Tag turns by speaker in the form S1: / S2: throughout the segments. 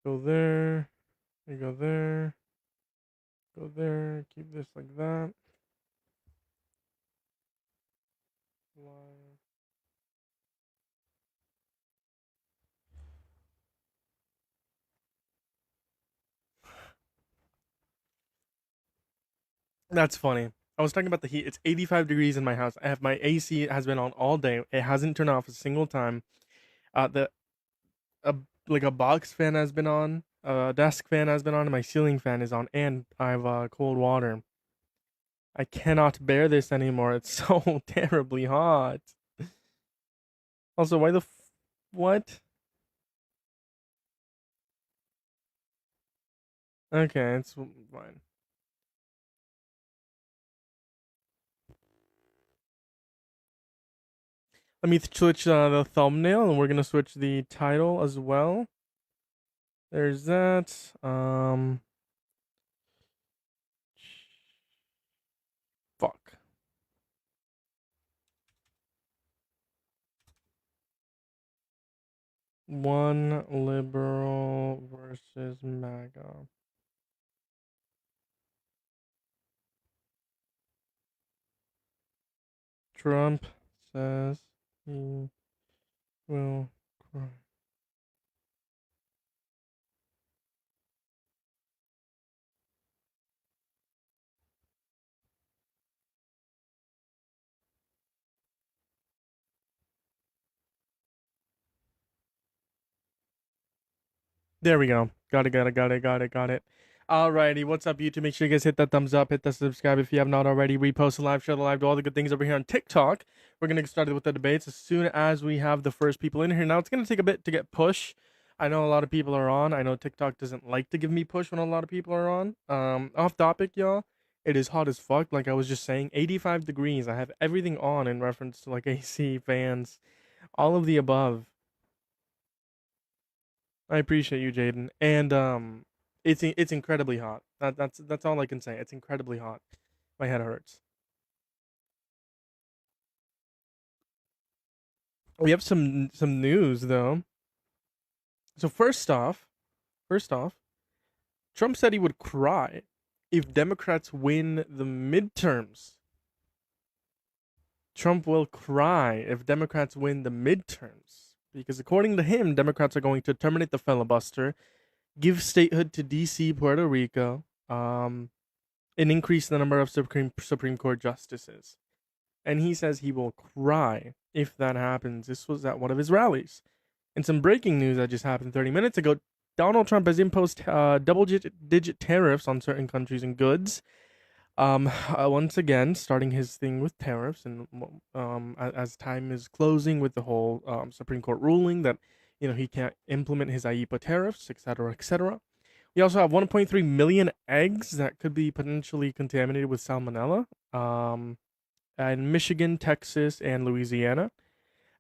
S1: Go there. You go there. Go there. Keep this like that. Live. That's funny. I was talking about the heat. It's 85 degrees in my house. I have my AC has been on all day. It hasn't turned off a single time. The a like a box fan has been on. A desk fan has been on. And my ceiling fan is on, and I have cold water. I cannot bear this anymore. It's so terribly hot. Also, why the what? Okay, it's fine. Let me switch the thumbnail, and we're gonna switch the title as well. There's that. Fuck. One liberal versus MAGA. Trump says he will cry. There we go. Got it. Alrighty, what's up, YouTube? Make sure you guys hit that thumbs up, hit that subscribe if you have not already. Repost the live, share the live, do all the good things over here on TikTok. We're gonna get started with the debates as soon as we have the first people in here. Now it's gonna take a bit to get push. I know a lot of people are on. I know TikTok doesn't like to give me push when a lot of people are on. Off topic, y'all. It is hot as fuck. Like I was just saying, 85 degrees. I have everything on in reference to like AC, fans, all of the above. I appreciate you, Jaden. And it's incredibly hot. That's all I can say. It's incredibly hot. My head hurts. We have some news though. So first off, Trump said he would cry if Democrats win the midterms. Trump will cry if Democrats win the midterms because according to him, Democrats are going to terminate the filibuster, give statehood to DC, Puerto Rico, and increase the number of Supreme Court justices. And he says he will cry if that happens. This was at one of his rallies. And some breaking news that just happened 30 minutes ago. Donald Trump has imposed double-digit tariffs on certain countries and goods. Once again, starting his thing with tariffs, and as time is closing with the whole Supreme Court ruling that he can't implement his IEPA tariffs, etc., etc. We also have 1.3 million eggs that could be potentially contaminated with salmonella. In Michigan, Texas, and Louisiana.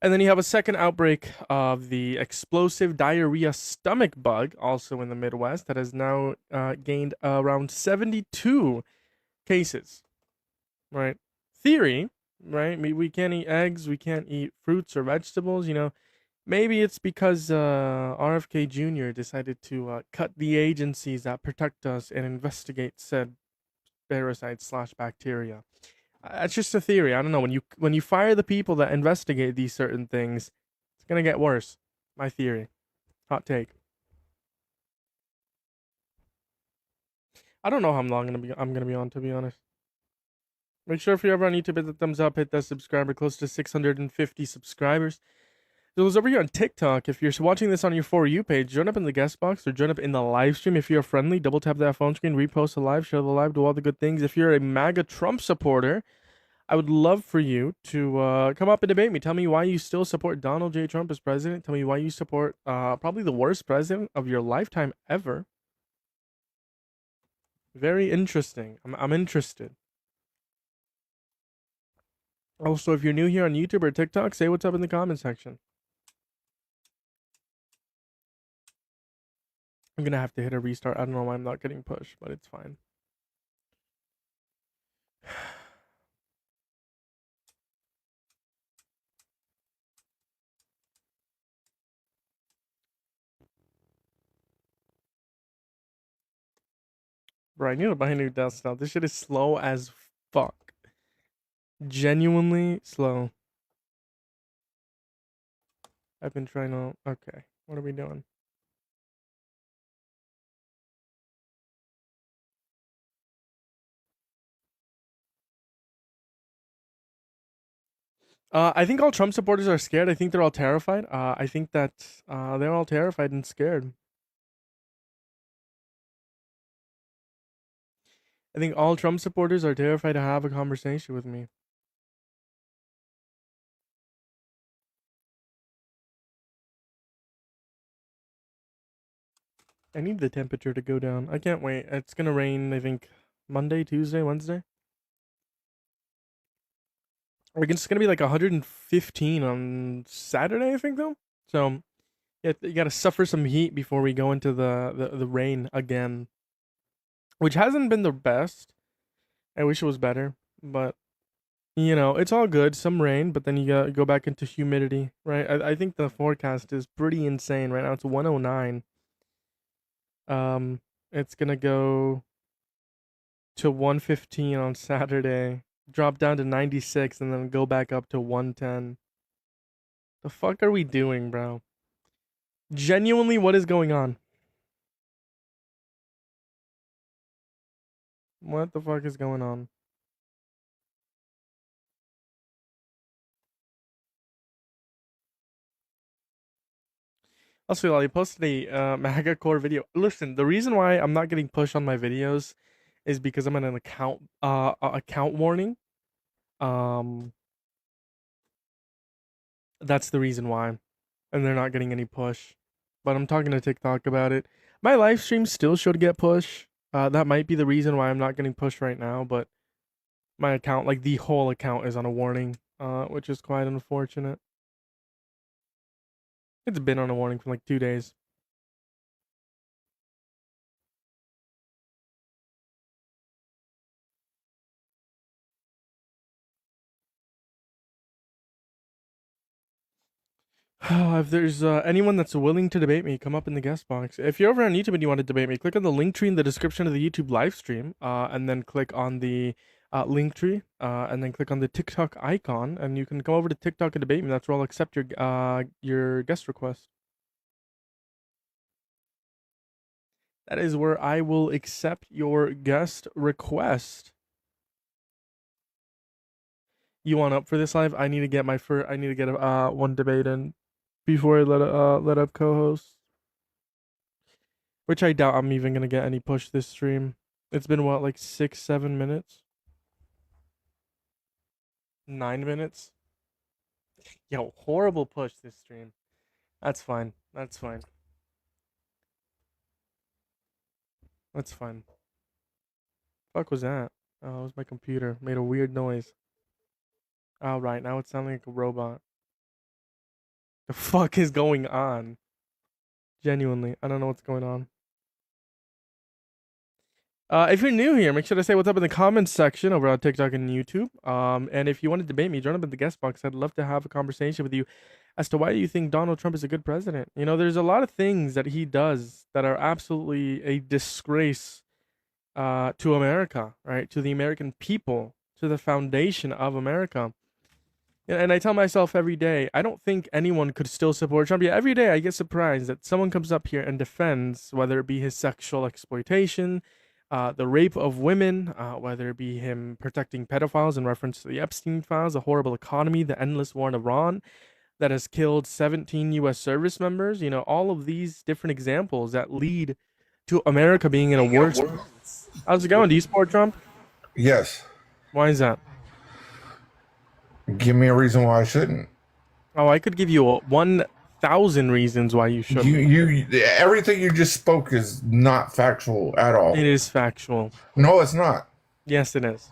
S1: And then you have a second outbreak of the explosive diarrhea stomach bug, also in the Midwest, that has now gained around 72 cases. Right? Theory, right? We can't eat eggs, we can't eat fruits or vegetables. Maybe it's because RFK Jr. decided to cut the agencies that protect us and investigate said parasites slash bacteria. It's just a theory. I don't know. When you fire the people that investigate these certain things, it's gonna get worse. My theory. Hot take. I don't know how long I'm gonna be on, to be honest. Make sure if you're ever on YouTube, hit the thumbs up, hit that subscriber. Close to 650 subscribers. Those over here on TikTok, if you're watching this on your For You page, join up in the guest box or join up in the live stream. If you're friendly, double tap that phone screen, repost the live, share the live, do all the good things. If you're a MAGA Trump supporter, I would love for you to come up and debate me. Tell me why you still support Donald J. Trump as president. Tell me why you support probably the worst president of your lifetime ever. Very interesting. I'm interested. Also, if you're new here on YouTube or TikTok, say what's up in the comment section. I'm gonna have to hit a restart. I don't know why I'm not getting pushed, but it's fine. Bro, I need to buy a new desktop. This shit is slow as fuck. Genuinely slow. I've been trying to. Okay, what are we doing? I think all Trump supporters are scared. I think they're all terrified. I think that they're all terrified and scared. I think all Trump supporters are terrified to have a conversation with me. I need the temperature to go down. I can't wait. It's gonna rain, I think, Monday, Tuesday, Wednesday. It's gonna be like 115 on Saturday, I think, though. So, yeah, you gotta suffer some heat before we go into the rain again, which hasn't been the best. I wish it was better, but it's all good. Some rain, but then you gotta go back into humidity, right? I think the forecast is pretty insane right now. It's 109. It's gonna go to 115 on Saturday, drop down to 96, and then go back up to 110. The fuck are we doing, bro? Genuinely, what is going on? What the fuck is going on? Also, I posted a MAGA core video. Listen, the reason why I'm not getting pushed on my videos is because I'm in an account warning. That's the reason why, and they're not getting any push. But I'm talking to TikTok about it. My live stream still should get push. That might be the reason why I'm not getting pushed right now. But my account, like the whole account, is on a warning, which is quite unfortunate. It's been on a warning for like 2 days. If there's anyone that's willing to debate me, come up in the guest box. If you're over on YouTube and you want to debate me, click on the link tree in the description of the YouTube live stream, and then click on the link tree, and then click on the TikTok icon, and you can come over to TikTok and debate me. That's where I'll accept your guest request. That is where I will accept your guest request. You want up for this live? I need to get one debate in before I let up co-host. Which I doubt I'm even gonna get any push this stream. It's been what, like 6-7 minutes? 9 minutes? Yo, horrible push this stream. That's fine. That's fine. That's fine. Fuck was that? Oh, it was my computer. Made a weird noise. Oh, right. Now it's sounding like a robot. The fuck is going on? Genuinely, I don't know what's going on. If you're new here, make sure to say what's up in the comments section over on TikTok and YouTube. And if you want to debate me, join up in the guest box. I'd love to have a conversation with you as to why you think Donald Trump is a good president. There's a lot of things that he does that are absolutely a disgrace to America, right? To the American people, to the foundation of America. And I tell myself every day, I don't think anyone could still support Trump. Yeah, every day I get surprised that someone comes up here and defends, whether it be his sexual exploitation, the rape of women, whether it be him protecting pedophiles in reference to the Epstein files, the horrible economy, the endless war in Iran that has killed 17 U.S. service members. All of these different examples that lead to America being in a worse. How's it going? Do you support Trump?
S2: Yes.
S1: Why is that?
S2: Give me a reason why I shouldn't.
S1: Oh, I could give you 1,000 reasons why you shouldn't.
S2: You everything you just spoke is not factual at all.
S1: It is factual.
S2: No, it's not.
S1: Yes, it is.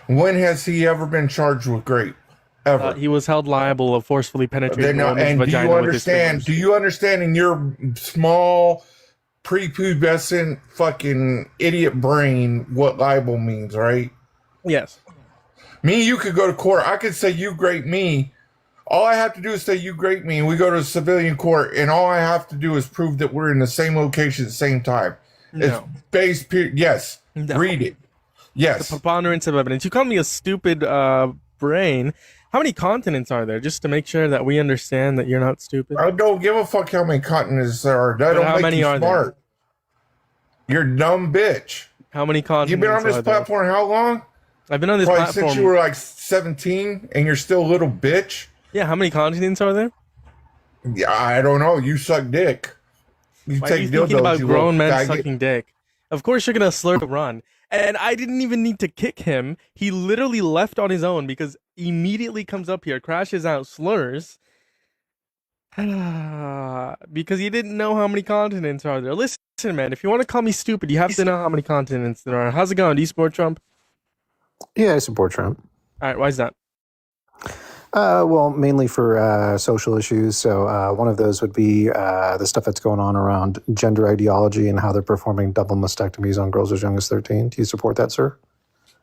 S2: When has he ever been charged with rape? Ever?
S1: He was held liable of forcefully penetrating a woman's vagina.
S2: Do you understand? Do you understand in your small, prepubescent, fucking idiot brain what libel means, right?
S1: Yes.
S2: Me, you could go to court. I could say you grape me. All I have to do is say you grape me, and we go to a civilian court, and all I have to do is prove that we're in the same location at the same time. It's
S1: No.
S2: based. Yes.
S1: No.
S2: Read it.
S1: The
S2: Yes.
S1: preponderance of evidence. You called me a stupid brain. How many continents are there? Just to make sure that we understand that you're not stupid.
S2: I don't give a fuck how many continents there are. That
S1: But
S2: don't
S1: how
S2: make
S1: many
S2: you
S1: are
S2: smart. You're a dumb bitch.
S1: How many continents
S2: You've been on this
S1: are there?
S2: platform how long?
S1: I've been on this
S2: Probably
S1: platform.
S2: since you were like 17 and you're still a little bitch.
S1: Yeah, how many continents are there?
S2: Yeah, I don't know. You suck dick. You
S1: Why are you
S2: take
S1: thinking
S2: dildos,
S1: about
S2: you
S1: grown
S2: little
S1: men
S2: faggot.
S1: sucking dick? Of course you're gonna slurp a run. And I didn't even need to kick him. He literally left on his own because immediately comes up here, crashes out, slurs. Because he didn't know how many continents are there. Listen, man, if you want to call me stupid, you have to know how many continents there are. How's it going? Do you support Trump?
S3: Yeah, I support Trump.
S1: All right, why is that?
S3: Well, mainly for social issues. So one of those would be the stuff that's going on around gender ideology and how they're performing double mastectomies on girls as young as 13. Do you support that, sir?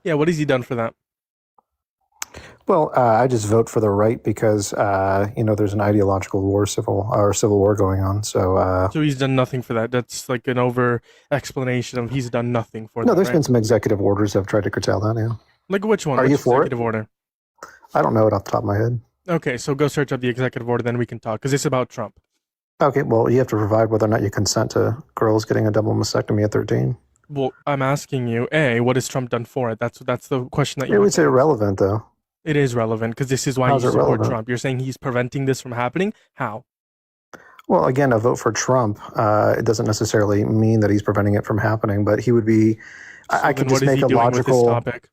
S1: Yeah, what has he done for that?
S3: Well, I just vote for the right because there's an ideological civil war going on. So
S1: he's done nothing for that. That's like an over explanation of he's done nothing for that.
S3: no, there's
S1: right?
S3: been some executive orders that have tried to curtail that. Yeah.
S1: Like which one?
S3: Are
S1: Which
S3: you for it?
S1: executive order?
S3: I don't know it off the top of my head.
S1: Okay, so go search up the executive order, then we can talk, because it's about Trump.
S3: Okay, well, you have to provide whether or not you consent to girls getting a double mastectomy at 13.
S1: Well, I'm asking you, A, what has Trump done for it? That's the question that you
S3: It was irrelevant, though.
S1: It is relevant, because this is why
S3: How's
S1: you
S3: it
S1: support
S3: relevant?
S1: Trump. You're saying he's preventing this from happening? How?
S3: Well, again, a vote for Trump, it doesn't necessarily mean that he's preventing it from happening, but he would be. I
S1: then
S3: could
S1: what
S3: just
S1: is
S3: make
S1: he
S3: a
S1: doing with this
S3: logical.
S1: topic?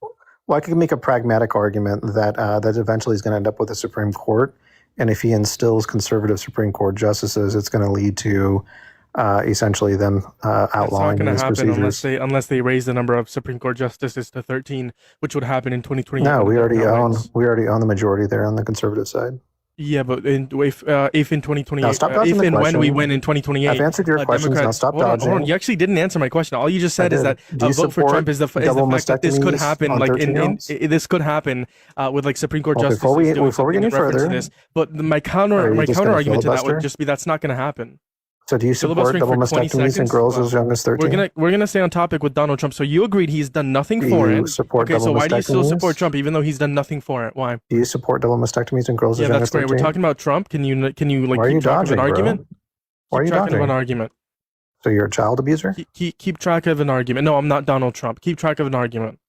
S3: Well, I could make a pragmatic argument that that eventually is going to end up with the Supreme Court, and if he instills conservative Supreme Court justices, it's going to lead to essentially them outlawing
S1: That's not
S3: these
S1: going to happen
S3: procedures.
S1: unless they raise the number of Supreme Court justices to 13, which would happen in 2028.
S3: No,
S1: when
S3: we
S1: the
S3: already
S1: Democrats
S3: own the majority there on the conservative side.
S1: Yeah, but if in 2028,
S3: Now stop dodging
S1: if
S3: the
S1: and when
S3: question.
S1: we win in 2028,
S3: I've answered your questions. Now
S1: Democrats.
S3: stop
S1: Hold on.
S3: dodging.
S1: You actually didn't answer my question. All you just said is
S3: did.
S1: that
S3: Do
S1: a
S3: you
S1: vote for
S3: support
S1: Trump is the
S3: double
S1: fact that this could
S3: mastectomies
S1: happen.
S3: on
S1: Like
S3: 13-year-olds?
S1: this could happen with like Supreme Court
S3: Well,
S1: justices
S3: before we
S1: doing
S3: get any
S1: something in reference to
S3: further,
S1: this. But my counter
S3: are you just gonna
S1: argument to that would
S3: filibuster?
S1: just be that's not going to happen.
S3: So do you support
S1: Filibustering
S3: double
S1: for 20
S3: mastectomies in
S1: seconds?
S3: girls as young as 13?
S1: We're gonna stay on topic with Donald Trump. So you agreed he's done nothing
S3: Do
S1: for
S3: you
S1: it.
S3: support
S1: Okay, so
S3: double
S1: why do you still
S3: mastectomies?
S1: support Trump even though he's done nothing for it? Why?
S3: Do you support double mastectomies in girls
S1: Yeah,
S3: as young
S1: that's
S3: as
S1: great.
S3: 13?
S1: We're talking about Trump. Can you like
S3: Why are you
S1: keep track of
S3: dodging,
S1: an
S3: bro?
S1: argument?
S3: Why are
S1: Keep
S3: you
S1: track of an
S3: dodging?
S1: argument.
S3: So you're a child abuser?
S1: Keep track of an argument. No, I'm not Donald Trump. Keep track of an argument.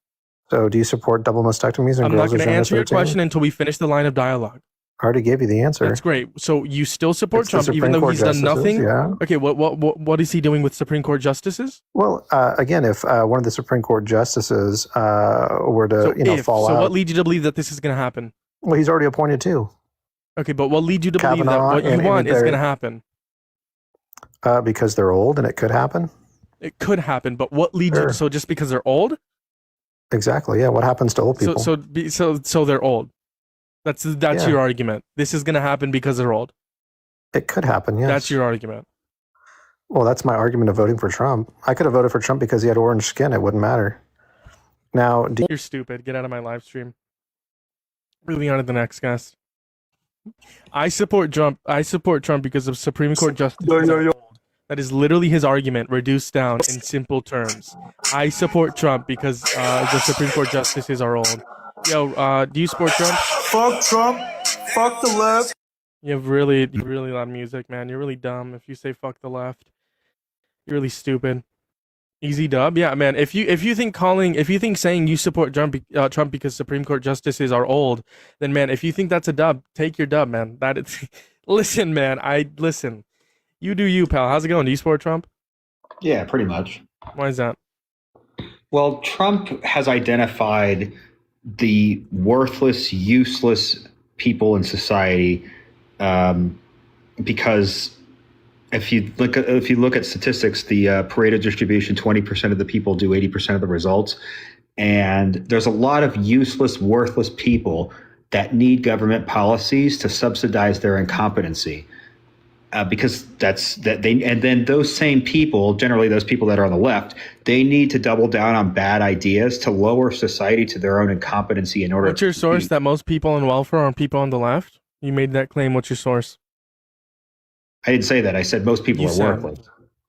S3: So do you support double mastectomies in
S1: I'm not
S3: girls
S1: going
S3: as
S1: to
S3: young as
S1: answer your
S3: 13?
S1: question until we finish the line of dialogue.
S3: I already gave you the answer.
S1: That's great. So you still support
S3: It's the
S1: Trump even
S3: Supreme
S1: though
S3: Court
S1: he's done
S3: justices,
S1: nothing?
S3: yeah.
S1: Okay, what is he doing with Supreme Court justices?
S3: Well, again, if one of the Supreme Court justices were to fall out,
S1: what leads you to believe that this is going to happen?
S3: well, he's already appointed too.
S1: Okay, but what leads you to believe that
S3: Kavanaugh
S1: what you
S3: and
S1: want is
S3: they're-
S1: going to happen?
S3: Because they're old and it could happen.
S1: It could happen, but what leads you?
S3: Sure.
S1: So just because they're old?
S3: Exactly. Yeah. What happens to old people?
S1: So they're old. That's
S3: Yeah.
S1: your argument. This is going to happen because they're old.
S3: It could happen. Yes.
S1: That's your argument.
S3: Well, that's my argument of voting for Trump. I could have voted for Trump because he had orange skin. It wouldn't matter. Now,
S1: You're stupid. Get out of my live stream. Moving on to the next guest. I support Trump. Because of Supreme Court justice. That is literally his argument, reduced down in simple terms. I support Trump because the Supreme Court justices are old. Yo, do you support Trump?
S4: Fuck Trump. Fuck the left.
S1: You have really loud music, man. You're really dumb if you say fuck the left. You're really stupid. Easy dub, yeah, man. If you think saying you support Trump because Supreme Court justices are old, then man, if you think that's a dub, take your dub, man. That is, listen, man. Listen. You do you, pal. How's it going? Do you support Trump?
S5: Yeah, pretty much.
S1: Why is that?
S5: Well, Trump has identified the worthless, useless people in society because if you look at statistics, the Pareto distribution, 20% of the people do 80% of the results, and there's a lot of useless, worthless people that need government policies to subsidize their incompetency. Because and then those same people, generally those people that are on the left, they need to double down on bad ideas to lower society to their own incompetency in order.
S1: What's your source that most people on welfare are people on the left? You made that claim. What's your source?
S5: I didn't say that. I said most people are worthless.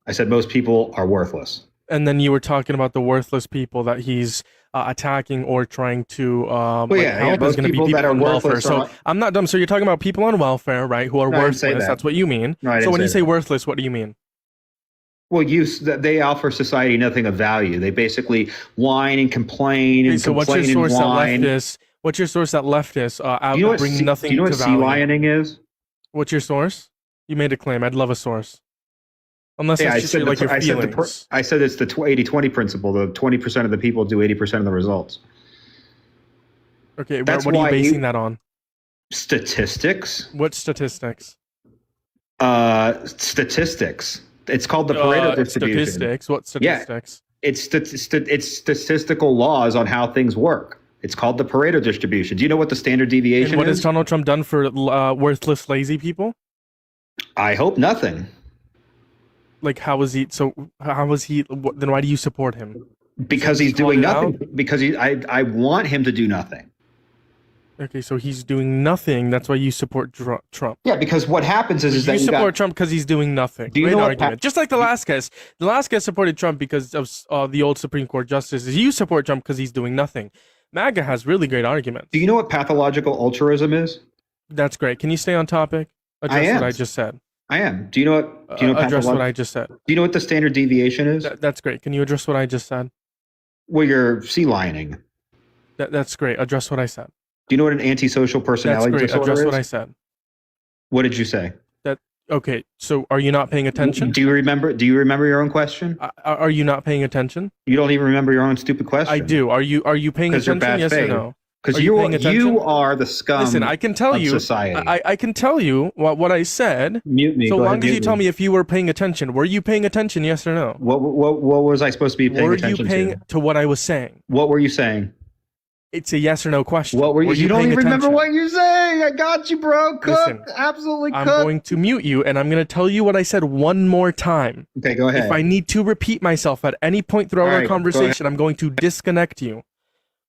S5: I said most people are worthless.
S1: And then you were talking about the worthless people that he's attacking or trying to help is
S5: most
S1: going to be
S5: people
S1: people
S5: that are
S1: on welfare.
S5: worthless
S1: So
S5: are.
S1: I'm not dumb. So you're talking about people on welfare, right? Who are
S5: No, I didn't say
S1: worthless.
S5: that.
S1: That's what you mean.
S5: No, I
S1: So
S5: didn't
S1: when you
S5: say
S1: say
S5: that.
S1: worthless, what do you mean?
S5: Well, they offer society nothing of value. They basically whine and complain and
S1: Okay, so what's your
S5: complain and
S1: source that
S5: whine.
S1: leftists? What's your source that leftists
S5: Do you know what
S1: bring
S5: do you
S1: nothing
S5: know what
S1: to
S5: sea
S1: value?
S5: lioning is?
S1: What's your source? You made a claim. I'd love a source. Unless
S5: Yeah,
S1: it's just your feelings.
S5: I said it's the 80-20 principle. The 20% of the people do 80% of the results.
S1: Okay,
S5: That's
S1: what are you
S5: why
S1: basing that on?
S5: Statistics.
S1: What statistics?
S5: Statistics. It's called the Pareto distribution.
S1: Statistics. What statistics?
S5: It's statistical laws on how things work. It's called the Pareto distribution. Do you know what the standard deviation
S1: And what
S5: is?
S1: has Donald Trump done for worthless, lazy people?
S5: I hope nothing.
S1: Like, how is he? Then why do you support him?
S5: Because he's doing nothing. Because I want him to do nothing.
S1: Okay, so he's doing nothing. That's why you support Trump.
S5: Yeah, because what happens is that
S1: you support Trump because he's doing nothing.
S5: Do you
S1: Great
S5: know
S1: argument. Just like the last guy. The last guy supported Trump because of the old Supreme Court justices. You support Trump because he's doing nothing. MAGA has really great arguments.
S5: Do you know what pathological altruism is?
S1: That's great. Can you stay on topic? Address what I just said.
S5: I am. Do you know what? Do you know
S1: address what I just said?
S5: Do you know what the standard deviation is?
S1: That's great. Can you address what I just said?
S5: Well, you're sea lioning.
S1: That's great. Address what I said.
S5: Do you know what an antisocial personality disorder is?
S1: Address what I said.
S5: What did you say?
S1: Okay. So are you not paying attention?
S5: Do you remember your own question?
S1: Are you not paying attention?
S5: You don't even remember your own stupid question.
S1: I do. Are you paying attention? Yes or no?
S5: Because you are the scum.
S1: Listen, I can tell you.
S5: Society.
S1: I can tell you what I said.
S5: Mute me.
S1: So long as you tell me if you were paying attention. Were you paying attention? Yes or no?
S5: What was I supposed to be paying attention to?
S1: Were you paying to what I was saying?
S5: What were you saying?
S1: It's a yes or no question.
S5: What were you? You don't even remember what you're saying. I got you, bro. Cook. Listen, absolutely cook.
S1: I'm going to mute you, and I'm going to tell you what I said one more time.
S5: Okay, go ahead.
S1: If I need to repeat myself at any point throughout our conversation, I'm going to disconnect you.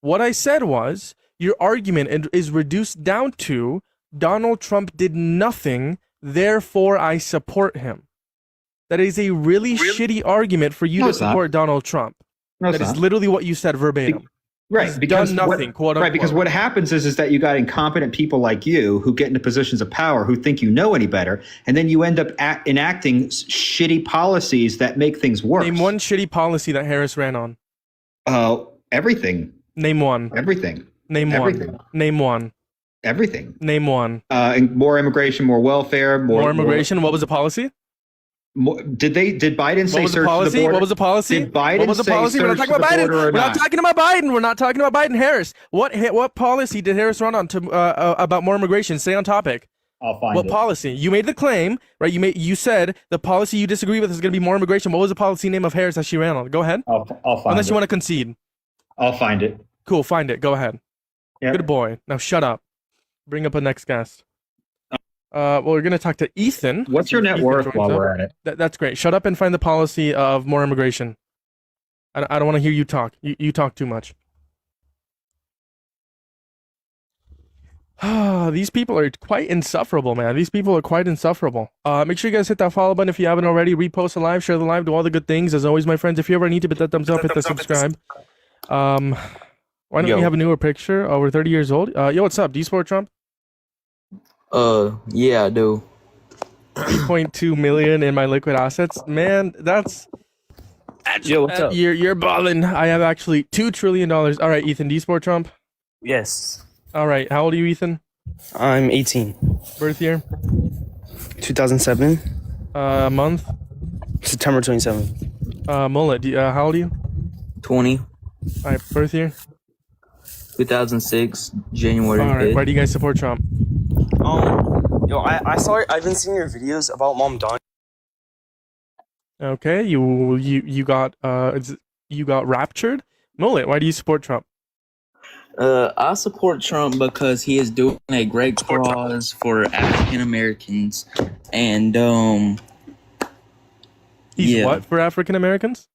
S1: What I said was, your argument is reduced down to Donald Trump did nothing, therefore I support him. That is a really shitty argument for you to support Donald Trump. That is literally what you said verbatim.
S5: Right, because
S1: done nothing, quote unquote.
S5: Right, because what happens is that you got incompetent people like you who get into positions of power who think you know any better, and then you end up enacting shitty policies that make things worse.
S1: Name one shitty policy that Harris ran on.
S5: Everything.
S1: Name one.
S5: Everything.
S1: Name
S5: everything.
S1: One. Name one.
S5: Everything.
S1: Name one.
S5: More immigration, more welfare,
S1: more immigration. What was the policy?
S5: Did Biden say search the border?
S1: What was the policy?
S5: Did Biden say search the border or not?
S1: We're not talking about Biden. We're not talking about Biden. Harris. What policy did Harris run on to about more immigration? Stay on topic.
S5: I'll find
S1: what
S5: it.
S1: Policy? You made the claim, right? You said the policy you disagree with is going to be more immigration. What was the policy name of Harris that she ran on? Go ahead.
S5: I'll find it.
S1: Unless you want to concede.
S5: I'll find it.
S1: Cool. Find it. Go ahead. Yep. Good boy. Now shut up. Bring up a next guest. Well, we're going to talk to Ethan.
S5: What's your net worth while we're at it?
S1: That's great. Shut up and find the policy of more immigration. I don't want to hear you talk. You talk too much. These people are quite insufferable, man. These people are quite insufferable. Make sure you guys hit that follow button if you haven't already. Repost the live, share the live, do all the good things. As always, my friends, if you ever need to hit that thumbs up, hit the subscribe. Why don't we have a newer picture? Oh, we're 30 years old. Yo, what's up? Do you support Trump?
S6: Yeah, I do.
S1: 3.2 million in my liquid assets. Man, that's
S6: Yo, what's up?
S1: You're balling. I have actually $2 trillion. All right, Ethan, do you support Trump?
S6: Yes.
S1: All right, how old are you, Ethan?
S6: I'm 18.
S1: Birth year?
S6: 2007.
S1: Month?
S6: September 27th.
S1: Mullet, how old are you?
S6: 20.
S1: All right, birth year?
S6: 2006, January 5th.
S1: All right, why do you guys support Trump?
S6: I've been seeing your videos about Mom Don.
S1: Okay, you got raptured. Mullet, why do you support Trump?
S6: I support Trump because he is doing a great cause for African Americans, and
S1: he's what for African Americans?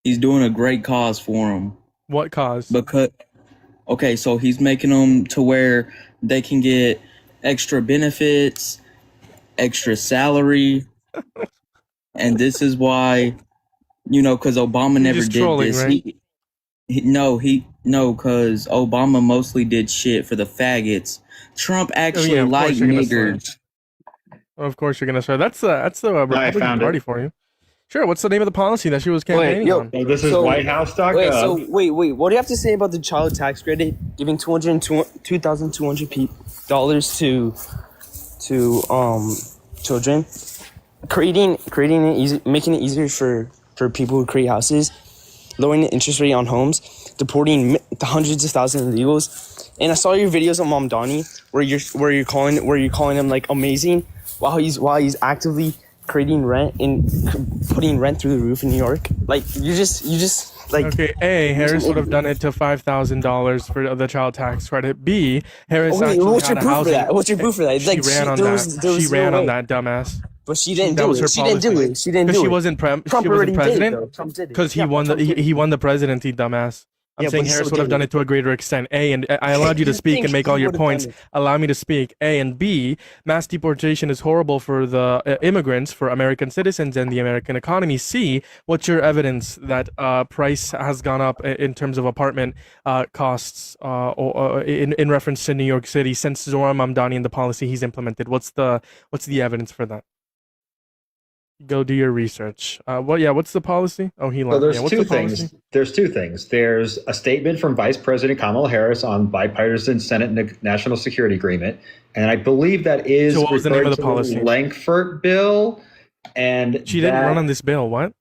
S6: He's doing a great cause for them.
S1: What cause?
S6: Because so he's making them to where they can get extra benefits, extra salary, and this is why because Obama never
S1: just
S6: did
S1: trolling,
S6: this.
S1: right?
S6: Because Obama mostly did shit for the faggots. Trump actually
S1: of course
S6: liked
S1: you're gonna start.
S6: niggers.
S1: Of course you're gonna start. That's the Republican
S5: found
S1: Party
S5: it.
S1: for you. Sure. What's the name of the policy that she was campaigning on?
S5: So this is
S7: So-
S5: WhiteHouse.gov.
S7: Wait. What do you have to say about the child tax credit giving $2,200 to children, creating it easy, making it easier for people who create houses, lowering the interest rate on homes, deporting the hundreds of thousands of illegals. And I saw your videos on Mom Donnie where you're calling him like amazing while he's actively creating rent and putting rent through the roof in New York. Like you just like
S1: Okay, A, Harris would have done it to $5,000 for the child tax credit. B, Harris
S7: Okay,
S1: actually
S7: what's
S1: had
S7: your
S1: a
S7: proof for
S1: housing.
S7: that? What's your proof for that?
S1: She
S7: Like,
S1: ran on
S7: there
S1: that.
S7: was
S1: She
S7: no
S1: ran on
S7: way.
S1: that, dumbass.
S7: But she didn't
S1: That
S7: do
S1: was her
S7: it. She didn't do
S1: policy.
S7: it. She didn't do
S1: Because
S7: it.
S1: she wasn't
S7: Trump
S1: she wasn't
S7: already did it,
S1: president.
S7: though. Trump did it.
S1: Because
S7: Yeah, but Trump did it.
S1: he won the presidency, dumbass. I'm
S7: Yeah,
S1: saying
S7: but he
S1: Harris
S7: still
S1: would have
S7: did
S1: done
S7: it.
S1: it to a greater extent. A, and I allowed you to speak and make all
S7: he
S1: your
S7: would've done
S1: points.
S7: it.
S1: Allow me to speak. A, and B, mass deportation is horrible for the immigrants, for American citizens, and the American economy. C, what's your evidence that price has gone up in terms of apartment costs in reference to New York City since Zohran Mamdani and the policy he's implemented? What's the evidence for that? Go do your research. What's the policy? Oh, he
S5: So
S1: left.
S5: there's
S1: Yeah, what's
S5: two
S1: the
S5: things.
S1: policy?
S5: There's two things. There's a statement from Vice President Kamala Harris on bipartisan Senate National Security Agreement, and I believe that is
S1: So what was the name of the
S5: referring to
S1: policy?
S5: Langford bill. And
S1: She didn't run on this bill. What?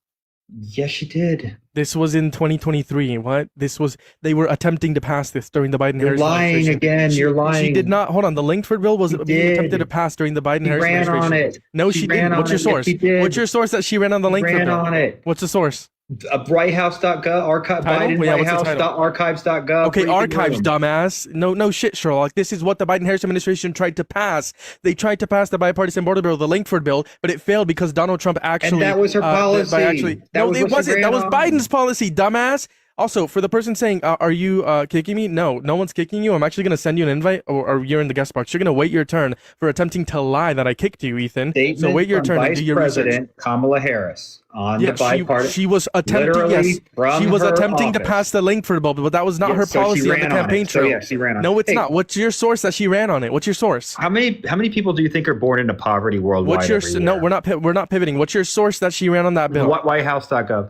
S5: Yes, she did.
S1: This was in 2023. What? They were attempting to pass this during the Biden-Harris
S5: You're lying
S1: administration.
S5: again. You're lying.
S1: She did not. Hold on. The Langford bill was
S5: She
S1: being
S5: did.
S1: attempted to pass during the
S5: She
S1: Biden-Harris
S5: ran
S1: administration.
S5: on it.
S1: No,
S5: She
S1: she
S5: ran
S1: didn't. What's
S5: on
S1: your
S5: it. Yes,
S1: source?
S5: she did.
S1: What's your source that she ran on the Langford
S5: Ran
S1: bill?
S5: on it.
S1: What's the source?
S5: WhiteHouse.gov, archive,
S1: Title?
S5: Biden
S1: Yeah, what's the title?
S5: WhiteHouse.archives.gov.
S1: Okay,
S5: where you can
S1: archives,
S5: read them.
S1: dumbass. No shit, Sherlock. This is what the Biden-Harris administration tried to pass. They tried to pass the bipartisan border bill, the Langford bill, but it failed because Donald Trump actually.
S5: And that was her policy.
S1: No,
S5: was
S1: it
S5: what she
S1: wasn't.
S5: ran
S1: That was
S5: on.
S1: Biden's policy, dumbass. Also, for the person saying, "Are you kicking me?" No one's kicking you. I'm actually gonna send you an invite, or you're in the guest box. You're gonna wait your turn for attempting to lie that I kicked you, Ethan.
S5: Statement
S1: So wait your
S5: from
S1: turn and
S5: Vice
S1: do your research.
S5: President Kamala Harris on the
S1: Yeah,
S5: bipartisan.
S1: she was attempting.
S5: literally
S1: Yes,
S5: from
S1: she was
S5: her
S1: attempting to
S5: office.
S1: pass the Langford bill, but that was not
S5: Yes,
S1: her
S5: so she
S1: policy on the
S5: ran on
S1: campaign
S5: it. So,
S1: trail.
S5: yeah, she ran on
S1: No,
S5: it.
S1: it's
S5: Hey.
S1: not. What's your source that she ran on it? What's your source?
S5: How many people do you think are born into poverty worldwide?
S1: What's your
S5: every
S1: no?
S5: year?
S1: We're not pivoting. What's your source that she ran on that bill?
S5: WhiteHouse.gov.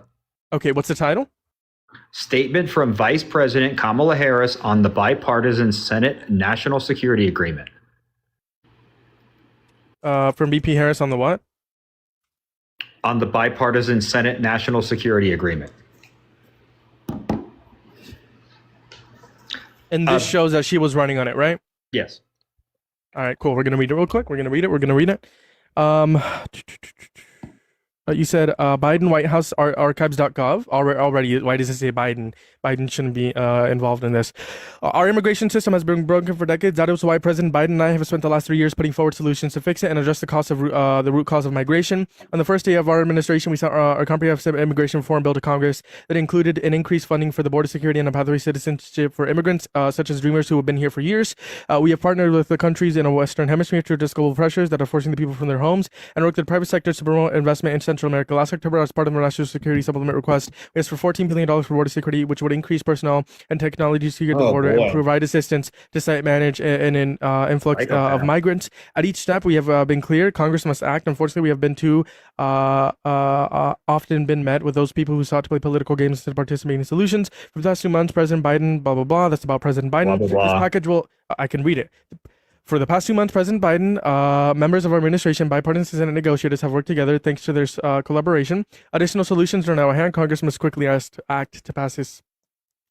S1: Okay, what's the title?
S5: Statement from Vice President Kamala Harris on the bipartisan Senate National Security Agreement.
S1: From BP Harris on the what?
S5: On the bipartisan Senate National Security Agreement.
S1: And this shows that she was running on it, right?
S5: Yes.
S1: All right, cool. We're gonna read it real quick. We're gonna read it. You said Biden White House archives.gov. Already, why does it say Biden? Biden shouldn't be involved in this. Our immigration system has been broken for decades. That is why President Biden and I have spent the last 3 years putting forward solutions to fix it and address the cost of the root cause of migration. On the first day of our administration, we sent our comprehensive immigration reform bill to Congress that included an increased funding for the border security and a pathway citizenship for immigrants, such as dreamers who have been here for years. We have partnered with the countries in the Western Hemisphere to address global pressures that are forcing the people from their homes and worked with the private sector to promote investment in Central America. Last October, as part of our national security supplement request, we asked for $14 billion for border security, which would increase personnel and technology to secure the border and provide assistance to site manage an influx of migrants. At each step, we have been clear. Congress must act. Unfortunately, we have been too often been met with those people who sought to play political games instead of participating in solutions. For the past 2 months, President Biden, blah, blah, blah. That's about President Biden.
S5: Blah, blah, blah.
S1: This package will, I can read it. For the past 2 months, President Biden, members of our administration, bipartisan Senate negotiators have worked together thanks to their collaboration. Additional solutions are now at hand. Congress must quickly act to pass this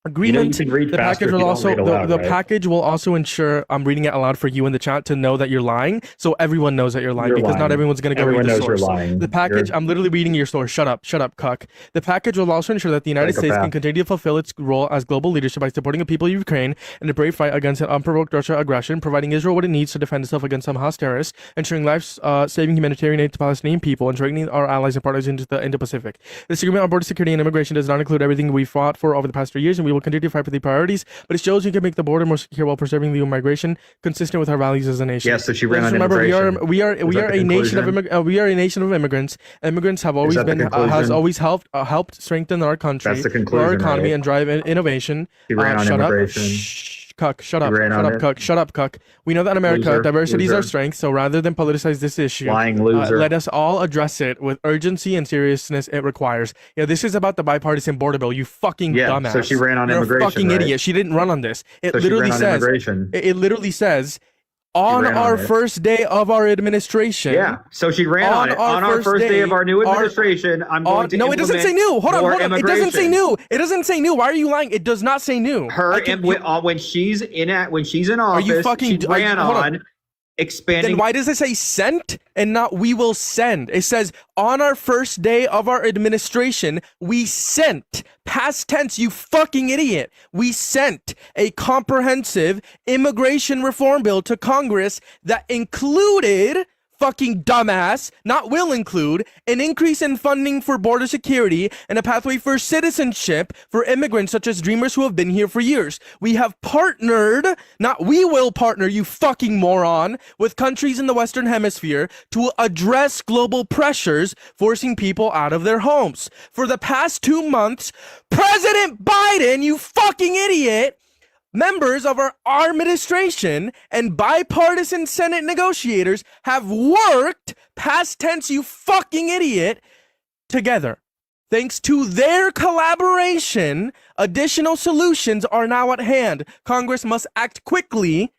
S1: agreement.
S5: You can read
S1: the
S5: faster
S1: package
S5: if
S1: will
S5: you don't
S1: also
S5: read aloud,
S1: the
S5: right?
S1: package will also ensure I'm reading it aloud for you in the chat to know that you're lying, so everyone knows that you're lying, because not everyone's going to go
S5: Everyone
S1: read the
S5: knows you're
S1: source.
S5: lying.
S1: The package,
S5: You're-
S1: I'm literally reading your source. Shut up, cuck. The package will also ensure that the United States
S5: Psychopath.
S1: can continue to fulfill its role as global leadership by supporting the people of Ukraine in the brave fight against an unprovoked Russia aggression, providing Israel what it needs to defend itself against Hamas terrorists, ensuring life-saving humanitarian aid to Palestinian people, and strengthening our allies and partners into the Indo-Pacific. This agreement on border security and immigration does not include everything we fought for over the past 3 years, and we will continue to fight for the priorities, but it shows we can make the border more secure while preserving legal migration consistent with our values as a nation.
S5: Yeah, so she ran
S1: Let's
S5: on
S1: remember,
S5: immigration.
S1: we are a nation of
S5: conclusion?
S1: we are a nation of immigrants. Immigrants have always
S5: that the
S1: been has
S5: conclusion?
S1: always helped strengthen our country,
S5: That's the
S1: grow our
S5: conclusion,
S1: economy,
S5: right?
S1: and drive innovation.
S5: She ran on
S1: Shut up.
S5: immigration.
S1: Shh. Cuck, shut up,
S5: ran
S1: shut
S5: on
S1: up,
S5: it.
S1: cuck, shut up, cuck. We know that in America,
S5: Loser,
S1: diversity is our
S5: loser.
S1: strength, so rather than politicize this issue,
S5: Lying loser.
S1: let us all address it with urgency and seriousness it requires. Yeah, this is about the bipartisan border bill, you fucking dumbass.
S5: So she ran on
S1: You're
S5: immigration,
S1: a fucking
S5: right?
S1: idiot. She didn't run on this. It
S5: So she
S1: literally
S5: ran on
S1: says,
S5: immigration.
S1: it literally says, on
S5: ran on
S1: our
S5: it.
S1: first day of our administration.
S5: Yeah, so she ran on it. On our first day of our new administration, I'm going to
S1: no, it doesn't say new. Hold on. It doesn't say
S5: immigration.
S1: new. It doesn't say new. Why are you lying? It does not say new.
S5: When she's in office,
S1: you fucking-
S5: she ran
S1: hold on.
S5: on expanding.
S1: Then why does it say sent and not we will send? It says on our first day of our administration, we sent. Past tense, you fucking idiot. We sent a comprehensive immigration reform bill to Congress that included, fucking dumbass, not will include, an increase in funding for border security and a pathway for citizenship for immigrants such as dreamers who have been here for years. We have partnered, not we will partner, you fucking moron, with countries in the Western Hemisphere to address global pressures forcing people out of their homes. For the past 2 months, President Biden, you fucking idiot, members of our administration and bipartisan Senate negotiators have worked, past tense, you fucking idiot, together. Thanks to their collaboration, additional solutions are now at hand. Congress must act quickly.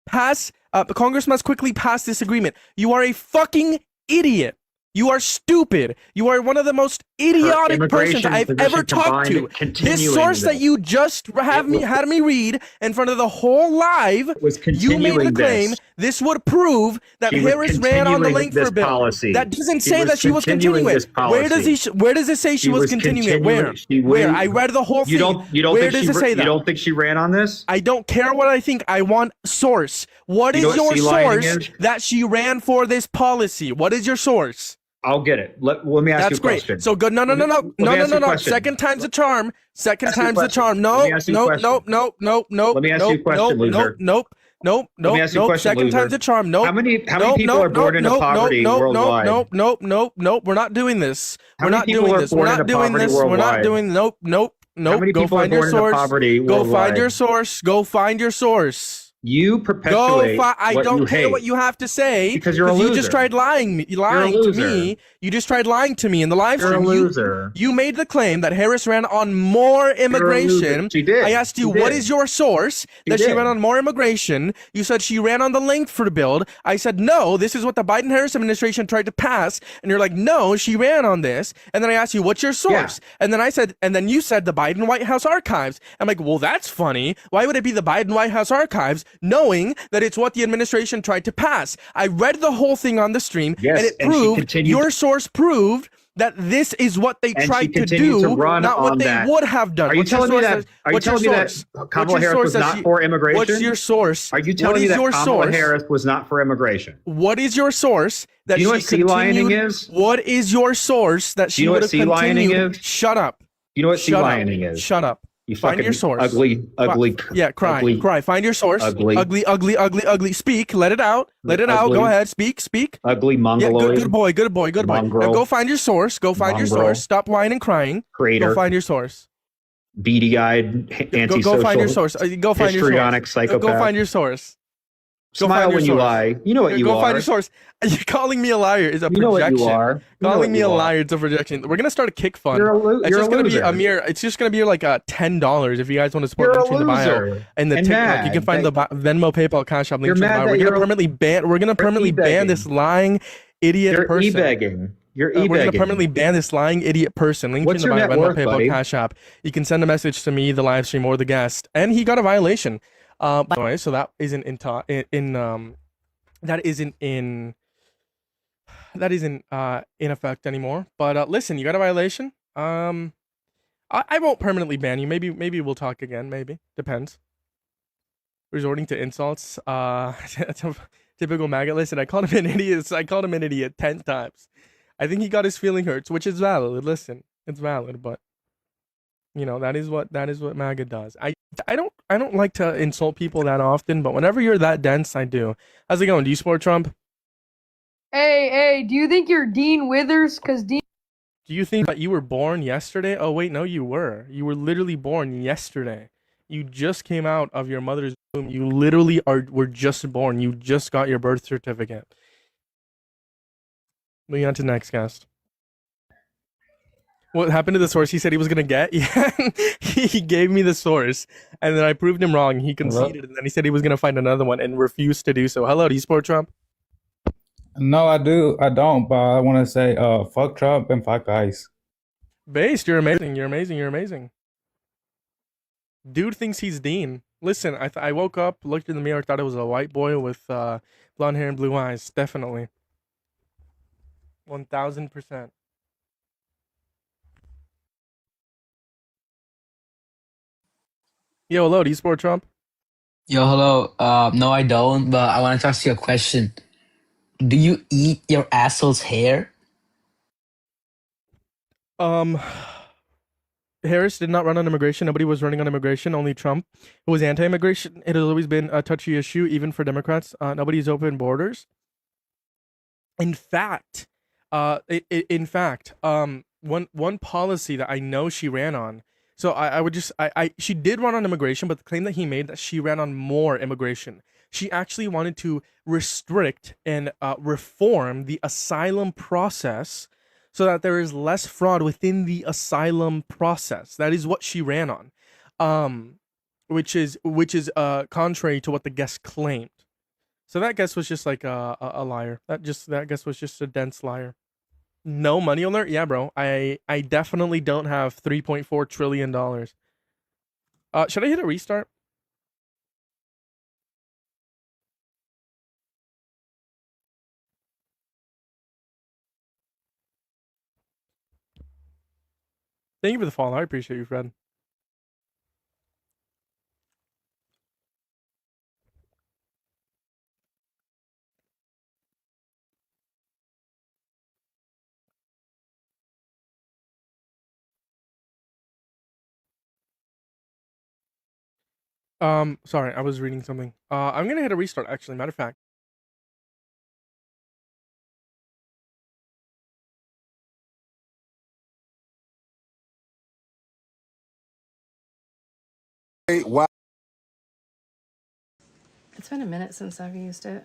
S1: Congress must quickly pass this agreement. You are a fucking idiot. You are stupid. You are one of the most idiotic persons I've ever talked to. This source that you just had me read in front of the whole live, you made the claim this would prove that Harris ran on the Langford bill. That doesn't say that she was continuing it. Where does it say she was continuing it? Where? I read the whole thing. Where does it say that?
S5: You don't think she ran on this?
S1: I don't care what I think. I want source. What is your source that she ran for this policy? What is your source?
S5: I'll get it. Let me ask you a question.
S1: Great. So good. No. Second time's the charm. Second time's the charm. No.
S5: Let me ask you a question, loser.
S1: Nope.
S5: Let me ask you a question,
S1: Second
S5: loser.
S1: time's the charm. Nope.
S5: How many people are born into poverty worldwide?
S1: Nope. We're not doing this.
S5: How many people are born into poverty worldwide?
S1: Nope.
S5: How many
S1: Go
S5: people are
S1: find your
S5: born into
S1: source.
S5: poverty
S1: Go
S5: worldwide?
S1: find your source.
S5: You perpetuate
S1: I
S5: what
S1: don't
S5: you
S1: care
S5: hate.
S1: what you have to say
S5: Because you're a loser.
S1: You just tried lying to me. You just tried lying to me in the live
S5: You're a
S1: stream.
S5: loser.
S1: You made the claim that Harris ran on more immigration.
S5: She did.
S1: I asked you, what is your source that she ran on more immigration? You said she ran on the Langford bill. I said, no, this is what the Biden-Harris administration tried to pass. And you're like, no, she ran on this. And then I asked you, what's your source?
S5: Yeah.
S1: And then you said the Biden White House archives. I'm like, well, that's funny. Why would it be the Biden White House archives knowing that it's what the administration tried to pass? I read the whole thing on the stream, and it proved, your source proved that this is what they tried to do, not what they would have done.
S5: Are you telling me that Kamala Harris was not for immigration?
S1: What's your source?
S5: Are you telling me that Kamala Harris was not for immigration?
S1: What is your source that
S5: she continued? Do you know what sea lioning is?
S1: What is your source that she would have continued?
S5: Do you know what sea lioning is?
S1: Shut up.
S5: You know what sea lioning is?
S1: Shut up.
S5: You
S1: find
S5: fucking
S1: your source.
S5: Ugly.
S1: Cry. Find your source. Ugly. Speak. Let it out. Go ahead. Speak.
S5: Ugly mongoloid.
S1: Yeah, good boy. Now go find your source. Your source. Stop whining and crying.
S5: Creator.
S1: Go find your source.
S5: Beady-eyed, antisocial.
S1: Go find your source.
S5: Histrionic psychopath.
S1: Go find your source.
S5: Smile when you lie. You know what you are.
S1: Go find your source. You calling me a liar is a projection.
S5: You know what you are.
S1: Calling me a liar is a projection. We're gonna start a kick fund. It's just gonna be a mere. It's just gonna be like $10 if you guys want to support me in the bio and the TikTok. You can find the Venmo, PayPal, Cash App link in the bio. We're gonna permanently ban this lying idiot person.
S5: You're e-begging.
S1: We're gonna permanently ban this lying idiot person. Link in the bio. Venmo, PayPal, Cash App. You can send a message to me, the live stream, or the guest, and he got a violation. By the way, so that isn't in effect anymore. But listen, you got a violation. I won't permanently ban you. Maybe we'll talk again. Maybe depends. Resorting to insults. Typical MAGA. Listen, I called him an idiot 10 times. I think he got his feeling hurt, which is valid. Listen, it's valid, but You know, that is what MAGA does. I don't like to insult people that often, but whenever you're that dense, I do. How's it going? Do you support Trump?
S8: Hey, do you think you're Dean Withers? Cause Dean.
S1: Do you think that you were born yesterday? Oh wait, no, you were. You were literally born yesterday. You just came out of your mother's womb. You literally were just born. You just got your birth certificate. Moving on to the next guest. What happened to the source he said he was gonna get? Yeah, he gave me the source, and then I proved him wrong. He conceded, and then he said he was gonna find another one and refused to do so. Hello, do you support Trump?
S9: No, I do. I don't, but I want to say, fuck Trump and fuck ICE.
S1: Based, you're amazing. You're amazing. You're amazing. Dude thinks he's Dean. Listen, I woke up, looked in the mirror, thought it was a white boy with blonde hair and blue eyes. Definitely. 1000%. Yo, hello, do you support Trump?
S10: Yo, hello. No, I don't, but I want to ask you a question. Do you eat your asshole's hair?
S1: Harris did not run on immigration. Nobody was running on immigration. Only Trump, who was anti-immigration. It has always been a touchy issue, even for Democrats. Nobody's open borders. In fact, one policy that I know she ran on. So I would just she did run on immigration, but the claim that he made that she ran on more immigration. She actually wanted to restrict and reform the asylum process so that there is less fraud within the asylum process. That is what she ran on, which is contrary to what the guest claimed. So that guest was just like a liar. That guest was just a dense liar. No money alert? Yeah, bro. I definitely don't have $3.4 trillion. Should I hit a restart? Thank you for the follow. I appreciate you, Fred. Sorry, I was reading something. I'm gonna hit a restart, actually, matter of fact.
S11: Wow.
S12: It's been a minute since I've used it.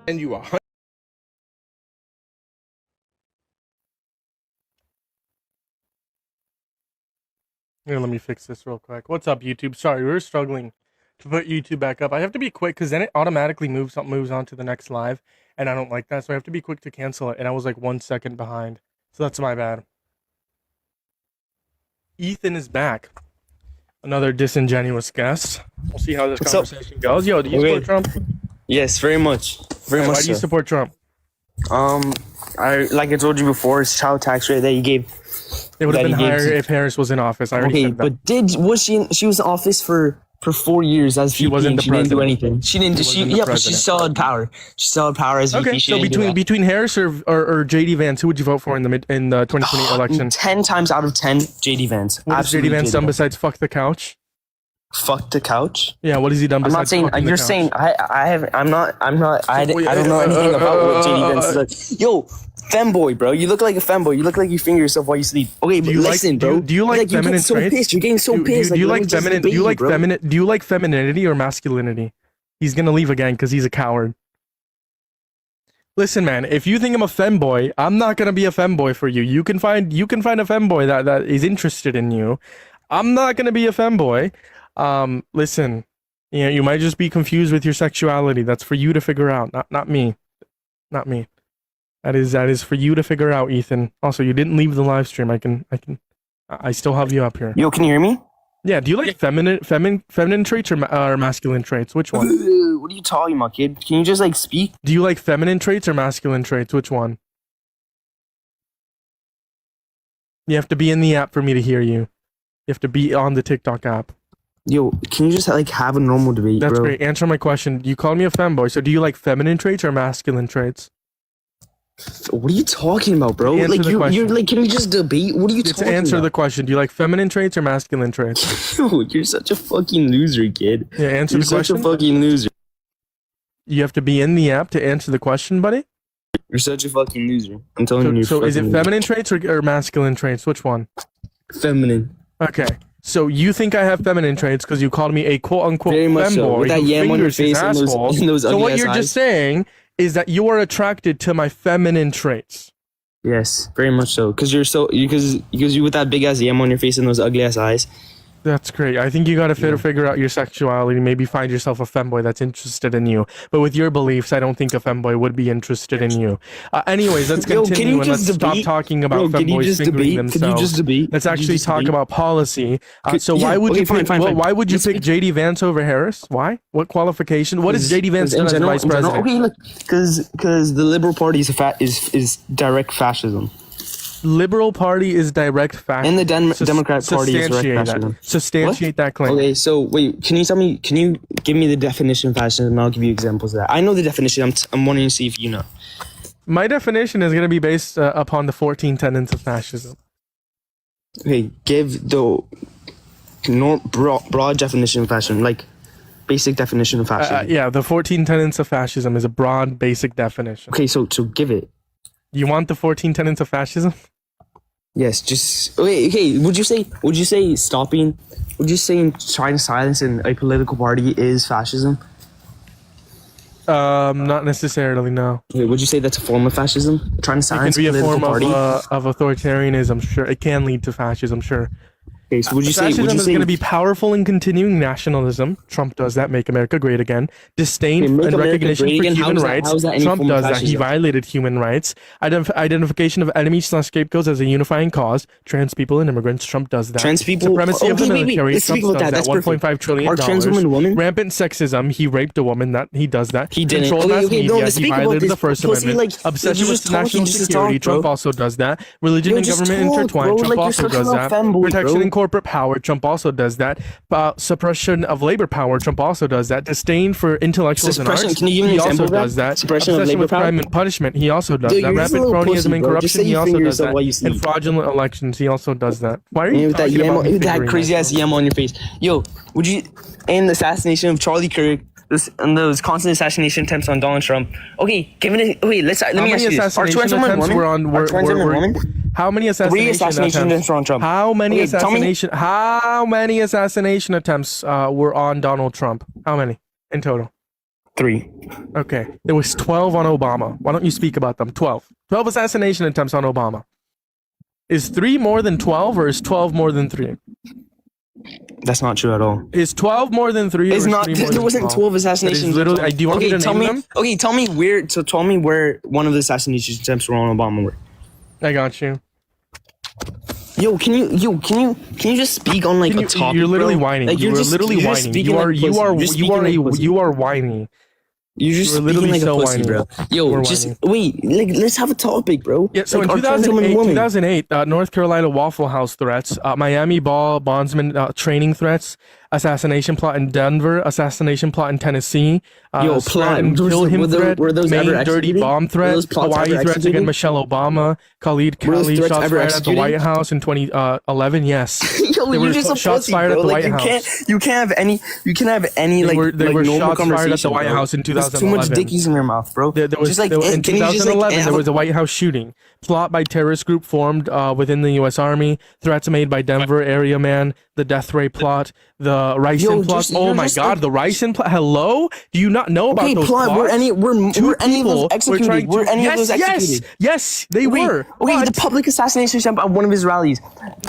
S11: And you are.
S1: Here, let me fix this real quick. What's up, YouTube? Sorry, we're struggling to put YouTube back up. I have to be quick because then it automatically moves on to the next live, and I don't like that, so I have to be quick to cancel it. And I was like 1 second behind, so that's my bad. Ethan is back. Another disingenuous guest. We'll see how this conversation goes. Yo, do you support Trump?
S7: Yes, very much. Very much.
S1: Why do you support Trump?
S7: Like I told you before, it's child tax rate that you gave.
S1: It would have been higher if Harris was in office. I already said that.
S7: But she was in office for 4 years as VP. She wasn't the president. Didn't do anything. She didn't. But she still had power. She still had power as VP.
S1: Okay, so between Harris or JD Vance, who would you vote for in the 2020 election?
S7: 10 times out of 10, JD Vance.
S1: What has JD Vance done besides fuck the couch?
S7: Fuck the couch?
S1: Yeah, what has he done besides
S7: I'm not saying you're saying I don't know anything about what JD Vance does. Yo, femboy, bro. You look like a femboy. You look like you finger yourself while you sleep. Okay, but listen, bro.
S1: Do you like feminine traits?
S7: You're getting so pissed.
S1: Do you like feminine? Do you like femininity or masculinity? He's gonna leave again because he's a coward. Listen, man. If you think I'm a femboy, I'm not gonna be a femboy for you. You can find a femboy that is interested in you. I'm not gonna be a femboy. Listen, you know, you might just be confused with your sexuality. That's for you to figure out, not me. Not me. That is for you to figure out, Ethan. Also, you didn't leave the live stream. I still have you up here.
S7: Yo, can you hear me?
S1: Yeah. Do you like feminine traits or masculine traits? Which one?
S7: What are you talking about, kid? Can you just like speak?
S1: Do you like feminine traits or masculine traits? Which one? You have to be in the app for me to hear you. You have to be on the TikTok app.
S7: Yo, can you just like have a normal debate,
S1: That's
S7: bro?
S1: great. Answer my question. You called me a femboy, so do you like feminine traits or masculine traits?
S7: What are you talking about, bro?
S1: Answer
S7: Like
S1: the
S7: you're
S1: question.
S7: like, can we just debate? What are you
S1: It's
S7: talking
S1: answer
S7: about?
S1: the question. Do you like feminine traits or masculine traits?
S7: Yo, you're such a fucking loser, kid.
S1: Yeah, answer
S7: You're
S1: the question.
S7: such a fucking loser.
S1: You have to be in the app to answer the question, buddy.
S7: You're such a fucking loser. I'm telling you.
S1: So is it feminine traits or masculine traits? Which one?
S7: Feminine.
S1: Okay. So you think I have feminine traits because you called me a quote unquote
S7: Very much so.
S1: femboy
S7: With that
S1: who
S7: yam on your
S1: fingers his
S7: face and those-
S1: asshole.
S7: and those
S1: So
S7: ugly
S1: what
S7: ass
S1: you're
S7: eyes.
S1: just saying is that you are attracted to my feminine traits.
S7: Yes, very much so. Because you with that big ass yam on your face and those ugly ass eyes.
S1: That's great. I think you got to figure out your sexuality. Maybe find yourself a femboy that's interested in you. But with your beliefs, I don't think a femboy would be interested in you. Anyways, let's
S7: Yo, can
S1: continue
S7: you
S1: and let's
S7: just
S1: stop
S7: debate?
S1: talking about
S7: Bro, can you
S1: femboys
S7: just
S1: fingering
S7: debate?
S1: themselves.
S7: Can you just debate?
S1: Let's
S7: Can you
S1: actually
S7: just
S1: talk
S7: debate?
S1: about policy. So
S7: yeah,
S1: why would
S7: okay,
S1: you
S7: fine,
S1: pick?
S7: fine, fine.
S1: Why would you
S7: Let's
S1: pick JD Vance over Harris? Why? What qualification? What is JD Vance doing as vice president?
S7: Okay, look, because the Liberal Party is direct fascism.
S1: Liberal Party is direct fascism.
S7: And the Democrat Party is direct
S1: Substantiate that.
S7: fascism.
S1: Substantiate that claim.
S7: Okay, so wait, can you give me the definition of fascism and I'll give you examples of that. I know the definition, I'm wanting to see if you know.
S1: My definition is going to be based upon the 14 tenets of fascism.
S7: Okay, give the broad definition of fascism, like basic definition of fascism.
S1: Yeah, the 14 tenets of fascism is a broad, basic definition.
S7: Okay, so give it.
S1: You want the 14 tenets of fascism?
S7: Yes, just okay. Would you say trying to silence a political party is fascism?
S1: Not necessarily. No.
S7: Okay, would you say that's a form of fascism? Trying to
S1: It can
S7: silence
S1: be
S7: a
S1: a
S7: political
S1: form
S7: party.
S1: of authoritarianism. Sure, it can lead to fascism. Sure.
S7: Okay, so would you say
S1: Fascism is going to be powerful and continuing nationalism. Trump does that. Make America great again. Disdain
S7: Okay, make
S1: and
S7: America
S1: recognition
S7: great
S1: for
S7: again?
S1: human
S7: How is that-
S1: rights.
S7: how is that any
S1: Trump
S7: form of
S1: does that. He
S7: fascism?
S1: violated human rights. Identification of enemies/scapegoats as a unifying cause. Trans people and immigrants. Trump does that.
S7: Trans people-
S1: Supremacy of the
S7: okay, wait,
S1: military.
S7: let's
S1: Trump
S7: speak about
S1: does
S7: that. That's perfect.
S1: $1.5 trillion.
S7: Are trans women women?
S1: Rampant sexism. He raped a woman. That he does that.
S7: He didn't.
S1: Control
S7: Okay,
S1: mass
S7: okay, no,
S1: media.
S7: let's
S1: He
S7: speak about
S1: violated
S7: this.
S1: the First
S7: Pussy,
S1: Amendment.
S7: like,
S1: Obsession
S7: you're
S1: with
S7: just talking,
S1: national
S7: just
S1: security.
S7: talk, bro.
S1: Trump also does that. Religion
S7: Yo,
S1: and
S7: just
S1: government
S7: talk,
S1: intertwined.
S7: bro.
S1: Trump
S7: Like,
S1: also
S7: you're
S1: does
S7: such a
S1: that.
S7: femboy,
S1: Protection
S7: bro.
S1: and corporate power. Trump also does that. Suppression of labor power. Trump also does that. Disdain for intellectuals and
S7: Suppression-
S1: arts.
S7: can you give me an
S1: He also
S7: example of that?
S1: does that.
S7: Suppression of
S1: Obsession
S7: labor
S1: with
S7: power?
S1: crime and punishment. He also does
S7: Dude,
S1: that.
S7: you're just a
S1: Rapid
S7: little
S1: cronyism
S7: pussy,
S1: and
S7: bro. Just
S1: corruption.
S7: say
S1: He
S7: you
S1: also
S7: finger
S1: does
S7: yourself
S1: that.
S7: while you sleep.
S1: And fraudulent elections. He also does that. Why are you
S7: And with that
S1: talking about me
S7: with that
S1: fingering
S7: crazy
S1: myself?
S7: ass yam on your face. Yo, would you and the assassination of Charlie Kirk, and those constant assassination attempts on Donald Trump? Okay, given it. Wait, let
S1: How
S7: me
S1: many
S7: ask you this: Are
S1: assassination
S7: trans women
S1: attempts
S7: women?
S1: were on?
S7: Are trans women women?
S1: How many
S7: 3
S1: assassination
S7: assassination
S1: attempts?
S7: attempts on Trump.
S1: How many
S7: Okay, tell me-
S1: How many assassination attempts were on Donald Trump? How many in total?
S7: 3.
S1: Okay, there was 12 on Obama. Why don't you speak about them? 12 assassination attempts on Obama. Is 3 more than 12, or is 12 more than 3?
S7: That's not true at all.
S1: Is 12 more than 3?
S7: It's
S1: or is
S7: not.
S1: 3 more
S7: There
S1: than
S7: wasn't 12 assassinations.
S1: That is literally. Do you want me to
S7: tell
S1: name
S7: me.
S1: them?
S7: Okay, tell me where. So tell me where one of the assassination attempts were on Obama were.
S1: I got you.
S7: Yo, can you just speak on like a topic?
S1: You're literally
S7: bro?
S1: whining.
S7: Like,
S1: You are
S7: just-
S1: literally
S7: you're just
S1: whining.
S7: speaking
S1: You are
S7: like a pussy.
S1: you are whiny.
S7: You're just
S1: You are
S7: speaking
S1: literally
S7: like a
S1: so
S7: pussy,
S1: whiny.
S7: bro.
S1: You
S7: Yo,
S1: are
S7: just
S1: whiny.
S7: wait. Like, let's have a topic, bro.
S1: Yeah, so
S7: like,
S1: in
S7: are trans women women?
S1: 2008, North Carolina Waffle House threats, Miami ball bondsman training threats, assassination plot in Denver, assassination plot in Tennessee,
S7: Yo,
S1: threat and
S7: plot.
S1: kill him threat,
S7: Were those
S1: Maine
S7: ever
S1: dirty
S7: executed?
S1: bomb
S7: Were
S1: threat,
S7: those plots
S1: Hawaii
S7: ever
S1: threats
S7: executed?
S1: against Michelle Obama, Khalid
S7: Were those
S1: Khali
S7: threats
S1: shots
S7: ever
S1: fired at the
S7: executed?
S1: White House in 2011. Yes,
S7: Yo,
S1: there
S7: you're
S1: were
S7: just a
S1: shots
S7: pussy,
S1: fired
S7: bro.
S1: at the
S7: Like,
S1: White House.
S7: you can't have any
S1: There were
S7: normal
S1: shots fired at the
S7: conversation,
S1: White
S7: bro.
S1: House in
S7: There's too much
S1: 2011.
S7: dickies in your mouth, bro.
S1: There was,
S7: just like
S1: in
S7: can you just, like,
S1: 2011,
S7: have
S1: there
S7: a-
S1: was a White House shooting. Plot by terrorist group formed within the U.S. Army. Threats made by Denver area man. The death ray plot. The Ricin plot. Oh
S7: you're
S1: my
S7: just,
S1: God,
S7: like-
S1: the Ricin plot. Hello? Do you not know about
S7: Okay,
S1: those
S7: plot.
S1: plots?
S7: Were any of those executed? Were any of those
S1: yes,
S7: executed?
S1: yes, they were.
S7: Okay,
S1: But-
S7: the public assassination attempt at one of his rallies.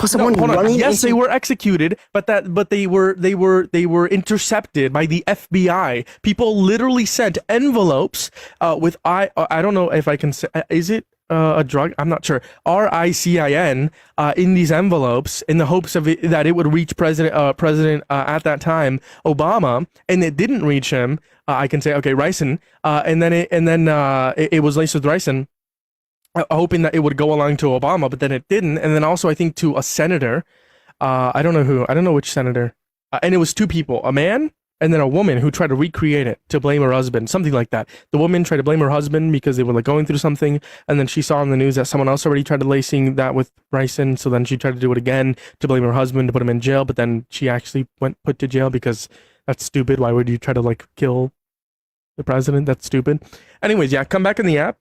S7: Someone
S1: hold on.
S7: running.
S1: Yes, they were executed, but they were intercepted by the FBI. People literally sent envelopes with I don't know if I can say, is it a drug. I'm not sure. RICIN in these envelopes in the hopes of that it would reach President at that time Obama, and it didn't reach him. I can say okay, ricin, and then it was laced with ricin, hoping that it would go along to Obama, but then it didn't. And then also I think to a senator. I don't know who. I don't know which senator. And it was two people, a man and then a woman who tried to recreate it to blame her husband, something like that. The woman tried to blame her husband because they were like going through something, and then she saw on the news that someone else already tried to lacing that with ricin, so then she tried to do it again to blame her husband to put him in jail, but then she actually went put to jail because that's stupid. Why would you try to like kill the president? That's stupid. Anyways, yeah, come back in the app.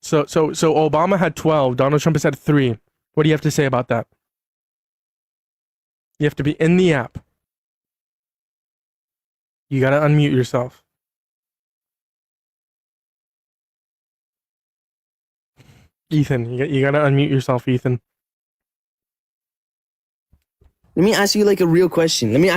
S1: So Obama had 12. Donald Trump has had 3. What do you have to say about that? You have to be in the app. You gotta unmute yourself. Ethan, you gotta unmute yourself, Ethan.
S7: Let me ask you like a real question. Can you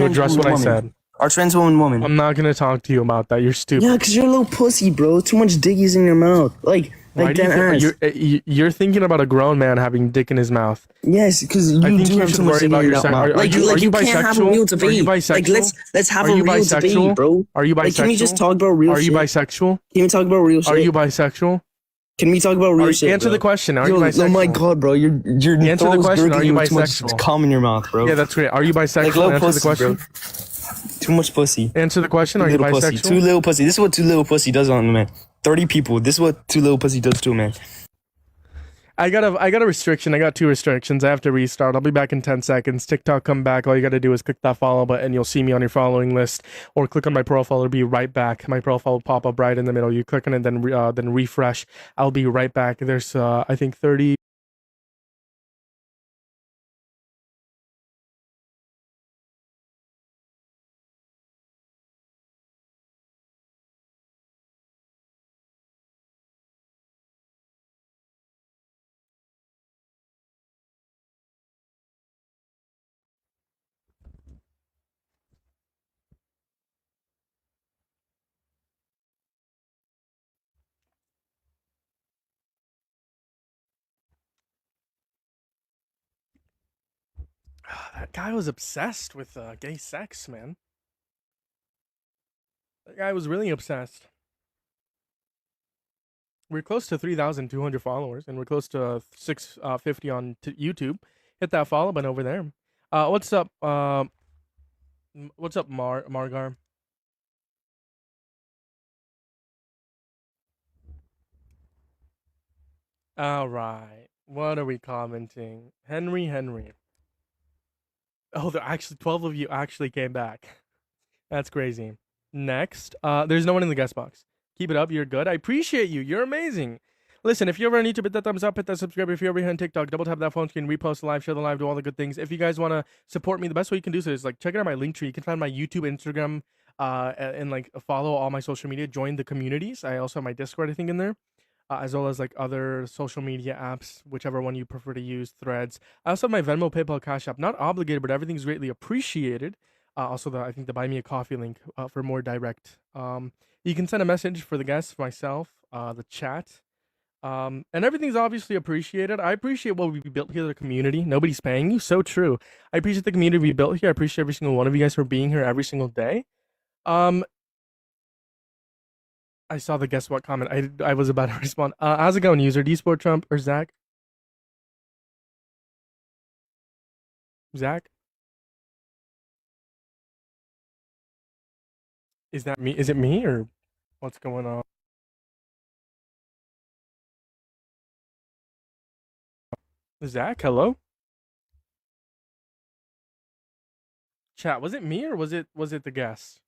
S1: address what I said?
S7: Are trans women?
S1: I'm not gonna talk to you about that. You're stupid.
S7: Yeah, because you're a little pussy, bro. Too much diggies in your mouth. Like
S1: you're thinking about a grown man having dick in his mouth.
S7: Yes, because you do have too much dick in your mouth. Are you bisexual? Are you bisexual? Like, let's have a real debate, bro.
S1: Are you bisexual?
S7: Like, can we just talk about real shit?
S1: Are you bisexual?
S7: Can we talk about real shit?
S1: Are you bisexual?
S7: Can we talk about real shit?
S1: Answer the question. Are you bisexual?
S7: Oh my god, bro. You're
S1: answer the question. Are you bisexual?
S7: Too much cum in your mouth, bro.
S1: Yeah, that's great. Are you bisexual? Answer the question.
S7: Bro. Too much pussy.
S1: Answer the question. Are you bisexual?
S7: Pussy. Too little pussy. This is what too little pussy does on a man. 30 people. This is what too little pussy does to a man.
S1: I got a restriction. I got 2 restrictions. I have to restart. I'll be back in 10 seconds. TikTok, come back. All you got to do is click that follow button. You'll see me on your following list, or click on my profile. It'll be right back. My profile will pop up right in the middle. You click on it, then refresh. I'll be right back. There's I think 30. That guy was obsessed with gay sex, man. That guy was really obsessed. We're close to 3,200 followers, and we're close to 650 on YouTube. Hit that follow button over there. What's up? What's up, Margar? All right. What are we commenting? Henry. Oh, there actually 12 of you actually came back. That's crazy. Next, there's no one in the guest box. Keep it up. You're good. I appreciate you. You're amazing. Listen, if you're ever on YouTube, hit that thumbs up, hit that subscribe. If you're over here on TikTok, double tap that phone screen, repost the live, share the live, do all the good things. If you guys want to support me, the best way you can do so is like check out my link tree. You can find my YouTube, Instagram, and like follow all my social media. Join the communities. I also have my Discord, I think, in there. As well as like other social media apps, whichever one you prefer to use, Threads. I also have my Venmo, PayPal, Cash App. Not obligated, but everything's greatly appreciated. Also, I think the Buy Me a Coffee link for more direct. You can send a message for the guests, myself, the chat. And everything's obviously appreciated. I appreciate what we built here, the community. Nobody's paying you. So true. I appreciate the community we built here. I appreciate every single one of you guys for being here every single day. I saw the guess what comment. I was about to respond. How's it going, user? D-Sport Trump or Zach? Zach? Is that me? Is it me or what's going on? Zach, hello? Chat, was it me or was it the guest?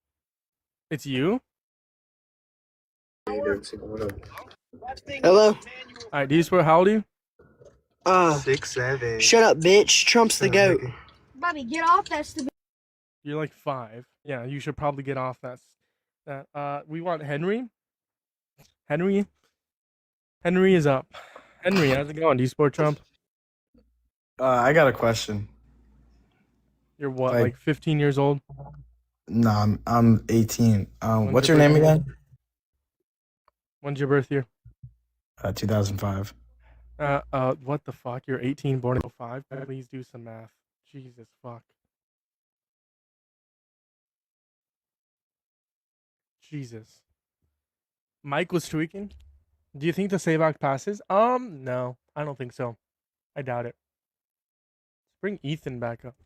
S1: It's you?
S7: Hello?
S1: Alright, D-Sport, how old are you?
S7: 6'7". Shut up, bitch. Trump's the GOAT.
S8: Buddy, get off that stupid.
S1: You're like 5. Yeah, you should probably get off that. We want Henry. Henry is up. Henry, how's it going? D-Sport Trump?
S13: I got a question.
S1: You're what, like 15 years old?
S13: No, I'm 18. What's your name again?
S1: When's your birth year?
S3: 2005.
S1: What the fuck? You're 18, born in 05? Please do some math. Jesus fuck. Jesus. Mike was tweaking. Do you think the Save Act passes? No. I don't think so. I doubt it. Let's bring Ethan back up.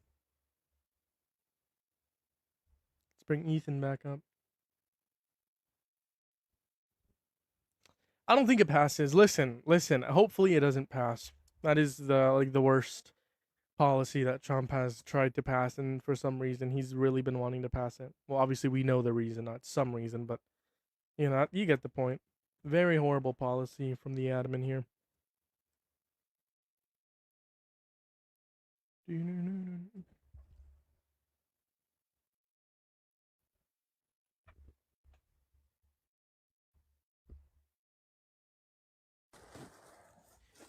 S1: Let's bring Ethan back up. I don't think it passes. Listen. Hopefully it doesn't pass. That is the worst policy that Trump has tried to pass, and for some reason he's really been wanting to pass it. Well, obviously we know the reason, not some reason, but you get the point. Very horrible policy from the admin here.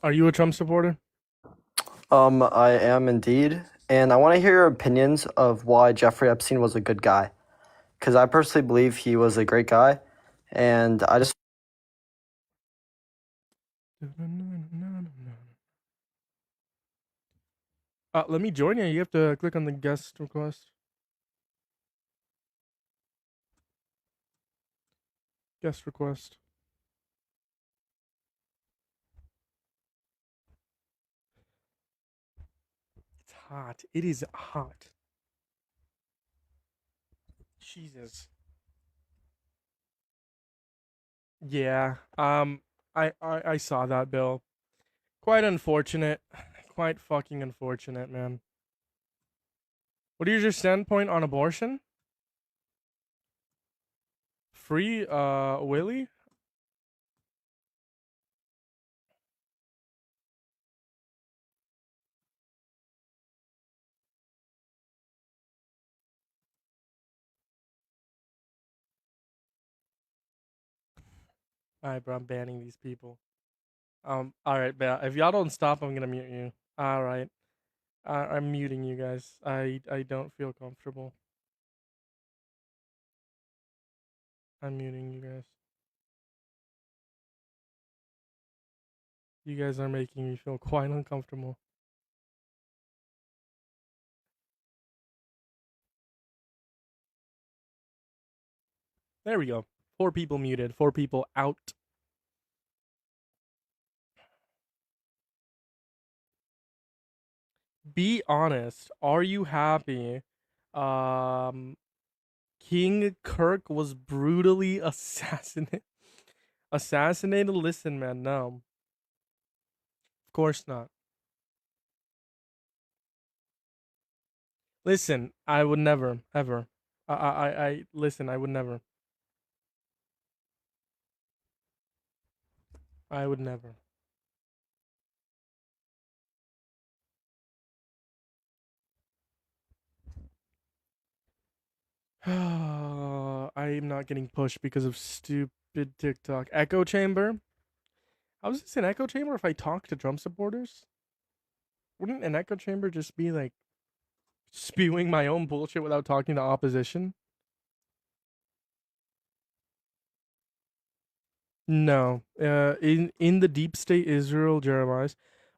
S1: Are you a Trump supporter?
S14: I am indeed, and I want to hear your opinions of why Jeffrey Epstein was a good guy, because I personally believe he was a great guy, and I just.
S1: Let me join you. You have to click on the guest request. Guest request. It's hot. It is hot. Jesus. Yeah. I saw that, Bill. Quite unfortunate. Quite fucking unfortunate, man. What is your standpoint on abortion? Free Willie? Alright, bro, I'm banning these people. Alright, if y'all don't stop, I'm gonna mute you. Alright. I'm muting you guys. I don't feel comfortable. I'm muting you guys. You guys are making me feel quite uncomfortable. There we go. 4 people muted, 4 people out. Be honest. Are you happy? King Kirk was brutally assassinated. Assassinated? Listen, man, no. Of course not. Listen, I would never, ever. Listen, I would never. I would never. I'm not getting pushed because of stupid TikTok. Echo chamber? How is this an echo chamber if I talk to Trump supporters? Wouldn't an echo chamber just be like spewing my own bullshit without talking to opposition? No. In the deep state Israel, Jeremiah.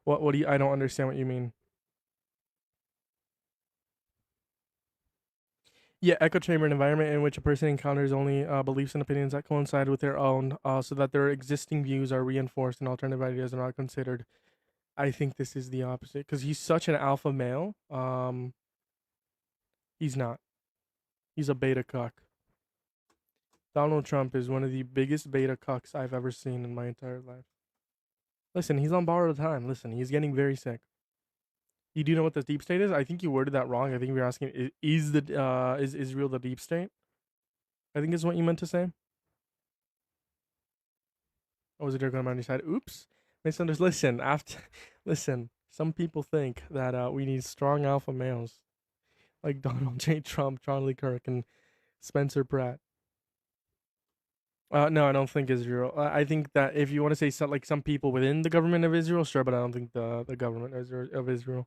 S1: What do you, I don't understand what you mean. Yeah, echo chamber, an environment in which a person encounters only beliefs and opinions that coincide with their own, so that their existing views are reinforced and alternative ideas are not considered. I think this is the opposite because he's such an alpha male. He's not. He's a beta cuck. Donald Trump is one of the biggest beta cucks I've ever seen in my entire life. Listen, he's on borrowed time. Listen, he's getting very sick. You do know what the deep state is? I think you worded that wrong. I think you're asking, is Israel the deep state? I think is what you meant to say. Or was it on your side? Oops. Listen, listen, some people think that we need strong alpha males like Donald J. Trump, Charlie Kirk, and Spencer Pratt. No, I don't think Israel. I think that if you want to say some people within the government of Israel, sure, but I don't think the government of Israel.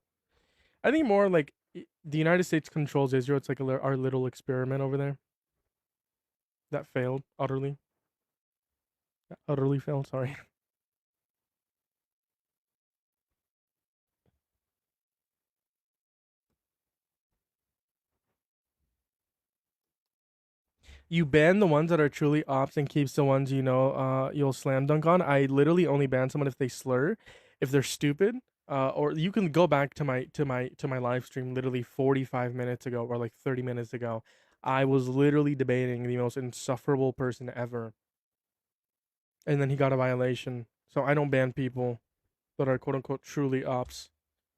S1: I think more like the United States controls Israel. It's like our little experiment over there that failed utterly. Utterly failed. Sorry. You ban the ones that are truly ops and keeps the ones you'll slam dunk on. I literally only ban someone if they slur, if they're stupid. Or you can go back to my live stream literally 45 minutes ago or like 30 minutes ago. I was literally debating the most insufferable person ever. And then he got a violation. So I don't ban people that are quote unquote truly ops.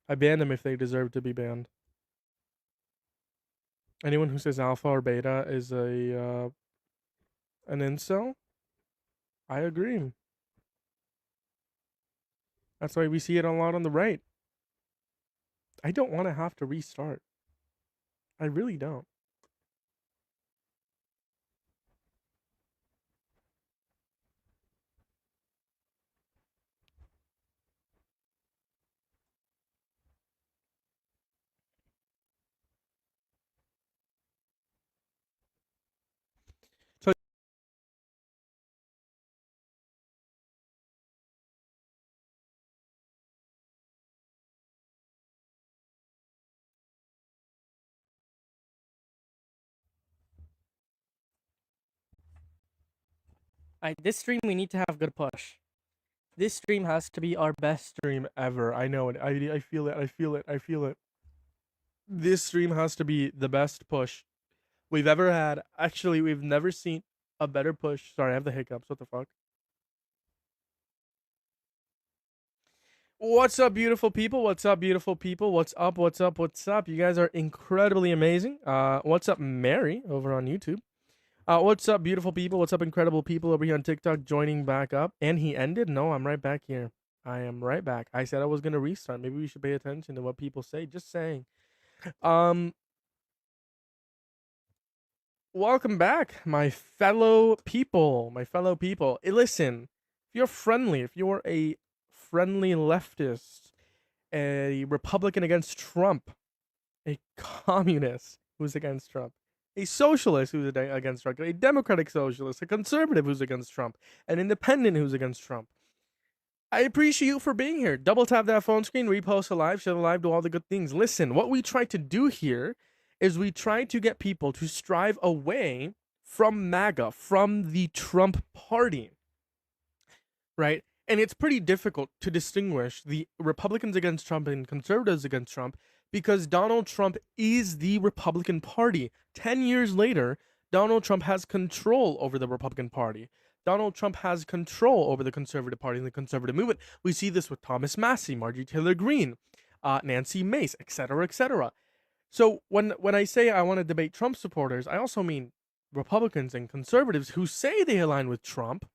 S1: I ban them if they deserve to be banned. Anyone who says alpha or beta is an incel, I agree. That's why we see it a lot on the right. I don't want to have to restart. I really don't. So this stream we need to have good push. This stream has to be our best stream ever. I know it. I feel it. I feel it. I feel it. This stream has to be the best push we've ever had. Actually, we've never seen a better push. Sorry, I have the hiccups. What the fuck? What's up, beautiful people? What's up, beautiful people? What's up? What's up? What's up? You guys are incredibly amazing. What's up, Mary, over on YouTube? What's up, beautiful people? What's up, incredible people over here on TikTok joining back up? And he ended? No, I'm right back here. I am right back. I said I was gonna restart. Maybe we should pay attention to what people say. Just saying. Welcome back, my fellow people. My fellow people. Listen, if you're friendly, if you're a friendly leftist, a Republican against Trump, a communist who's against Trump, a socialist who's against Trump, a democratic socialist, a conservative who's against Trump, an independent who's against Trump. I appreciate you for being here. Double tap that phone screen, repost a live, share the live, do all the good things. Listen, what we try to do here is we try to get people to strive away from MAGA, from the Trump party, right? And it's pretty difficult to distinguish the Republicans against Trump and conservatives against Trump because Donald Trump is the Republican Party. 10 years later, Donald Trump has control over the Republican Party. Donald Trump has control over the Conservative Party and the conservative movement. We see this with Thomas Massie, Marjorie Taylor Greene, Nancy Mace, etc., etc. So when I say I want to debate Trump supporters, I also mean Republicans and conservatives who say they align with Trump,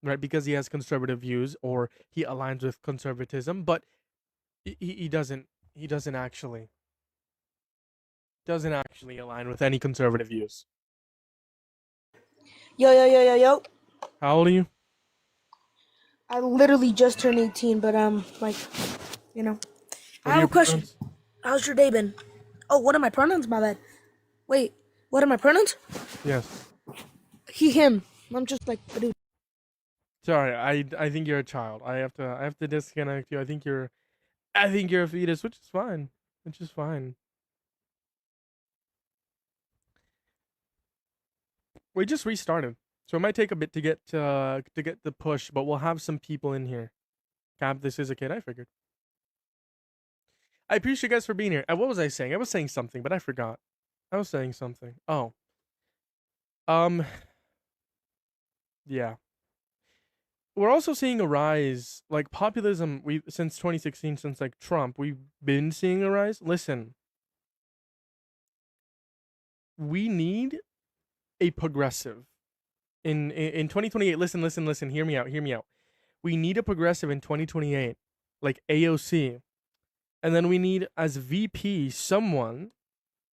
S1: right? Because he has conservative views or he aligns with conservatism, but he doesn't actually align with any conservative views.
S15: Yo.
S1: How old are you?
S15: I literally just turned 18, but like, I have a question. How's your day been? Oh, what are my pronouns? My bad. Wait, what are my pronouns?
S1: Yes.
S15: He, him. I'm just like a dude.
S1: Sorry, I think you're a child. I have to disconnect you. I think you're a fetus, which is fine. Which is fine. We just restarted, so it might take a bit to get the push, but we'll have some people in here. Cap, this is a kid. I figured. I appreciate you guys for being here. What was I saying? I was saying something, but I forgot. I was saying something. Oh. Yeah. We're also seeing a rise, like populism. We since 2016, since like Trump, we've been seeing a rise. Listen, we need a progressive in 2028. Listen. Hear me out. We need a progressive in 2028, like AOC, and then we need as VP someone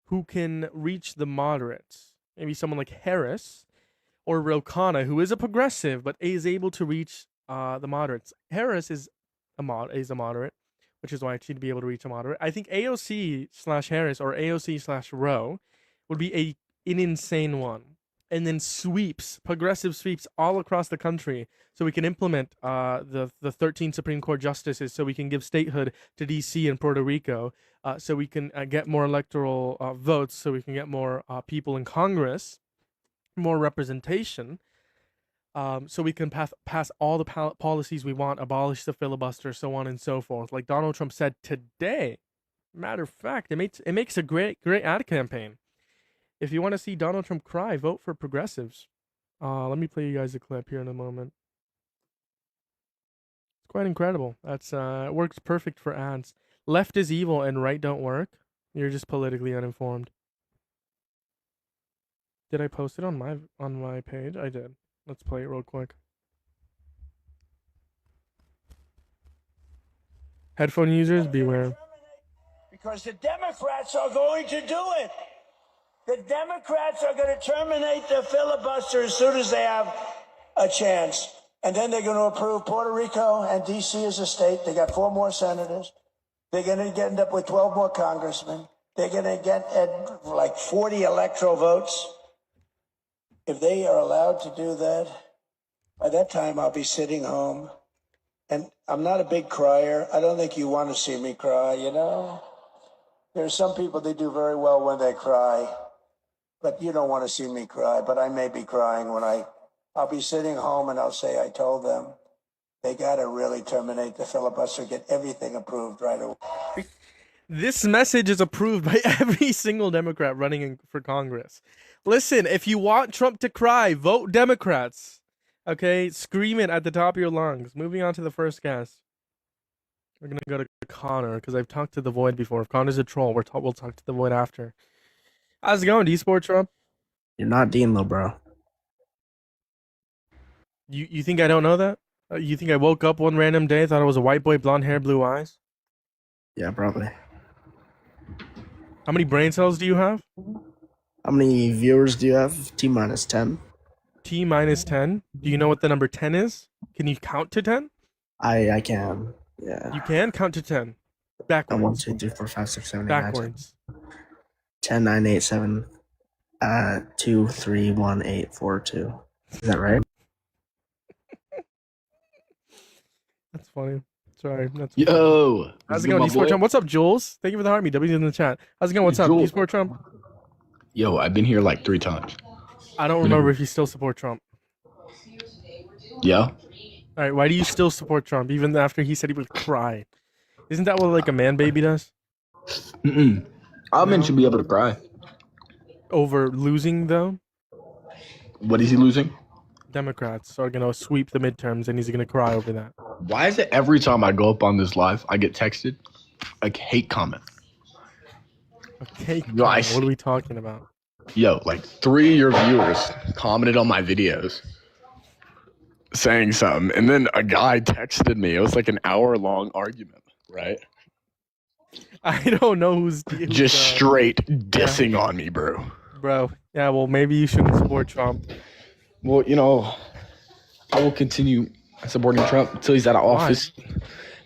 S1: who can reach the moderates. Maybe someone like Harris or Ro Khanna, who is a progressive but is able to reach the moderates. Harris is a moderate, which is why she'd be able to reach a moderate. I think AOC/Harris or AOC/Ro would be an insane one. and then progressive sweeps all across the country, so we can implement the 13 Supreme Court justices, so we can give statehood to D.C. and Puerto Rico, so we can get more electoral votes, so we can get more people in Congress, more representation, so we can pass all the policies we want, abolish the filibuster, so on and so forth. Like Donald Trump said today. Matter of fact, it makes a great ad campaign. If you want to see Donald Trump cry, vote for progressives. Let me play you guys a clip here in a moment. It's quite incredible. That's it works perfect for ads. Left is evil and right don't work. You're just politically uninformed. Did I post it on my page? I did. Let's play it real quick. Headphone users, beware.
S16: Because the Democrats are going to do it. The Democrats are going to terminate the filibuster as soon as they have a chance. And then they're going to approve Puerto Rico and D.C. as a state. They got 4 more senators. They're going to end up with 12 more congressmen. They're going to get like 40 electoral votes. If they are allowed to do that, by that time I'll be sitting home. And I'm not a big crier. I don't think you want to see me cry, you know? There are some people, they do very well when they cry, but you don't want to see me cry. But I may be crying when I'll be sitting home and I'll say, I told them they got to really terminate the filibuster, get everything approved right away.
S1: This message is approved by every single Democrat running for Congress. Listen, if you want Trump to cry, vote Democrats. Okay, scream it at the top of your lungs. Moving on to the first guest. We're going to go to Connor, because I've talked to the Void before. If Connor's a troll, we'll talk to the Void after. How's it going? Do you support Trump?
S7: You're not Dean, though, bro.
S1: You think I don't know that? You think I woke up one random day, thought I was a white boy, blonde hair, blue eyes?
S7: Yeah, probably.
S1: How many brain cells do you have?
S7: How many viewers do you have? T minus 10.
S1: T minus 10? Do you know what the number 10 is? Can you count to 10?
S7: I can. Yeah.
S1: You can count to 10. Backwards.
S7: 1, 2, 3, 4, 5, 6, 7, 8,
S1: Backwards.
S7: 10, 9, 8, 7, 2, 3, 1, 8, 4, 2. Is that right?
S1: That's funny. Sorry. That's
S17: Yo.
S1: How's it going? Do you support Trump? What's up, Jules? Thank you for the heartbeat. W's in the chat. How's it going? What's up? Do you support Trump?
S17: Yo, I've been here like 3 times.
S1: I don't remember if you still support Trump.
S17: Yeah.
S1: All right. Why do you still support Trump, even after he said he would cry? Isn't that what like a man baby does?
S17: All men should be able to cry.
S1: Over losing, though?
S17: What is he losing?
S1: Democrats are going to sweep the midterms, and he's going to cry over that.
S17: Why is it every time I go up on this live, I get texted a hate comment?
S1: Okay, what are we talking about?
S17: Yo, like 3 of your viewers commented on my videos saying something, and then a guy texted me. It was like an hour-long argument, right?
S1: I don't know who's
S17: just straight dissing on me, bro.
S1: Bro, yeah, well, maybe you shouldn't support Trump.
S17: Well, you know, I will continue supporting Trump until he's out of office.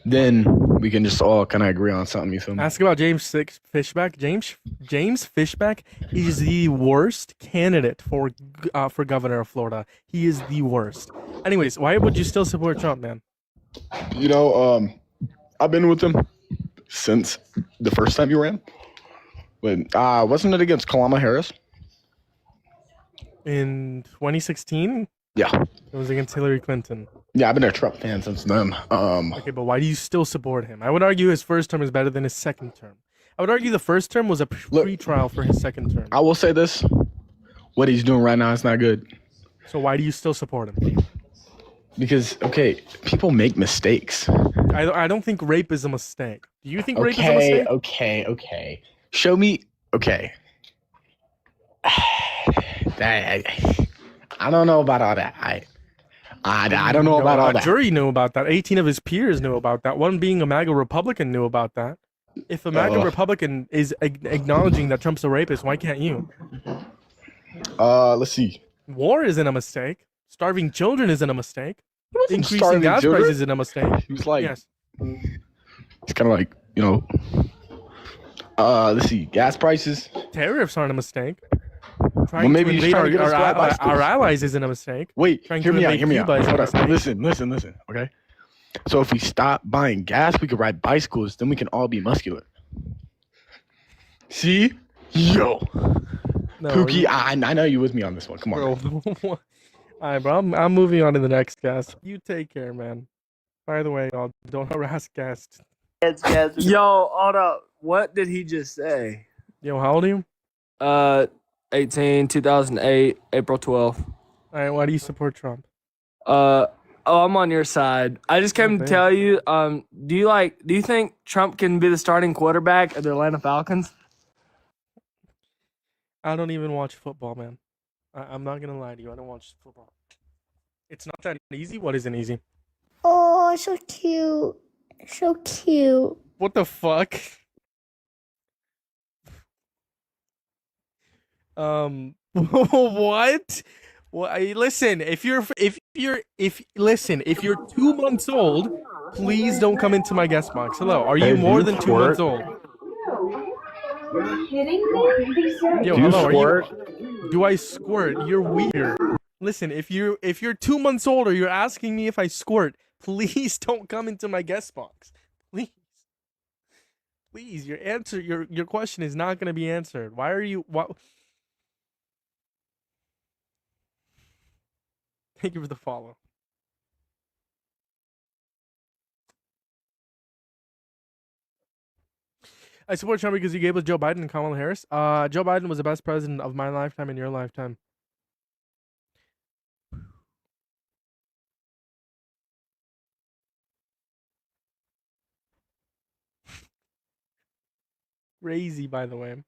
S17: Then we can just all kind of agree on something. You feel me?
S1: Ask about James Fishback. James Fishback is the worst candidate for governor of Florida. He is the worst. Anyways, why would you still support Trump, man?
S17: You know, I've been with him since the first time you ran. But wasn't it against Kamala Harris?
S1: In 2016?
S17: Yeah.
S1: It was against Hillary Clinton.
S17: Yeah, I've been a Trump fan since then.
S1: Okay, but why do you still support him? I would argue his first term is better than his second term. I would argue the first term was a pre-trial for his second term.
S17: I will say this. What he's doing right now is not good.
S1: So why do you still support him?
S17: Because, okay, people make mistakes.
S1: I don't think rape is a mistake. Do you think rape is a mistake?
S17: Okay. Show me. Okay. I don't know about all that. I don't know about all that.
S1: A jury knew about that. 18 of his peers knew about that. One being a MAGA Republican knew about that. If a MAGA Republican is acknowledging that Trump's a rapist, why can't you?
S17: Let's see.
S1: War isn't a mistake. Starving children isn't a mistake. Increasing gas prices isn't a mistake.
S17: He was like,
S1: yes.
S17: It's kind of like, you know, let's see, gas prices.
S1: Tariffs aren't a mistake. Trying
S17: Well, maybe
S1: to
S17: he's
S1: invade
S17: trying to get us to ride
S1: our
S17: bicycles.
S1: allies isn't a mistake.
S17: Wait,
S1: Trying
S17: hear
S1: to
S17: me out.
S1: invade
S17: Hear me
S1: Cuba
S17: out.
S1: isn't a
S17: Hold up.
S1: mistake.
S17: Listen. Okay. So if we stop buying gas, we could ride bicycles. Then we can all be muscular. See, yo,
S1: No,
S17: Pookie, I know you with me on this one. Come on,
S1: bro. All right, bro. I'm moving on to the next guest. You take care, man. By the way, y'all don't harass guests.
S13: Yo, hold up. What did he just say?
S1: Yo, how old are you?
S13: 18, 2008, April 12th.
S1: All right, why do you support Trump?
S13: I'm on your side. I just came to
S1: thanks.
S13: tell you, do you think Trump can be the starting quarterback of the Atlanta Falcons?
S1: I don't even watch football, man. I'm not gonna lie to you. I don't watch football. It's not that easy. What isn't easy?
S18: Oh, so cute. So cute.
S1: What the fuck? What? Well, listen. If you're 2 months old, please don't come into my guest box. Hello. Are you more than 2 months old?
S18: You're kidding me?
S1: Yo, hello. Do I squirt? You're weird. Listen, if you're 2 months old or you're asking me if I squirt, please don't come into my guest box. Please, your question is not gonna be answered. Why are you? What? Thank you for the follow. I support Trump because he gave us Joe Biden and Kamala Harris. Joe Biden was the best president of my lifetime and your lifetime. Crazy, by the way.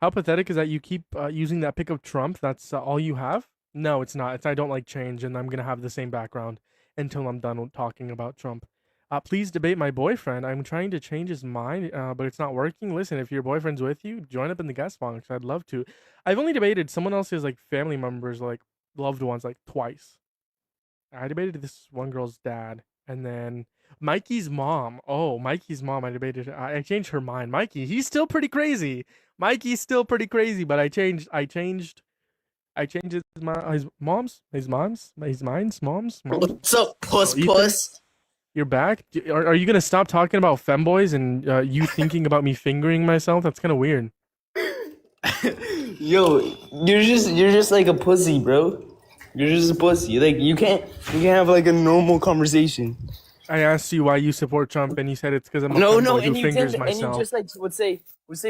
S1: How pathetic is that you keep using that pic of Trump? That's all you have? No, it's not. It's I don't like change, and I'm going to have the same background until I'm done talking about Trump. Please debate my boyfriend. I'm trying to change his mind, but it's not working. Listen, if your boyfriend's with you, join up in the guest box. I'd love to. I've only debated someone else's like family members, like loved ones, like twice. I debated this one girl's dad, and then Mikey's mom. Oh, Mikey's mom. I debated. I changed her mind. Mikey, he's still pretty crazy. Mikey's still pretty crazy, but I changed his mom's.
S19: What's up, puss?
S1: You're back. Are you gonna stop talking about femboys and you thinking about me fingering myself? That's kind of weird.
S7: Yo, you're just like a pussy, bro. You're just a pussy. Like you can't have like a normal conversation.
S1: I asked you why you support Trump, and you said it's because I'm a
S7: No,
S1: femboy who
S7: and you
S1: fingers
S7: and
S1: myself.
S7: you just like would say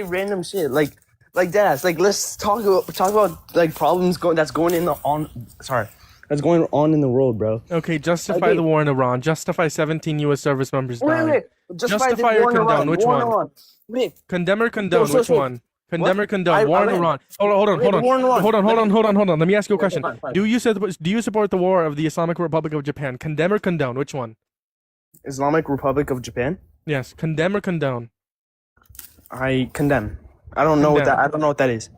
S7: random shit like that. Like let's talk about like problems that's going on in the world, bro.
S1: Okay, justify the war in Iran. Justify 17 U.S. service members dying.
S7: Wait.
S1: Justify or condone. Which one? Condemn or condone. Which one? Condemn or condone. War in Iran. Hold on. Let me ask you a question. Do you support the war of the Islamic Republic of Japan? Condemn or condone. Which one?
S7: Islamic Republic of Japan?
S1: Yes. Condemn or condone.
S7: I condemn. I don't know what that is.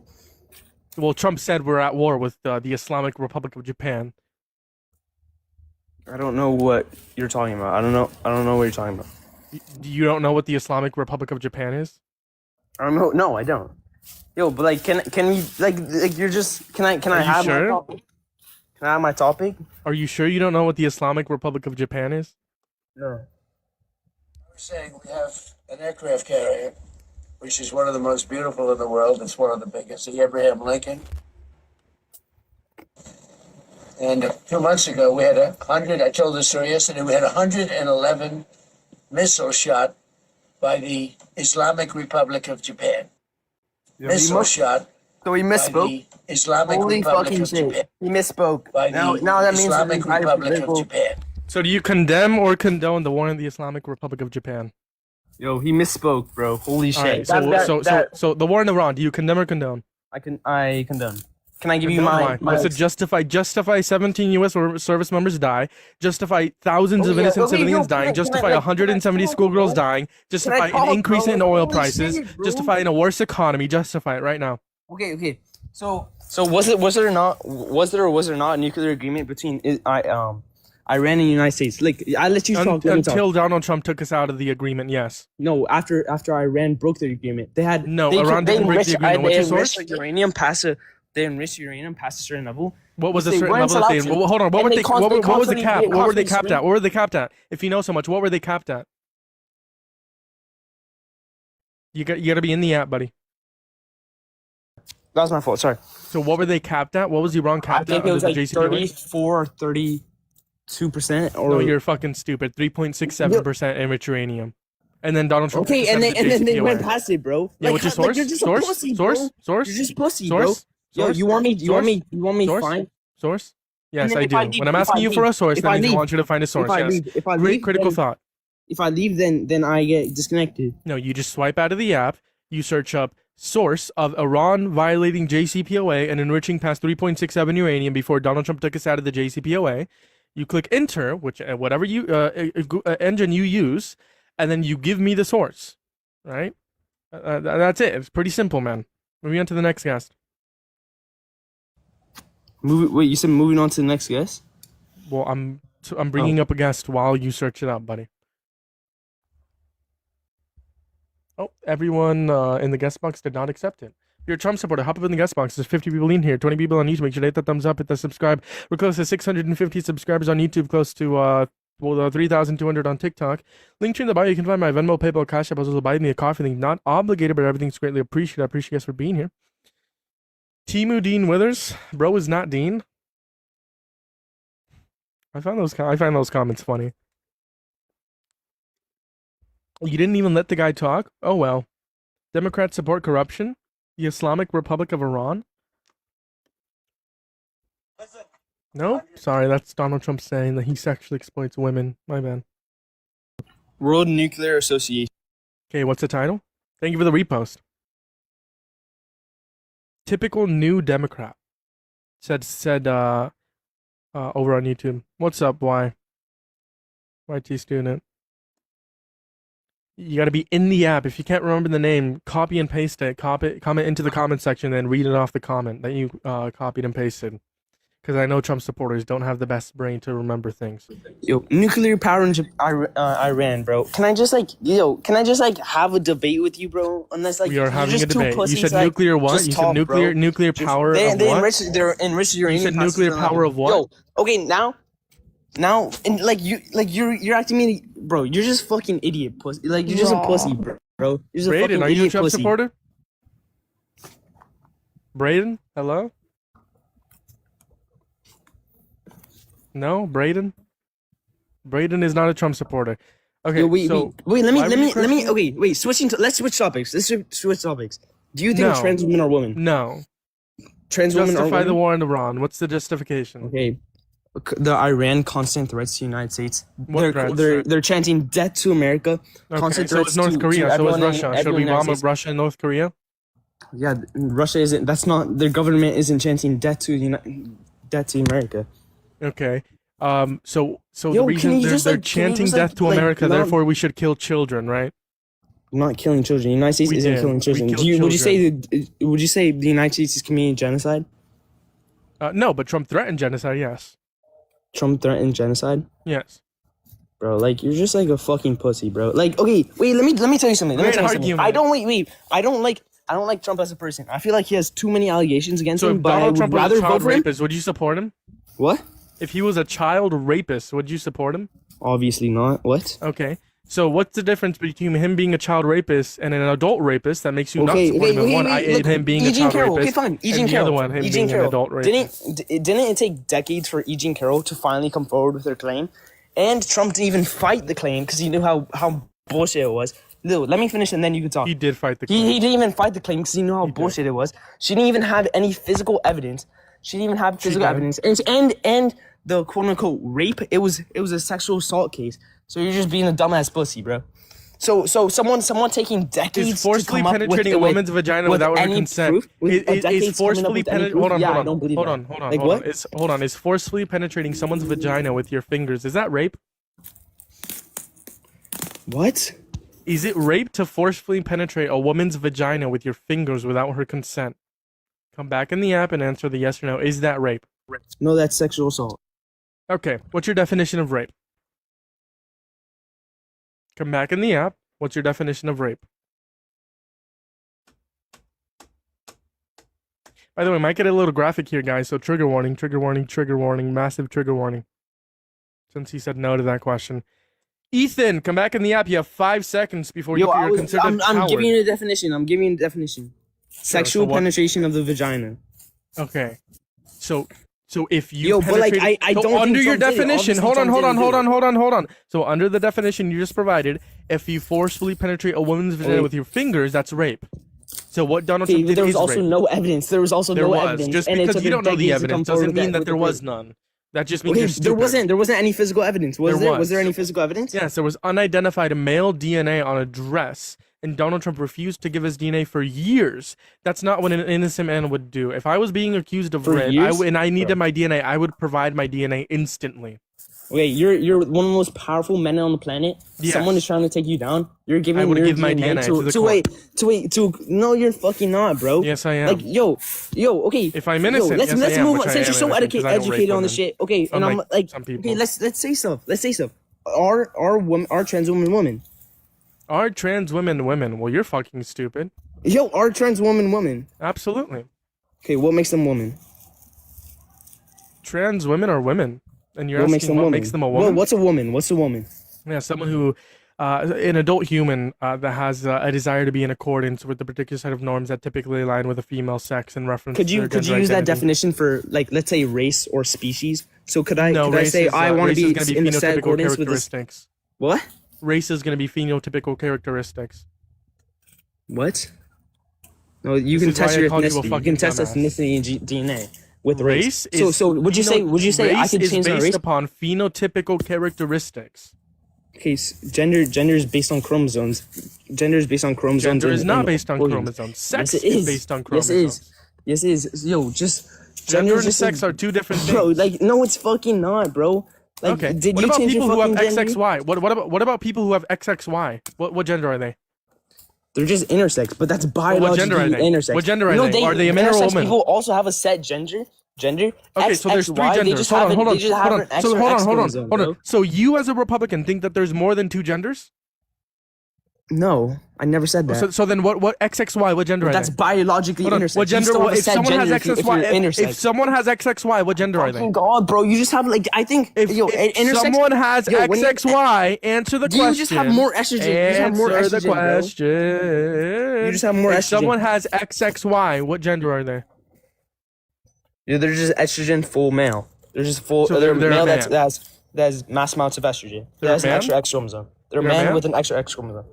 S1: Well, Trump said we're at war with the Islamic Republic of Japan.
S7: I don't know what you're talking about. I don't know what you're talking about.
S1: You don't know what the Islamic Republic of Japan is?
S7: I don't know. No, I don't. Yo, but like, can we like you're just can I have my topic? Can I have my topic?
S1: Are you sure you don't know what the Islamic Republic of Japan is?
S7: No.
S16: We're saying we have an aircraft carrier, which is one of the most beautiful in the world. It's one of the biggest, the Abraham Lincoln. And 2 months ago, we had 100, I told this story yesterday, we had 111 missiles shot by the Islamic Republic of Japan. Missile shot.
S7: So he misspoke.
S16: By the Islamic
S7: Holy
S16: Republic
S7: fucking
S16: of
S7: shit.
S16: Japan.
S7: He misspoke.
S16: By
S7: Now
S16: the
S7: that means
S16: Islamic Republic of Japan.
S1: So do you condemn or condone the war in the Islamic Republic of Japan?
S7: Yo, he misspoke, bro. Holy shit.
S1: Right, so the war in Iran, do you condemn or condone?
S7: I condone. Can I give you my
S1: So justify 17 U.S. service members die. Justify thousands of innocent civilians dying. Justify 170 schoolgirls dying. Justify an increase in oil prices. Justify a worse economy. Justify it right now.
S7: Okay. So was there or was there not a nuclear agreement between Iran and the United States. Like, I let you talk. Let me talk.
S1: Until Donald Trump took us out of the agreement, yes.
S7: No, after Iran broke the agreement, they had
S1: Iran didn't break the agreement. What's your source?
S7: They enriched uranium past a certain level.
S1: What was the certain level that they? Hold on. What was the cap? What were they capped at? What were they capped at? If you know so much, what were they capped at? You got to be in the app, buddy.
S7: That was my fault. Sorry.
S1: So what were they capped at? What was Iran capped at?
S7: I think it was like
S1: JCPOA?
S7: 34 or 32%. Or
S1: no, you're fucking stupid. 3.67% enriched uranium. And then Donald Trump.
S7: Okay, and then they went past it, bro.
S1: Yeah, what's your source?
S7: You're just a pussy, bro. You're just pussy, bro. Yo, you want me to find
S1: source? Yes, I do. When I'm asking you for a source, that means I want you to find a source. Yes.
S7: If I leave,
S1: critical thought.
S7: If I leave, then I get disconnected.
S1: No, you just swipe out of the app. You search up source of Iran violating JCPOA and enriching past 3.67 uranium before Donald Trump took us out of the JCPOA. You click enter, which whatever you engine you use, and then you give me the source. Right? That's it. It's pretty simple, man. Moving on to the next guest.
S7: Wait, you said moving on to the next guest?
S1: Well, I'm bringing up a guest while you search it up, buddy. Oh, everyone in the guest box did not accept it. If you're a Trump supporter, hop up in the guest box. There's 50 people in here, 20 people on YouTube. Make sure to hit that thumbs up, hit the subscribe. We're close to 650 subscribers on YouTube, close to 3,200 on TikTok. Link tree in the bio. You can find my Venmo, PayPal, Cash App. Also, buy me a coffee link. Not obligated, but everything's greatly appreciated. I appreciate you guys for being here. Timu Dean Withers, bro is not Dean. I find those comments funny. You didn't even let the guy talk? Oh well. Democrats support corruption? The Islamic Republic of Iran? No? Sorry, that's Donald Trump saying that he sexually exploits women. My bad.
S7: World Nuclear Association.
S1: Okay, what's the title? Thank you for the repost. Typical new Democrat. Said over on YouTube. What's up, Y? YT student. You got to be in the app. If you can't remember the name, copy and paste it. Comment into the comment section, then read it off the comment that you copied and pasted. Because I know Trump supporters don't have the best brain to remember things.
S7: Yo, nuclear power in Iran, bro. Can I just have a debate with you, bro? Unless like
S1: we are having a debate. You said nuclear what? You said nuclear power of what?
S7: They're enriched uranium.
S1: You said nuclear power of what?
S7: Yo, okay, now, and you're acting me, bro. You're just fucking idiot, pussy. Like you're just a pussy, bro. You're just a fucking
S1: are you a Trump
S7: pussy.
S1: supporter? Braden, hello. No, Braden. Braden is not a Trump supporter. Okay,
S7: Yo, wait. Let me. Okay, wait. Let's switch topics. Do you think trans women are women?
S1: No.
S7: Trans women are
S1: Justify
S7: women?
S1: the war in Iran. What's the justification?
S7: Okay. The Iran constant threats to the United States.
S1: What threats?
S7: They're chanting death to America.
S1: Okay,
S7: Constant
S1: so
S7: threats
S1: is North Korea.
S7: to
S1: So is
S7: everyone
S1: Russia. Should we
S7: in the United
S1: bomb
S7: States.
S1: Russia and North Korea?
S7: Yeah, Russia isn't. That's not. Their government isn't chanting death to America.
S1: Okay. So
S7: Yo,
S1: the reason they're chanting
S7: just,
S1: death to
S7: like,
S1: America,
S7: not-
S1: therefore we should kill children, right?
S7: Not killing children. The United States isn't killing children. Would you say the United States is committing genocide?
S1: No, but Trump threatened genocide. Yes.
S7: Trump threatened genocide.
S1: Yes.
S7: Bro, like you're just like a fucking pussy, bro. Like, okay, wait, let me tell you something. I don't like Trump as a person. I feel like he has too many allegations against
S1: So
S7: him,
S1: if
S7: but I
S1: Donald
S7: would
S1: Trump was
S7: rather
S1: a
S7: vote
S1: child
S7: for him.
S1: rapist, would you support him?
S7: What?
S1: If he was a child rapist, would you support him?
S7: Obviously not. What?
S1: Okay. So what's the difference between him being a child rapist and an adult rapist that makes you not support him in one? Him being a child rapist.
S7: Okay, fine.
S1: And the other one, him being an adult rapist.
S7: Didn't it take decades for E. Jean Carroll to finally come forward with her claim? And Trump didn't even fight the claim because he knew how bullshit it was. No, let me finish and then you can talk.
S1: He did fight the claim.
S7: He didn't even fight the claim because he knew how bullshit it was. She didn't even have any physical evidence. And the quote unquote rape, it was a sexual assault case. So you're just being a dumbass pussy, bro. So someone taking decades
S1: is forcefully
S7: to come
S1: penetrating
S7: up
S1: a woman's vagina without her consent. Is forcefully penetrating? Hold on. Is forcefully penetrating someone's vagina with your fingers? Is that rape?
S7: What?
S1: Is it rape to forcefully penetrate a woman's vagina with your fingers without her consent? Come back in the app and answer the yes or no. Is that rape?
S7: No, that's sexual assault.
S1: Okay, what's your definition of rape? Come back in the app. What's your definition of rape? By the way, might get a little graphic here, guys, so trigger warning, massive trigger warning. Since he said no to that question. Ethan, come back in the app. You have 5 seconds before you're considered
S7: I'm
S1: coward.
S7: giving you a definition. Sexual penetration of the vagina.
S1: Okay. So if you
S7: but like I
S1: so
S7: don't
S1: under
S7: think
S1: your
S7: Trump did it.
S1: definition,
S7: Obviously,
S1: hold on. So under the definition you just provided, if you forcefully penetrate a woman's vagina with your fingers, that's rape. So what Donald Trump did
S7: there was
S1: is
S7: also
S1: rape.
S7: no evidence. There was also no evidence.
S1: Just
S7: and it
S1: because
S7: took
S1: you don't know the
S7: decades to come
S1: evidence doesn't
S7: forward
S1: mean that
S7: with
S1: there
S7: the
S1: was
S7: proof.
S1: none. That just means you're
S7: there
S1: stupid.
S7: wasn't any physical evidence. Was there any physical evidence?
S1: Yes, there was unidentified male DNA on a dress, and Donald Trump refused to give his DNA for years. That's not what an innocent man would do. If I was being accused of rape and I needed my DNA, I would provide my DNA instantly.
S7: Okay, you're one of the most powerful men on the planet.
S1: Yes.
S7: Someone is trying to take you down. You're giving
S1: I would
S7: your
S1: give my
S7: DNA
S1: DNA to the court.
S7: no, you're fucking not, bro.
S1: Yes, I am.
S7: Like, yo, okay.
S1: If I'm innocent,
S7: let's
S1: yes, I am,
S7: move
S1: which
S7: on.
S1: I
S7: Since
S1: am
S7: you're so
S1: innocent 'cause I don't rape
S7: educated on this
S1: women.
S7: shit, okay. And I'm
S1: Unlike
S7: like,
S1: some people.
S7: okay, let's say stuff. Let's say stuff. Are trans women?
S1: Are trans women women? Well, you're fucking stupid.
S7: Yo, are trans women?
S1: Absolutely.
S7: Okay, what makes them women?
S1: Trans women are women. And you're
S7: What
S1: asking
S7: makes them
S1: what
S7: women?
S1: makes them a woman?
S7: What's a woman? What's a woman?
S1: Yeah, someone who, an adult human that has a desire to be in accordance with the particular set of norms that typically align with a female sex in reference
S7: Could
S1: to
S7: you
S1: their
S7: could you
S1: gender
S7: use that
S1: identity.
S7: definition for, like, let's say race or species? So could I
S1: race
S7: say
S1: is,
S7: I want
S1: race
S7: to
S1: is
S7: be
S1: gonna
S7: in the set
S1: phenotypical
S7: accordance with this?
S1: characteristics.
S7: What?
S1: Race is going to be phenotypical characteristics.
S7: What? No, you
S1: This
S7: can
S1: is why
S7: test
S1: I
S7: your
S1: called you a
S7: ethnicity. You
S1: fucking
S7: can test
S1: dumbass.
S7: ethnicity and DNA with race.
S1: Is
S7: So would you say I
S1: race
S7: could
S1: is
S7: change my
S1: based
S7: race?
S1: upon phenotypical characteristics.
S7: Okay, gender is based on chromosomes. Gender is based on chromosomes.
S1: Gender is not
S7: and
S1: based on
S7: organs.
S1: chromosomes. Sex
S7: Yes, it
S1: is based on
S7: Yes,
S1: chromosomes.
S7: it is. Yo, just
S1: Gender and
S7: just
S1: sex are two different things.
S7: Bro, like, no, it's fucking not, bro. Like,
S1: Okay.
S7: did
S1: What
S7: you
S1: about
S7: change
S1: people
S7: your
S1: who have
S7: fucking gender?
S1: XXY? What about people who have XXY? What gender are they?
S7: They're just intersex, but that's
S1: What
S7: biologically
S1: gender are they?
S7: intersex.
S1: What gender are they? Are they a man or a
S7: intersex
S1: woman?
S7: People also have a set gender.
S1: Okay, so there's 3 genders.
S7: They just
S1: Hold
S7: have
S1: on, hold
S7: they
S1: on,
S7: just
S1: hold
S7: have
S1: on.
S7: an
S1: So
S7: extra
S1: hold
S7: X
S1: on,
S7: chromosome,
S1: hold on.
S7: bro.
S1: So you as a Republican think that there's more than 2 genders?
S7: No, I never said that.
S1: So then what XXY? What gender are
S7: That's
S1: they?
S7: biologically
S1: Hold on,
S7: intersex.
S1: what
S7: You
S1: gender?
S7: still have a
S1: If
S7: set
S1: someone has
S7: gender if you're
S1: XXY,
S7: intersex.
S1: if someone has XXY, what gender are they?
S7: Fucking God, bro, you just have, like, I think
S1: If
S7: intersex.
S1: someone has
S7: when you-
S1: XXY, answer the
S7: Do
S1: question.
S7: you just have more estrogen? You just have more
S1: Answer the
S7: estrogen, bro.
S1: question.
S7: You just have more
S1: If
S7: estrogen.
S1: someone has XXY, what gender are they?
S7: Yeah, they're just estrogen full male. They're just full.
S1: So
S7: they're
S1: they're a
S7: male
S1: man.
S7: that has mass amounts of estrogen.
S1: They're
S7: That has
S1: a
S7: an
S1: man?
S7: extra X chromosome. They're a
S1: They're a
S7: man
S1: man?
S7: with an extra X chromosome.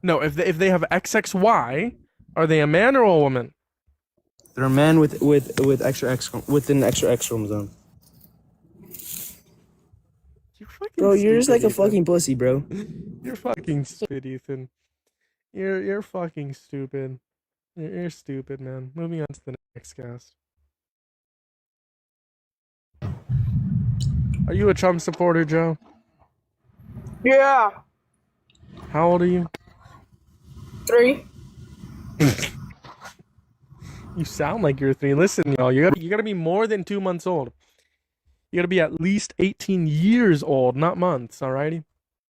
S1: No, if they have XXY, are they a man or a woman?
S7: They're a man with extra X with an extra X chromosome. Bro, you're just like a fucking pussy, bro.
S1: You're fucking stupid, Ethan. You're fucking stupid. You're stupid, man. Moving on to the next cast. Are you a Trump supporter, Joe?
S8: Yeah.
S1: How old are you?
S8: 3.
S1: You sound like you're 3. Listen, y'all, you gotta be more than 2 months old. You gotta be at least 18 years old, not months, alrighty?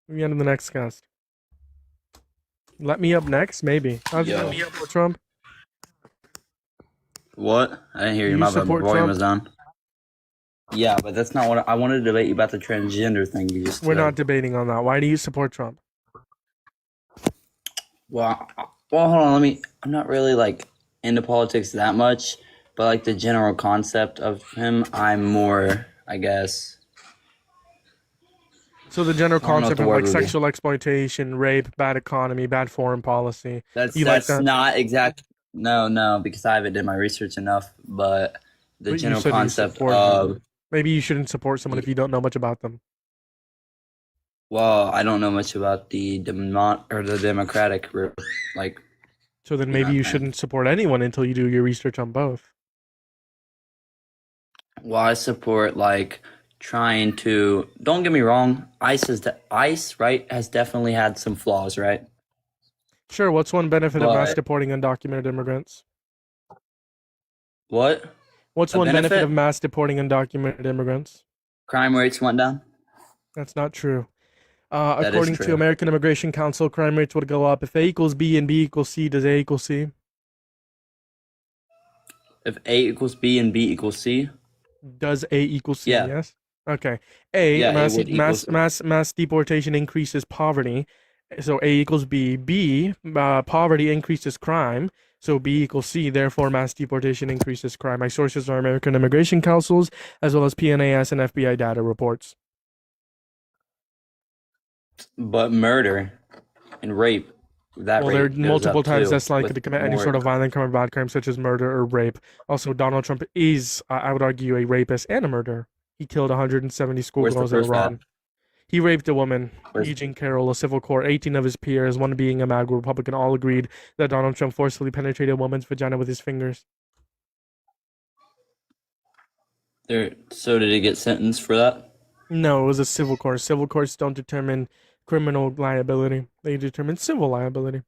S1: Moving on to the next cast. Let me up next, maybe. How's
S6: Yo.
S1: let me up with Trump?
S6: What? I didn't hear
S1: Do
S6: you.
S1: you
S6: My bad.
S1: support
S6: Volume
S1: Trump?
S6: was down. Yeah, but that's not what I wanted to debate you about the transgender thing you just
S1: We're
S6: said.
S1: not debating on that. Why do you support Trump?
S6: Well, hold on. I'm not really like into politics that much, but like the general concept of him, I'm more, I guess.
S1: So the general
S6: I don't know what
S1: concept
S6: the
S1: of
S6: word
S1: like
S6: would be.
S1: sexual exploitation, rape, bad economy, bad foreign policy.
S6: That's
S1: You like that?
S6: not exact. No, because I haven't done my research enough. But the
S1: But you
S6: general
S1: said you
S6: concept
S1: support
S6: of
S1: them. Maybe you shouldn't support someone if you don't know much about them.
S6: well, I don't know much about the Democratic like.
S1: So then maybe you shouldn't support anyone until you do your research on both.
S6: Well, I support like trying to. Don't get me wrong. ICE right has definitely had some flaws, right?
S1: Sure, what's one benefit of mass
S6: But-
S1: deporting undocumented immigrants?
S6: What?
S1: What's
S6: A
S1: one benefit
S6: benefit?
S1: of mass deporting undocumented immigrants?
S6: Crime rates went down.
S1: That's not true.
S6: That is
S1: According to
S6: true.
S1: American Immigration Council, crime rates would go up if A equals B and B equals C. Does A equal C?
S6: If A equals B and B equals C,
S1: Does A equal C?
S6: Yeah.
S1: Yes. Okay. A,
S6: Yeah, A
S1: mass,
S6: would equal
S1: mass,
S6: C.
S1: mass deportation increases poverty, so A equals B. B, poverty increases crime, so B equals C. Therefore, mass deportation increases crime. My sources are American Immigration Councils, as well as PNAS and FBI data reports.
S6: but murder and rape, that
S1: Well, there are
S6: rate goes
S1: multiple
S6: up
S1: times
S6: too.
S1: less likely
S6: with
S1: to commit any
S6: more-
S1: sort of violent crime or bad crime, such as murder or rape. Also, Donald Trump is, I would argue, a rapist and a murderer. He killed 170
S6: Where's the
S1: schoolgirls in
S6: first
S1: Iran.
S6: guy?
S1: He raped a woman,
S6: Where's-
S1: E. Jean Carroll, a civil court. 18 of his peers, one being a MAGA Republican, all agreed that Donald Trump forcefully penetrated a woman's vagina with his fingers.
S6: So did he get sentenced for that?
S1: No, it was a civil court. Civil courts don't determine criminal liability. They determine civil liability.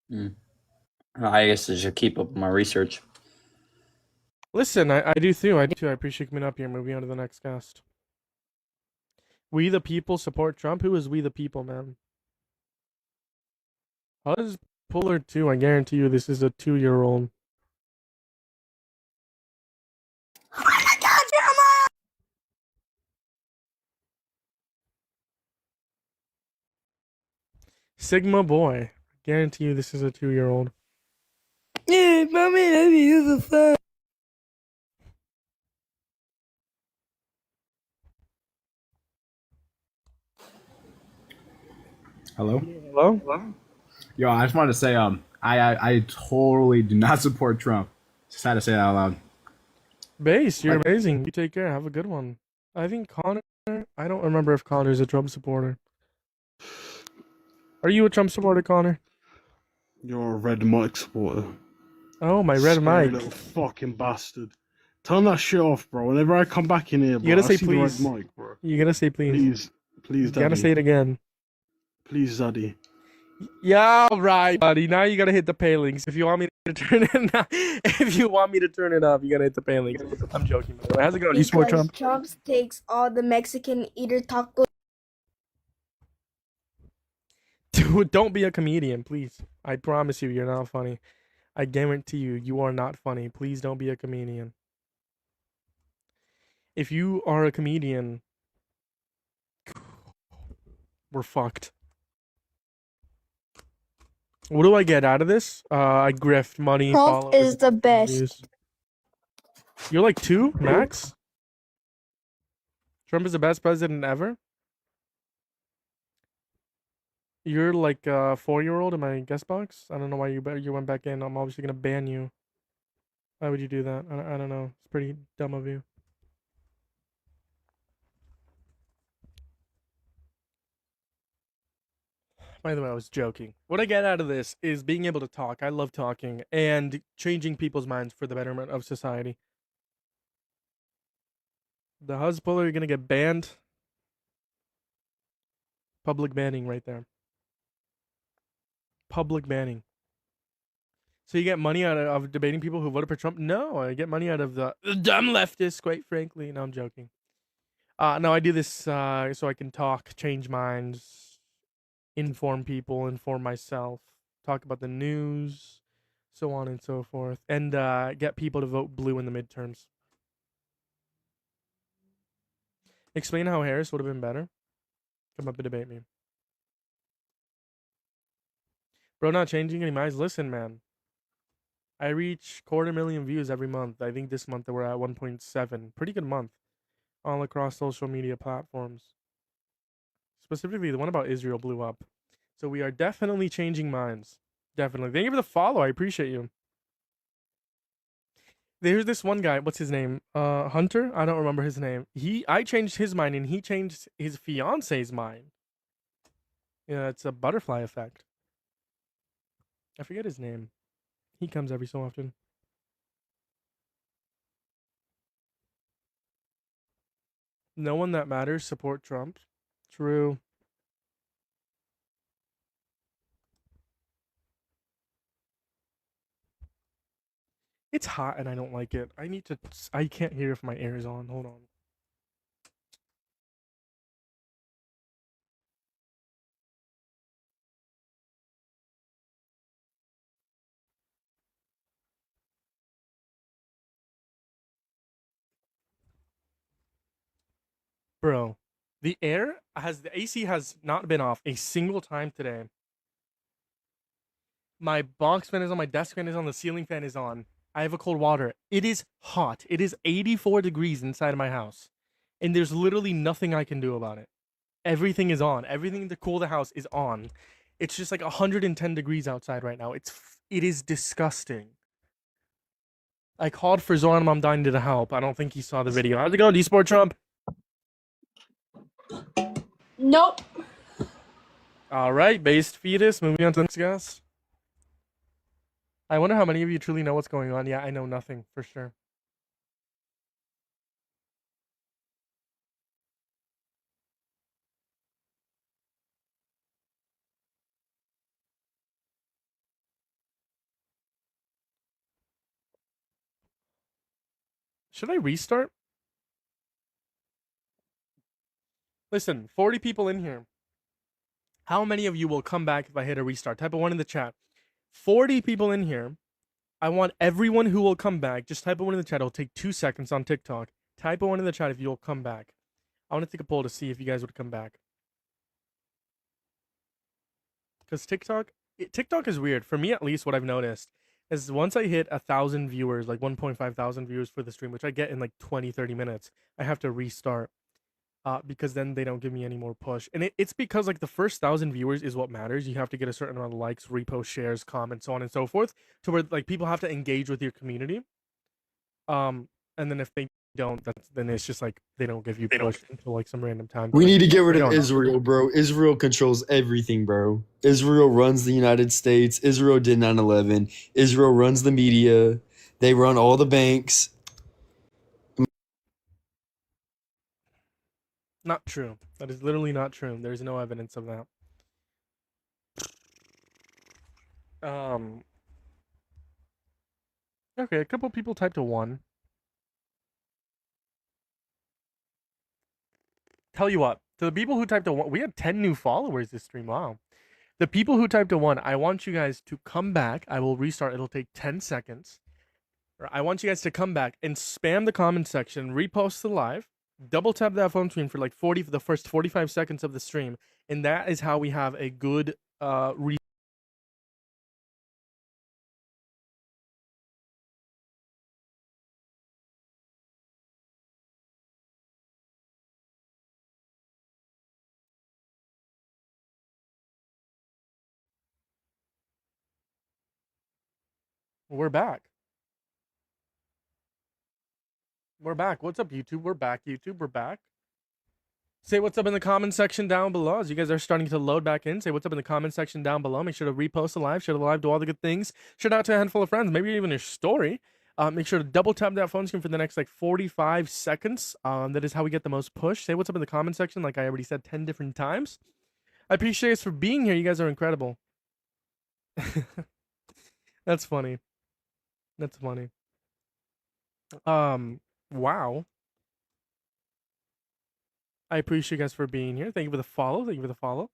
S6: I guess I should keep up my research.
S1: Listen, I do too. I appreciate you coming up here. Moving on to the next guest. We the people support Trump. Who is we the people, man? Huz Puller 2. I guarantee you this is a 2-year-old. Sigma Boy. Guarantee you this is a 2-year-old.
S15: Yeah, mommy, let me use the phone.
S20: Hello?
S1: Hello?
S20: Yo, I just wanted to say, I totally do not support Trump. Just had to say that out loud.
S1: Base, you're amazing. You take care. Have a good one. I think Connor. I don't remember if Connor's a Trump supporter. Are you a Trump supporter, Connor?
S21: You're a red mic supporter.
S1: Oh, my red
S21: Scary
S1: mic.
S21: little fucking bastard. Turn that shit off, bro. Whenever I come back in here, bro,
S1: You gotta
S21: I
S1: say
S21: see
S1: please.
S21: the red mic, bro.
S1: You gotta say please.
S21: Please,
S1: You
S21: Daddy.
S1: gotta say it again.
S21: Please, Zaddy.
S1: Yeah, right, buddy. Now you gotta hit the palings. If you want me to turn it up, if you want me to turn it up, you gotta hit the palings. I'm joking. By the way. How's it going? You support Trump?
S18: Trump takes all the Mexican eater tacos.
S1: Dude, don't be a comedian, please. I promise you, you're not funny. I guarantee you, you are not funny. Please don't be a comedian. If you are a comedian, we're fucked. What do I get out of this? I grift money.
S18: Trump
S1: followers,
S18: is the best.
S1: views. You're like 2, max? Trump is the best president ever? You're like a 4-year-old in my guest box? I don't know why you went back in. I'm obviously gonna ban you. Why would you do that? I don't know. It's pretty dumb of you. By the way, I was joking. What I get out of this is being able to talk. I love talking and changing people's minds for the betterment of society. The Huzbuller, you're gonna get banned. Public banning right there. Public banning. So you get money out of debating people who voted for Trump? No, I get money out of the dumb leftists, quite frankly. No, I'm joking. No, I do this so I can talk, change minds, inform people, inform myself, talk about the news, so on and so forth, and get people to vote blue in the midterms. Explain how Harris would have been better. Come up and debate me. Bro, not changing any minds. Listen, man. I reach 250,000 views every month. I think this month we're at 1.7. Pretty good month. All across social media platforms. Specifically, the one about Israel blew up. So we are definitely changing minds. Definitely. Thank you for the follow. I appreciate you. There's this one guy. What's his name? Hunter? I don't remember his name. I changed his mind and he changed his fiance's mind. Yeah, it's a butterfly effect. I forget his name. He comes every so often. No one that matters support Trump. True. It's hot and I don't like it. I can't hear if my air is on. Hold on. Bro, the AC has not been off a single time today. My box fan is on, my desk fan is on, the ceiling fan is on. I have a cold water. It is hot. It is 84 degrees inside of my house. And there's literally nothing I can do about it. Everything is on. Everything to cool the house is on. It's just like 110 degrees outside right now. It is disgusting. I called for Zoran Mamdani to help. I don't think he saw the video. How's it going, D-Sport Trump?
S18: Nope.
S1: All right, based fetus. Moving on to the next guest. I wonder how many of you truly know what's going on. Yeah, I know nothing for sure. Should I restart? Listen, 40 people in here. How many of you will come back if I hit a restart? Type a 1 in the chat. 40 people in here. I want everyone who will come back. Just type a 1 in the chat. It'll take 2 seconds on TikTok. Type a 1 in the chat if you'll come back. I want to take a poll to see if you guys would come back. Because TikTok is weird. For me, at least, what I've noticed is once I hit 1,000 viewers, like 1.5 thousand viewers for the stream, which I get in like 20, 30 minutes, I have to restart. Because then they don't give me any more push. And it's because like the first 1,000 viewers is what matters. You have to get a certain amount of likes, reposts, shares, comments, so on and so forth, to where like people have to engage with your community. And then if they don't, then it's just like they don't give you push until like some random time.
S2: We need to get rid of Israel, bro. Israel controls everything, bro. Israel runs the United States. Israel did 9/11. Israel runs the media. They run all the banks.
S1: Not true. That is literally not true. There's no evidence of that. Okay, a couple people typed a 1. Tell you what, to the people who typed a 1, we had 10 new followers this stream. Wow. The people who typed a 1, I want you guys to come back. I will restart. It'll take 10 seconds. I want you guys to come back and spam the comment section, repost the live, double tap that phone screen for like for the first 45 seconds of the stream, and that is how we have a good We're back. We're back. What's up, YouTube? We're back, YouTube. We're back. Say what's up in the comment section down below as you guys are starting to load back in. Say what's up in the comment section down below. Make sure to repost the live, share the live, do all the good things. Shout out to a handful of friends, maybe even your story. Make sure to double tap that phone screen for the next like 45 seconds. That is how we get the most push. Say what's up in the comment section, like I already said 10 different times. I appreciate you guys for being here. You guys are incredible. That's funny. That's funny. Wow. I appreciate you guys for being here. Thank you for the follow. Thank you for the follow.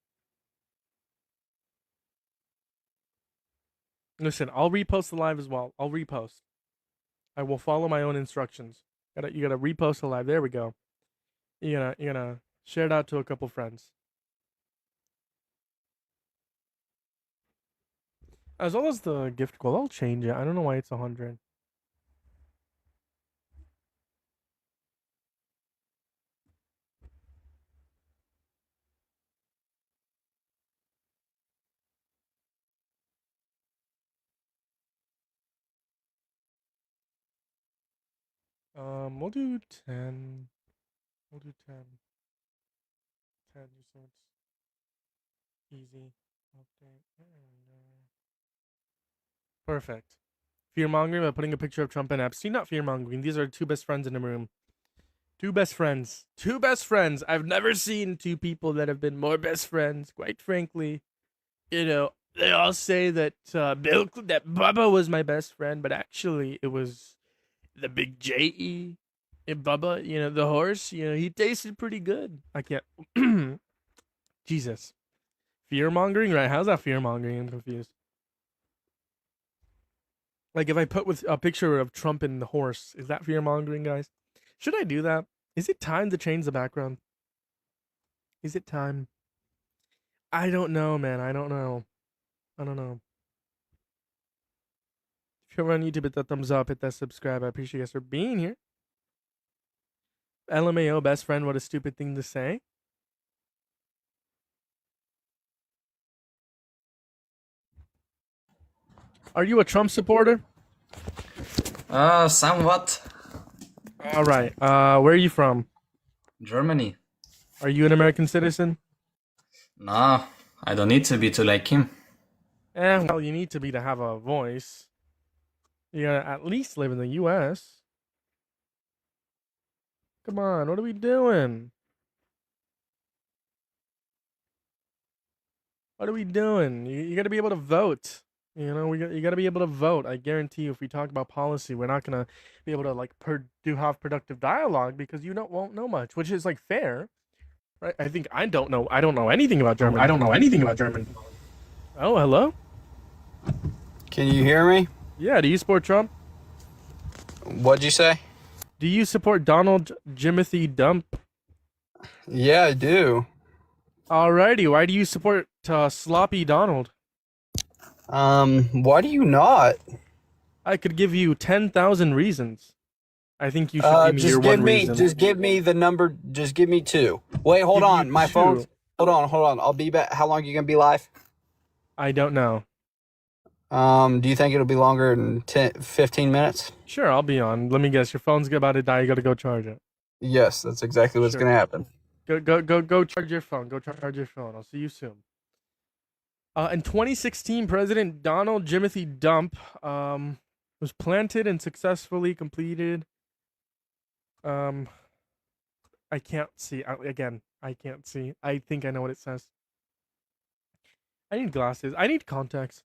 S1: Listen, I'll repost the live as well. I'll repost. I will follow my own instructions. You gotta repost the live. There we go. You're gonna share it out to a couple friends. As well as the gift goal, I'll change it. I don't know why it's 100. We'll do 10. We'll do 10. 10, just so it's easy. Update. Perfect. Fear mongering by putting a picture of Trump and Epstein. Not fear mongering. These are two best friends in the room. Two best friends. Two best friends. I've never seen two people that have been more best friends, quite frankly. You know, They all say that that Bubba was my best friend, but actually it was the big J.E. And Bubba, the horse, he tasted pretty good. I can't. Jesus. Fear mongering, right? How's that fear mongering? I'm confused. Like if I put with a picture of Trump and the horse, is that fear mongering, guys? Should I do that? Is it time to change the background? Is it time? I don't know, man. I don't know. If you're on YouTube, hit that thumbs up, hit that subscribe. I appreciate you guys for being here. LMAO, best friend, what a stupid thing to say. Are you a Trump supporter?
S4: Somewhat.
S1: All right. Where are you from?
S4: Germany.
S1: Are you an American citizen?
S4: No, I don't need to be to like him.
S1: Well, you need to be to have a voice. You gotta at least live in the U.S. Come on, what are we doing? What are we doing? You gotta be able to vote. You gotta be able to vote. I guarantee you, if we talk about policy, we're not gonna be able to have productive dialogue because you won't know much, which is fair, right? I think I don't know anything about German. I don't know anything about German. Oh, hello.
S22: Can you hear me?
S1: Yeah. Do you support Trump?
S22: What'd you say?
S1: Do you support Donald Jimothy Dump?
S22: Yeah, I do.
S1: Alrighty. Why do you support Sloppy Donald?
S22: Why do you not?
S1: I could give you 10,000 reasons. I think you should give me your one reason.
S22: Just give me the number. Just give me 2. Wait, hold on. My phone. Hold on. I'll be back. How long are you gonna be live?
S1: I don't know.
S22: Do you think it'll be longer than 15 minutes?
S1: Sure, I'll be on. Let me guess. Your phone's about to die. You gotta go charge it.
S22: Yes, that's exactly what's gonna happen.
S1: Go charge your phone. Go charge your phone. I'll see you soon. In 2016, President Donald Jimothy Dump was planted and successfully completed. I can't see. I can't see. I think I know what it says. I need glasses. I need contacts.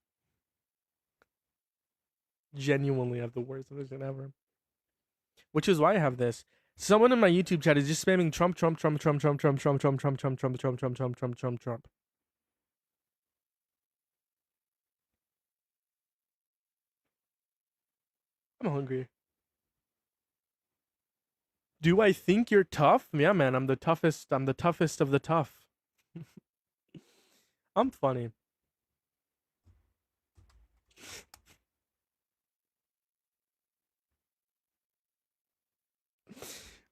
S1: Genuinely have the worst vision ever. Which is why I have this. Someone in my YouTube chat is just spamming Trump. I'm hungry. Do I think you're tough? Yeah, man, I'm the toughest. I'm the toughest of the tough. I'm funny.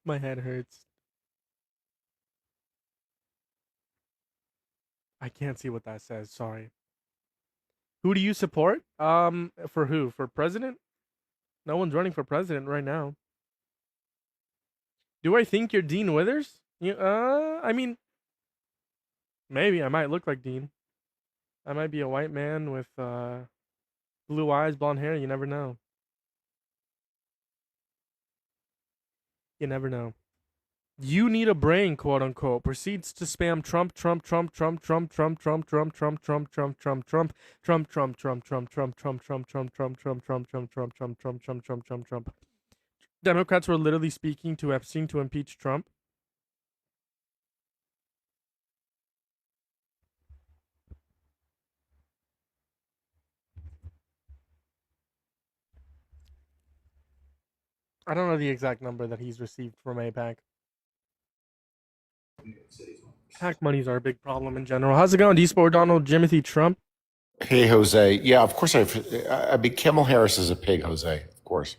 S1: My head hurts. I can't see what that says. Sorry. Who do you support? For who? For president? No one's running for president right now. Do I think you're Dean Withers? I mean, maybe I might look like Dean. I might be a white man with blue eyes, blonde hair. You never know. You never know. You need a brain, quote unquote. Proceeds to spam Trump. Democrats were literally speaking to Epstein to impeach Trump. I don't know the exact number that he's received from APAC. PAC monies are a big problem in general. How's it going? Do you support Donald Jimothy Trump?
S23: Hey, Jose. Yeah, of course. I mean, Kimmel Harris is a pig, Jose. Of course.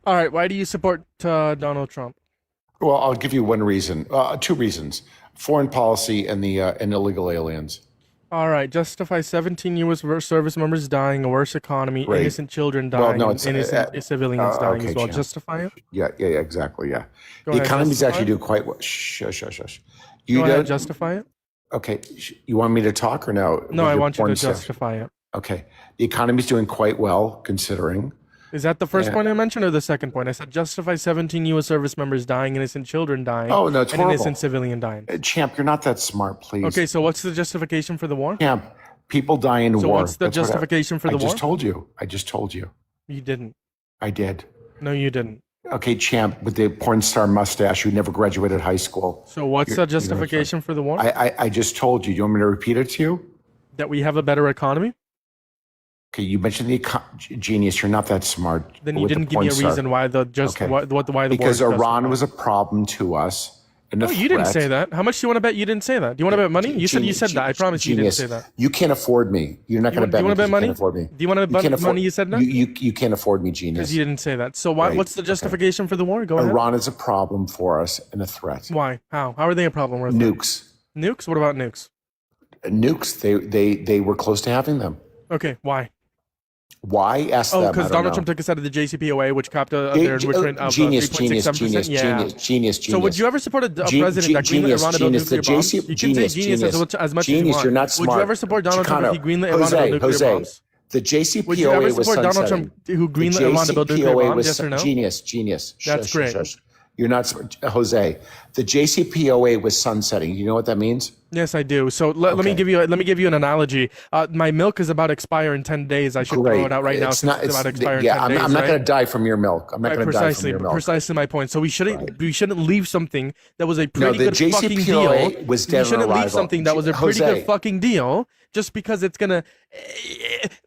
S1: All right. Why do you support Donald Trump?
S23: Well, I'll give you one reason. 2 reasons: foreign policy and the and illegal aliens.
S1: All right. Justify 17 U.S. service members dying, a worse economy,
S23: Right.
S1: innocent children dying,
S23: Well, no,
S1: and
S23: it's,
S1: innocent civilians dying
S23: okay,
S1: as well.
S23: champ.
S1: Justify it?
S23: Yeah, exactly. Yeah.
S1: Go
S23: The
S1: ahead,
S23: economy's
S1: justify
S23: actually
S1: it?
S23: doing quite well. Shush.
S1: Go ahead, justify it?
S23: Okay. You want me to talk or no?
S1: No,
S23: With
S1: I
S23: your
S1: want you to
S23: porn stuff?
S1: justify it.
S23: Okay. The economy's doing quite well, considering.
S1: Is that the first
S23: Yeah.
S1: point I mentioned or the second point? I said justify 17 U.S. service members dying, innocent children dying,
S23: Oh, no, it's
S1: and
S23: horrible.
S1: innocent civilian dying.
S23: Champ, you're not that smart, please.
S1: Okay, so what's the justification for the war?
S23: Champ, People die in
S1: So
S23: war.
S1: what's the
S23: That's what
S1: justification for the
S23: I
S1: war?
S23: just told you. I just told you.
S1: You didn't.
S23: I did.
S1: No, you didn't.
S23: Okay, champ, with the porn star mustache who never graduated high school.
S1: So what's the justification for the war?
S23: I just told you. Do you want me to repeat it to you?
S1: That we have a better economy?
S23: Okay, you mentioned the genius. You're not that smart.
S1: Then you
S23: with the
S1: didn't give me a
S23: porn star.
S1: reason why the
S23: Okay.
S1: why the war
S23: Because
S1: is
S23: Iran
S1: justified.
S23: was a problem to us. And a
S1: No, you didn't
S23: threat.
S1: say that. How much do you want to bet you didn't say that? Do you want to bet money? You said that. I promise you didn't
S23: Genius.
S1: say that.
S23: You can't afford me. You're not going to bet
S1: Do you
S23: me.
S1: want to bet
S23: 'cause
S1: money?
S23: You can't afford me.
S1: Do you want to
S23: You can't
S1: bet
S23: afford-
S1: money? You said that?
S23: You can't afford me, genius.
S1: Because you didn't say that. So why,
S23: Right.
S1: what's the justification for the war? Go ahead.
S23: Iran is a problem for us and a threat.
S1: Why? How? How are they a problem? With
S23: Nukes.
S1: Nukes? What about nukes?
S23: Nukes. They were close to having them.
S1: Okay, why?
S23: Why? Ask
S1: Oh,
S23: them. I
S1: because
S23: don't
S1: Donald
S23: know.
S1: Trump took us out of the JCPOA, which capped their enrichment of
S23: Genius,
S1: 3.67%.
S23: genius.
S1: So would you ever support a president that greenlit Iran to build nuclear bombs? You can say genius as much as you want.
S23: You're not smart.
S1: Would you ever support Donald Trump if he greenlit Iran to build nuclear
S23: Jose,
S1: bombs?
S23: the JCPOA
S1: Would you ever
S23: was
S1: support Donald
S23: sunsetting.
S1: Trump who greenlit Iran to build nuclear
S23: JCPOA
S1: bombs?
S23: was
S1: Yes or no?
S23: Genius.
S1: That's
S23: Shush,
S1: great.
S23: shush. You're not smart. Jose. The JCPOA was sunsetting. You know what that means?
S1: Yes, I do. So let me give you an analogy. My milk is about to expire in 10 days. I should throw it out right now
S23: It's
S1: since
S23: not.
S1: it's about to expire in
S23: Yeah,
S1: 10 days.
S23: I'm not
S1: right?
S23: going to die from your milk. I'm not
S1: Right,
S23: going to die from your milk.
S1: precisely my point. So we shouldn't leave something that was a pretty
S23: the
S1: good fucking
S23: JCPOA
S1: deal.
S23: was
S1: We
S23: dead on
S1: shouldn't leave
S23: arrival.
S1: something that was a pretty
S23: Jose.
S1: good fucking deal just because it's gonna.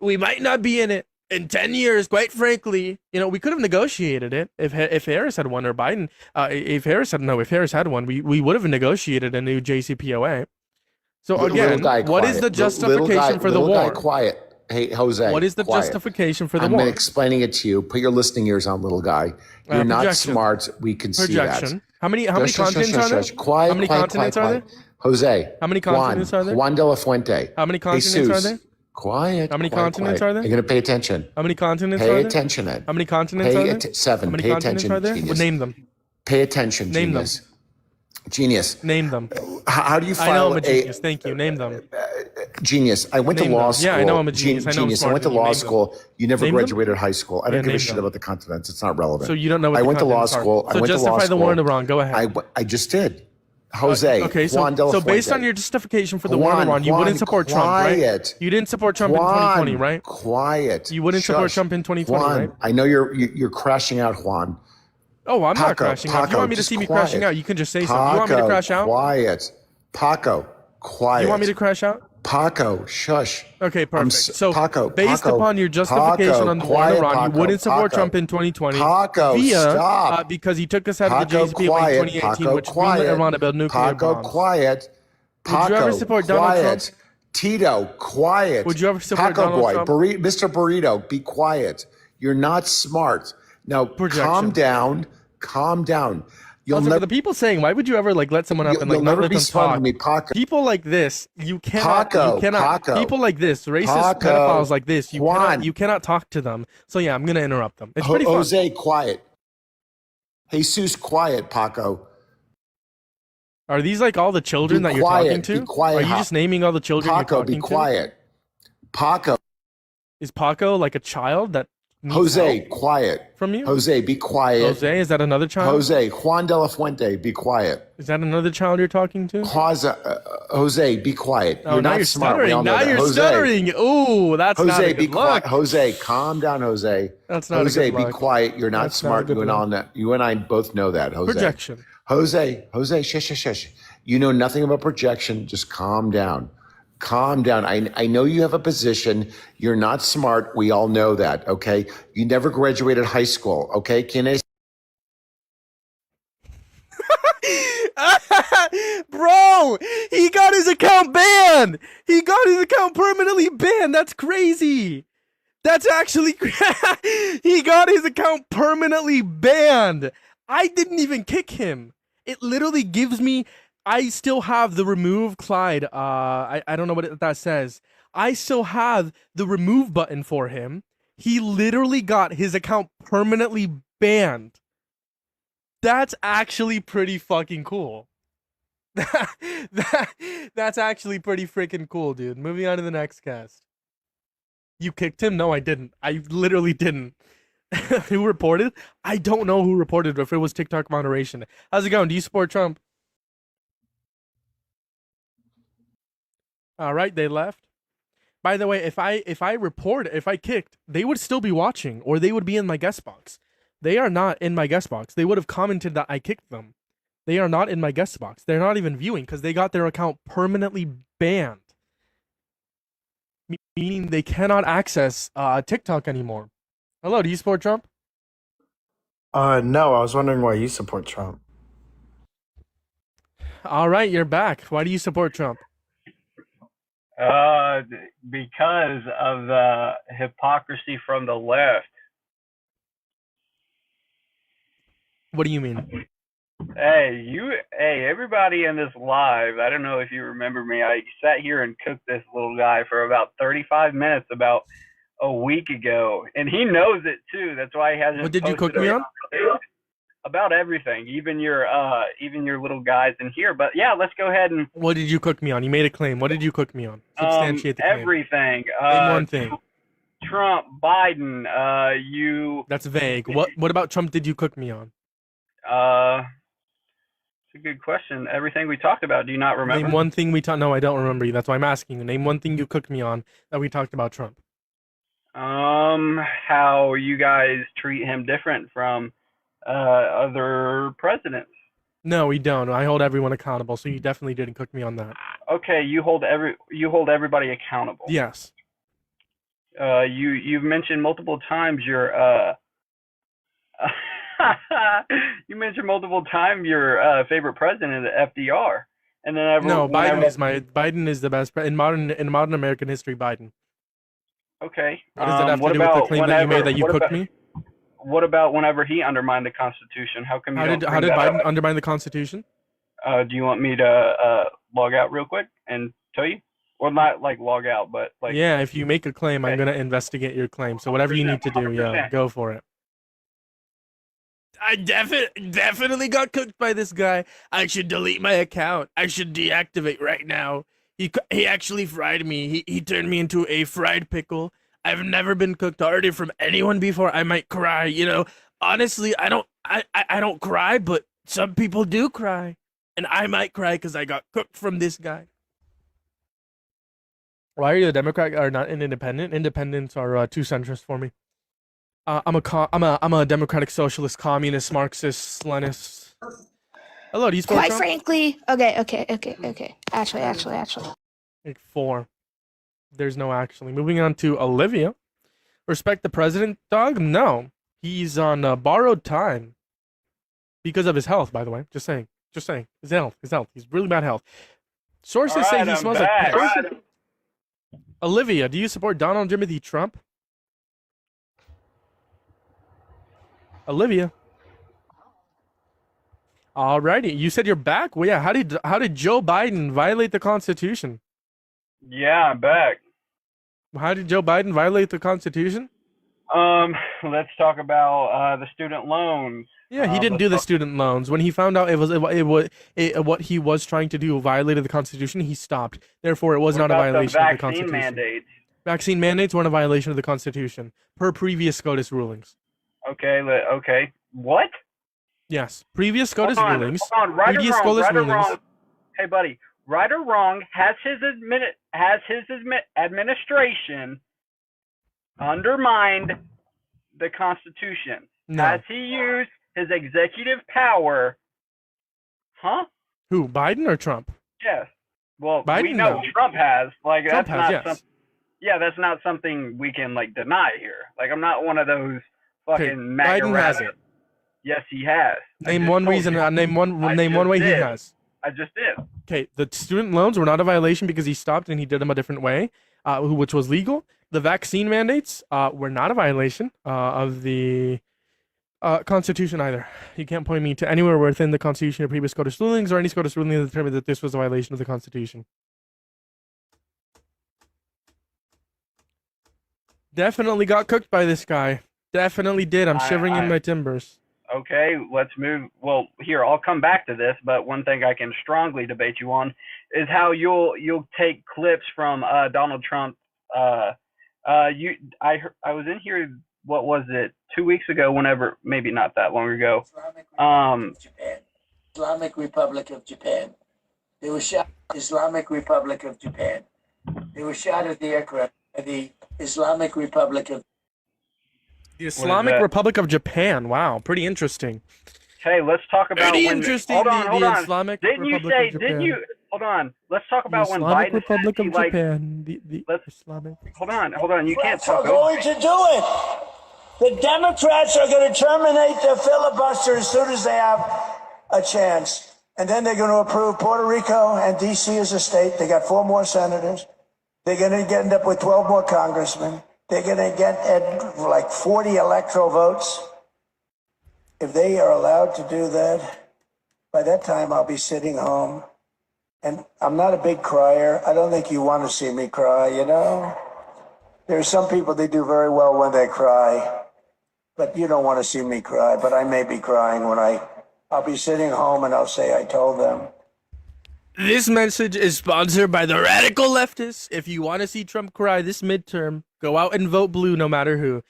S1: We might not be in it in 10 years. Quite frankly, we could have negotiated it if Harris had won or Biden. If Harris had won, we would have negotiated a new JCPOA. So again, what is the justification for the war?
S23: Little guy, quiet. Hey, Jose.
S1: What is the
S23: quiet.
S1: justification for the
S23: I'm
S1: war?
S23: explaining it to you. Put your listening ears on, little guy. You're not
S1: Projection.
S23: smart. We can see
S1: Projection.
S23: that.
S1: How many continents are there?
S23: Quiet,
S1: How many
S23: quiet,
S1: continents
S23: quiet,
S1: are there?
S23: quiet. Jose.
S1: How many continents are there?
S23: Juan de la Fuente.
S1: How many continents
S23: Jesus.
S1: are there?
S23: Quiet.
S1: How many
S23: quiet,
S1: continents
S23: quiet.
S1: are there?
S23: You're going to pay attention.
S1: How many continents are
S23: Pay
S1: there?
S23: attention, Ed.
S1: How many continents are there?
S23: 7.
S1: How many
S23: Pay
S1: continents
S23: attention,
S1: are there?
S23: genius.
S1: Well, name them.
S23: Pay attention,
S1: Name
S23: genius.
S1: them.
S23: Genius.
S1: Name them.
S23: How do you
S1: I know
S23: file
S1: I'm a genius. Thank you. Name them.
S23: Genius. I went
S1: Name
S23: to law
S1: them.
S23: school.
S1: Yeah, I know I'm a genius. I know I'm
S23: Genius. I
S1: smarter
S23: went to
S1: than you.
S23: law
S1: Name them.
S23: school. You never
S1: Name them?
S23: graduated high school. I
S1: Yeah,
S23: don't give
S1: name
S23: a shit
S1: them.
S23: about the continents. It's not relevant.
S1: So you don't know what
S23: I
S1: the
S23: went to law
S1: continents are.
S23: school.
S1: So justify the war in Iran. Go ahead.
S23: I just did. Jose.
S1: Okay,
S23: Juan de la
S1: so based
S23: Fuente.
S1: on your justification for the war in Iran, you wouldn't support Trump, right? You didn't support Trump in 2020, right?
S23: Quiet.
S1: You wouldn't support Trump in 2020,
S23: Juan,
S1: right?
S23: I know you're crashing out, Juan.
S1: Oh, I'm not
S23: Paco,
S1: crashing out. If you want me to
S23: just
S1: see me
S23: quiet.
S1: crashing out, you can just say so. You want me to crash out?
S23: Quiet. Paco, quiet.
S1: You want me to crash out?
S23: Paco, shush.
S1: Okay, perfect. So,
S23: Paco,
S1: based
S23: Paco,
S1: upon your justification
S23: Paco,
S1: on the war in
S23: quiet,
S1: Iran,
S23: Paco,
S1: you wouldn't support
S23: Paco.
S1: Trump in 2020
S23: Paco,
S1: via
S23: stop.
S1: because he took us out of the
S23: Paco,
S1: JCPOA in
S23: quiet.
S1: 2018,
S23: Paco,
S1: which
S23: quiet.
S1: greenlit Iran to build nuclear
S23: Paco,
S1: bombs.
S23: quiet. Paco,
S1: Would you ever support Donald
S23: quiet.
S1: Trump?
S23: Tito, quiet.
S1: Would you ever support
S23: Paco
S1: Donald
S23: boy,
S1: Trump?
S23: Mr. Burrito, be quiet. You're not smart. Now, calm down. Calm down. You'll
S1: Also, for
S23: never
S1: the people saying, why would you ever let someone up and
S23: you'll
S1: not
S23: never
S1: let
S23: be
S1: them
S23: smart
S1: talk?
S23: with me, Paco.
S1: People like this, you cannot.
S23: Paco,
S1: you cannot.
S23: Paco.
S1: People like this, racist
S23: Paco,
S1: pedophiles like this,
S23: Juan.
S1: you cannot talk to them. So yeah, I'm gonna interrupt them. It's pretty fun.
S23: Jose, quiet. Jesus, quiet, Paco.
S1: Are these like all the children
S23: Be
S1: that you're
S23: quiet,
S1: talking to?
S23: be quiet,
S1: Are you
S23: Ha-
S1: just naming all the children
S23: Paco,
S1: you're talking
S23: be quiet. Paco.
S1: to? Is Paco like a child that needs
S23: Jose,
S1: help
S23: quiet.
S1: from you?
S23: Jose, be quiet.
S1: Jose, is that another child?
S23: Jose, Juan de la Fuente, be quiet.
S1: Is that another child you're talking to?
S23: Jose, be quiet.
S1: Oh,
S23: You're
S1: now
S23: not
S1: you're
S23: smart. We
S1: stuttering.
S23: all know
S1: Now
S23: that.
S1: you're
S23: Jose,
S1: stuttering. Ooh, that's not a
S23: Jose,
S1: good
S23: be quiet.
S1: look.
S23: Jose, calm down, Jose.
S1: That's not a
S23: Jose,
S1: good
S23: be
S1: look.
S23: quiet. You're not
S1: That's not a
S23: smart.
S1: good
S23: You and I both know that, Jose.
S1: Projection.
S23: Jose, shush. You know nothing about projection. Just calm down. Calm down. I know you have a position. You're not smart. We all know that, okay? You never graduated high school, okay?
S1: Bro, he got his account banned. He got his account permanently banned. That's crazy. That's actually he got his account permanently banned. I didn't even kick him. It literally gives me I still have the remove Clyde. I don't know what that says. I still have the remove button for him. He literally got his account permanently banned. That's actually pretty fucking cool. That's actually pretty freaking cool, dude. Moving on to the next cast. You kicked him? No, I didn't. I literally didn't. Who reported? I don't know who reported, if it was TikTok moderation. How's it going? Do you support Trump? All right, they left. By the way, if I kicked, they would still be watching, or they would be in my guest box. They are not in my guest box. They would have commented that I kicked them. They are not in my guest box. They're not even viewing because they got their account permanently banned. Meaning they cannot access TikTok anymore. Hello, do you support Trump?
S5: No, I was wondering why you support Trump.
S1: All right, you're back. Why do you support Trump?
S9: Because of the hypocrisy from the left.
S1: What do you mean?
S9: Hey, everybody in this live, I don't know if you remember me, I sat here and cooked this little guy for about 35 minutes about a week ago, and he knows it too. That's why he hasn't.
S1: What did you cook me on?
S9: About everything, even your little guys in here. But yeah, let's go ahead and.
S1: What did you cook me on? You made a claim. What did you cook me on? Substantiate the claim.
S9: Everything.
S1: Name one thing.
S9: Trump, Biden, you.
S1: That's vague. What about Trump did you cook me on?
S9: It's a good question. Everything we talked about, do you not remember?
S1: Name one thing we talked. No, I don't remember you. That's why I'm asking you. Name one thing you cooked me on that we talked about Trump.
S9: How you guys treat him different from other presidents.
S1: No, we don't. I hold everyone accountable, so you definitely didn't cook me on that.
S9: Okay, you hold everybody accountable.
S1: Yes.
S9: You've mentioned multiple times your you mentioned multiple times your favorite president, FDR, and then
S1: Biden is the best in modern American history. Biden.
S9: Okay.
S1: What does that have to do with the claim that you made that you cooked me?
S9: What about whenever he undermined the Constitution? How come you
S1: How did Biden undermine the Constitution?
S9: Do you want me to log out real quick and tell you? Or not like log out, but like.
S1: Yeah, if you make a claim, I'm gonna investigate your claim. So whatever you need to do, yeah, go for it. I definitely got cooked by this guy. I should delete my account. I should deactivate right now. He actually fried me. He turned me into a fried pickle. I've never been cooked harder from anyone before. I might cry, you know. Honestly, I don't cry, but some people do cry. And I might cry because I got cooked from this guy. Why are you a Democrat or not an independent? Independents are too centrist for me. I'm a democratic socialist, communist, Marxist, Leninist. Hello, do you support
S15: Quite
S1: Trump?
S15: frankly, okay. Actually.
S1: Like 4. There's no actually. Moving on to Olivia. Respect the president, dog? No. He's on borrowed time. Because of his health, by the way. Just saying. His health. He's really bad health. Sources say he smells like... Olivia, do you support Donald Timothy Trump? Olivia. Alrighty, you said you're back? Well, yeah, how did Joe Biden violate the Constitution?
S9: Yeah, I'm back.
S1: How did Joe Biden violate the Constitution?
S9: Let's talk about the student loans.
S1: Yeah, he didn't do the student loans. When he found out what he was trying to do violated the Constitution, he stopped. Therefore, it was not a violation of the Constitution.
S9: Mandates?
S1: Vaccine mandates weren't a violation of the Constitution, per previous SCOTUS rulings.
S9: Okay. What?
S1: Yes, previous SCOTUS rulings.
S9: Hold on. Right or wrong. Hey, buddy. Right or wrong? Has his administration undermined the Constitution?
S1: No.
S9: Has he used his executive power? Huh?
S1: Who? Biden or Trump?
S9: Yes. Well,
S1: Biden,
S9: we know
S1: no.
S9: Trump has. Like
S1: Trump
S9: that's
S1: has,
S9: not
S1: yes.
S9: Yeah, that's not something we can like deny here. Like I'm not one of those fucking MAGA
S1: Biden has
S9: rabbits.
S1: it.
S9: Yes, he has.
S1: Name one reason. Name one way he has.
S9: I just did.
S1: Okay, the student loans were not a violation because he stopped and he did them a different way, which was legal. The vaccine mandates were not a violation of the Constitution either. You can't point me to anywhere within the Constitution or previous SCOTUS rulings or any SCOTUS ruling that determined that this was a violation of the Constitution. Definitely got cooked by this guy. Definitely did. I'm shivering in my timbers.
S9: Okay, let's move. Well, here I'll come back to this, but one thing I can strongly debate you on is how you'll take clips from Donald Trump. I was in here. What was it? 2 weeks ago? Whenever, maybe not that long ago.
S16: Islamic Republic of Japan. They were shot. Islamic Republic of Japan. They were shot at the aircraft by the Islamic Republic of.
S1: The Islamic Republic of Japan. Wow, pretty interesting.
S9: Okay, let's talk about
S1: Pretty
S9: when.
S1: interesting.
S9: Hold on, hold
S1: the
S9: on.
S1: Islamic
S9: Didn't
S1: Republic
S9: you say?
S1: of Japan.
S9: Didn't you? Hold on. Let's talk
S1: The
S9: about when
S1: Islamic
S9: Biden
S1: Republic
S9: said
S1: of
S9: he likes.
S1: Japan. The Islamic.
S9: Hold on. You can't
S16: Democrats are
S9: talk over.
S16: going to do it. The Democrats are going to terminate the filibuster as soon as they have a chance. And then they're going to approve Puerto Rico and D.C. as a state. They got 4 more senators. They're going to end up with 12 more congressmen. They're going to get like 40 electoral votes. If they are allowed to do that, by that time I'll be sitting home. And I'm not a big crier. I don't think you want to see me cry, you know? There are some people, they do very well when they cry. But you don't want to see me cry. But I may be crying when I'll be sitting home and I'll say I told them.
S1: This message is sponsored by the radical leftists. If you want to see Trump cry this midterm, go out and vote blue no matter who.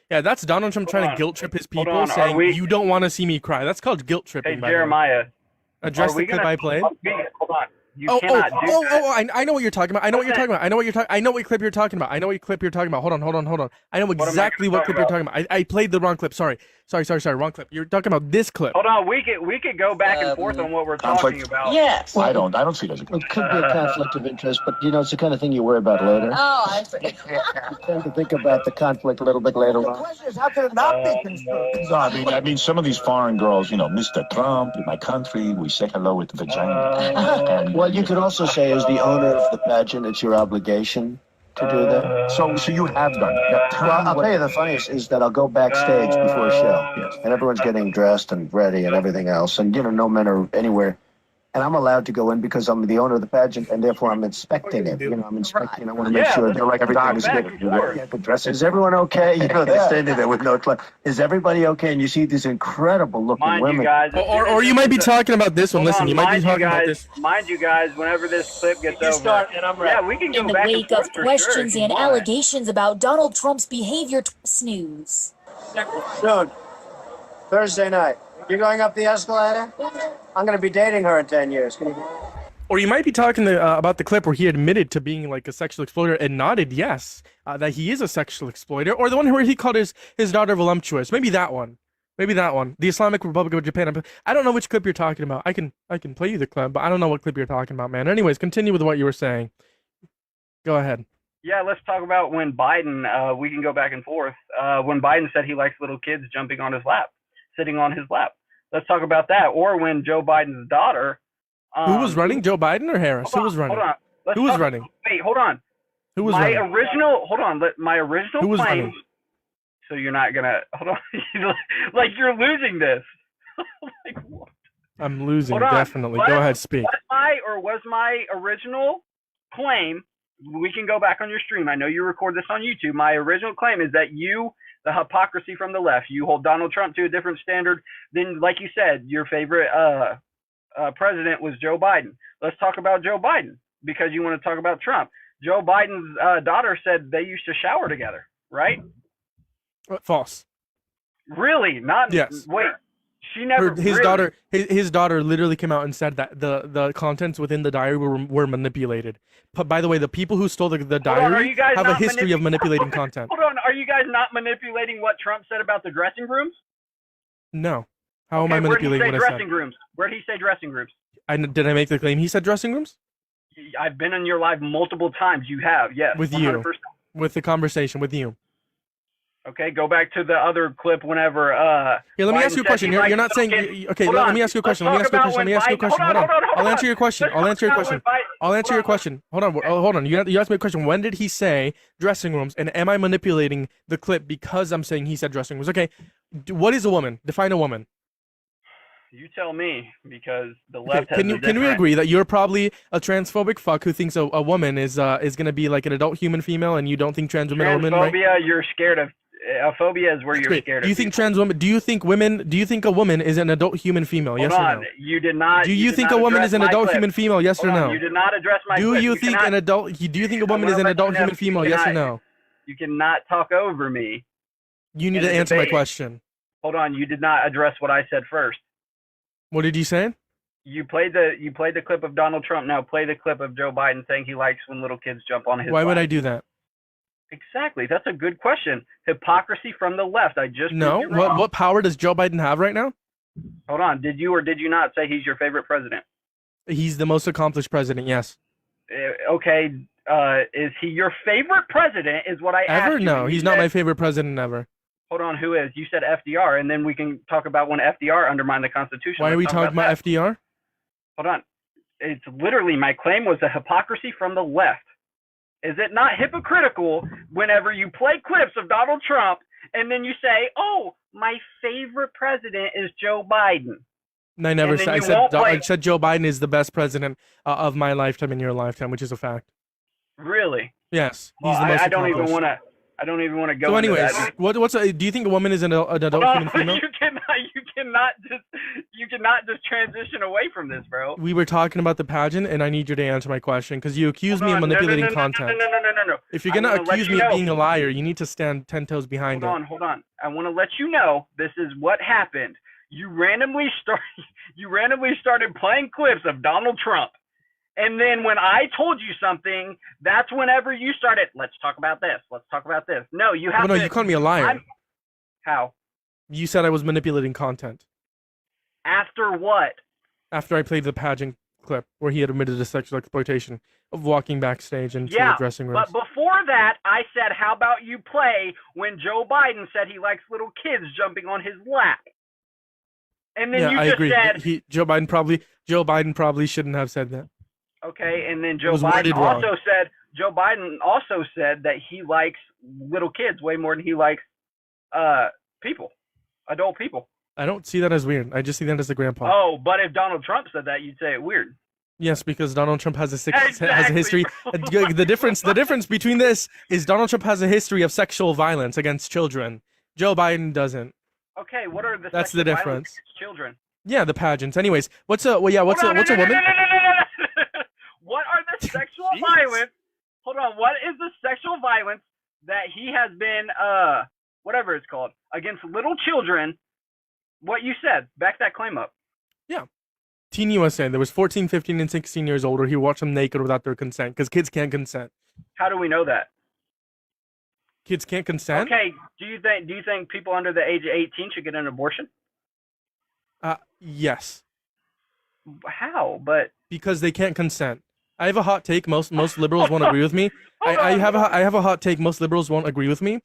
S1: Yeah, that's Donald Trump trying to guilt trip his people, saying, you don't want to see me cry. That's called guilt tripping.
S9: Hey, Jeremiah.
S1: Address the clip I played.
S9: Hold on. You cannot do that.
S1: I know what you're talking about. I know what clip you're talking about. Hold on. I know exactly what clip you're talking about. I played the wrong clip. Sorry, wrong clip. You're talking about this clip.
S9: Hold on. We could go back and forth on what we're talking about.
S10: Yes.
S11: I don't see it as a conflict. It could be a conflict of interest, but it's the kind of thing you worry about later.
S10: Oh, I see.
S11: You tend to think about the conflict a little bit later on.
S16: The question is, how can it not be constructive?
S11: No, I mean, some of these foreign girls, Mr. Trump, in my country, we say hello with the vagina. Well, you could also say, as the owner of the pageant, it's your obligation to do that. So you have done it. Well, I'll tell you the funniest is that I'll go backstage before a show, and everyone's getting dressed and ready and everything else, and no men are anywhere. And I'm allowed to go in because I'm the owner of the pageant, and therefore I'm inspecting it. I'm inspecting. I want to make sure they're like everything is good. Is everyone okay? They're standing there with no clothes. Is everybody okay? And you see these incredible looking women.
S1: Or you might be talking about this one. Listen, you might be talking about this.
S9: Mind you guys, whenever this clip gets over, yeah, we can go
S10: In the
S9: back and
S10: wake
S9: forth
S10: of
S9: for
S10: questions
S9: sure,
S10: and allegations about Donald Trump's behavior, snooze.
S16: Soon. Thursday night. You're going up the escalator? I'm going to be dating her in 10 years. Can you...
S1: Or you might be talking about the clip where he admitted to being like a sexual exploiter and nodded yes, that he is a sexual exploiter, or the one where he called his daughter voluptuous. Maybe that one. The Islamic Republic of Japan. I don't know which clip you're talking about. I can play you the clip, but I don't know what clip you're talking about, man. Anyways, continue with what you were saying. Go ahead.
S9: Yeah, let's talk about when Biden, we can go back and forth, when Biden said he likes little kids jumping on his lap, sitting on his lap. Let's talk about that. Or when Joe Biden's daughter.
S1: Who was running, Joe Biden or Harris? Who was running?
S9: Hold on.
S1: Who was running?
S9: Wait, hold on.
S1: Who was
S9: my
S1: running?
S9: original? Hold on. My original
S1: Who was
S9: claim.
S1: running?
S9: So you're not gonna hold on. Like you're losing this. Like, what?
S1: I'm losing
S9: Hold on.
S1: definitely. Go ahead, speak.
S9: Was my original claim? We can go back on your stream. I know you record this on YouTube. My original claim is that the hypocrisy from the left, you hold Donald Trump to a different standard than, like you said, your favorite president was Joe Biden. Let's talk about Joe Biden because you want to talk about Trump. Joe Biden's daughter said they used to shower together, right?
S1: False.
S9: Really? Not.
S1: Yes.
S9: Wait. She never.
S1: His daughter literally came out and said that the contents within the diary were manipulated. But by the way, the people who stole the diary have a history of manipulating content.
S9: Hold on, are you guys not manipulating what Trump said about the dressing rooms?
S1: No. How am I manipulating what I said?
S9: Dressing rooms. Where'd he say dressing rooms?
S1: Did I make the claim he said dressing rooms?
S9: I've been in your live multiple times. You have, yes.
S1: With
S9: 100%.
S1: you. With the conversation with you.
S9: Okay, go back to the other clip whenever.
S1: Here, let me ask you a question. You're not saying. Okay, let me ask you a question. Hold on. I'll answer your question. Hold on. You asked me a question. When did he say dressing rooms? And am I manipulating the clip because I'm saying he said dressing rooms? Okay, what is a woman? Define a woman.
S9: You tell me, because the left has
S1: Can we agree that you're probably a transphobic fuck who thinks a woman is gonna be like an adult human female, and you don't think trans women are women, right?
S9: Transphobia, you're scared of. Phobia is where you're scared of.
S1: Do you think trans women? Do you think a woman is an adult human female? Yes or no?
S9: You did not.
S1: Do you think a woman is an adult human female? Yes or no?
S9: You did not address my.
S1: Do you think an adult? Do you think a woman is an adult human female? Yes or no?
S9: You cannot talk over me.
S1: You need to answer my question.
S9: Hold on. You did not address what I said first.
S1: What did you say?
S9: You played the clip of Donald Trump. Now play the clip of Joe Biden saying he likes when little kids jump on his
S1: Why would
S9: lap.
S1: I do that?
S9: Exactly. That's a good question. Hypocrisy from the left. I just
S1: No.
S9: proved you wrong.
S1: What power does Joe Biden have right now?
S9: Hold on. Did you or did you not say he's your favorite president?
S1: He's the most accomplished president. Yes.
S9: Okay. Is he your favorite president? Is what I asked
S1: Ever?
S9: you.
S1: No,
S9: You
S1: he's not
S9: said-
S1: my favorite president ever.
S9: Hold on. Who is? You said FDR, and then we can talk about when FDR undermined the Constitution.
S1: Why are
S9: Let's
S1: we
S9: talk
S1: talking about
S9: that.
S1: FDR?
S9: Hold on. It's literally my claim was a hypocrisy from the left. Is it not hypocritical whenever you play clips of Donald Trump and then you say, "Oh, my favorite president is Joe Biden"?
S1: I never
S9: And then
S1: said.
S9: you won't
S1: I
S9: play-
S1: said Joe Biden is the best president of my lifetime in your lifetime, which is a fact.
S9: Really?
S1: Yes, he's
S9: Well,
S1: the most
S9: I don't even
S1: accomplished.
S9: want to. I don't even want to go.
S1: So,
S9: into
S1: anyways,
S9: that.
S1: do you think a woman is an adult
S9: No,
S1: human female?
S9: you cannot just transition away from this, bro.
S1: We were talking about the pageant, and I need you to answer my question because you accused me of
S9: Hold on.
S1: manipulating
S9: No.
S1: content.
S9: No.
S1: If you're
S9: I'm
S1: gonna
S9: gonna let
S1: accuse
S9: you
S1: me of
S9: know.
S1: being a liar, you need to stand 10 toes behind
S9: Hold on. I want to let you know this is what happened. You randomly started playing clips of Donald Trump. And then when I told you something, that's whenever you started, let's talk about this. Let's talk about this. No, you have
S1: No,
S9: to.
S1: you called me a liar.
S9: How?
S1: You said I was manipulating content
S9: After what?
S1: after I played the pageant clip where he had admitted to sexual exploitation of walking backstage into
S9: Yeah,
S1: the dressing rooms.
S9: but before that, I said, how about you play when Joe Biden said he likes little kids jumping on his lap? And then
S1: yeah,
S9: you
S1: I
S9: just
S1: agree.
S9: said,
S1: Joe Biden probably shouldn't have said that.
S9: okay, and then
S1: was worded wrong.
S9: Joe Biden also said that he likes little kids way more than he likes adult people.
S1: I don't see that as weird. I just see that as a grandpa.
S9: Oh, but if Donald Trump said that, you'd say it weird.
S1: Yes, because Donald Trump has has a
S9: Exactly,
S1: history.
S9: bro.
S1: The difference between this is Donald Trump has a history of sexual violence against children. Joe Biden doesn't.
S9: Okay, what are the
S1: That's the
S9: sexual violence
S1: difference.
S9: against children?
S1: Yeah, the pageants. Anyways, what's a woman?
S9: What are the sexual violence? Hold on. What is the sexual violence that he has been whatever it's called against little children? What you said. Back that claim up.
S1: Yeah. Teen USA. There was 14, 15, and 16 years old where he watched them naked without their consent because kids can't consent.
S9: How do we know that?
S1: Kids can't consent?
S9: Okay. Do you think people under the age of 18 should get an abortion?
S1: Yes.
S9: How? But
S1: because they can't consent. I have a hot take. Most liberals won't agree with me. I have a hot take. Most liberals won't agree with me.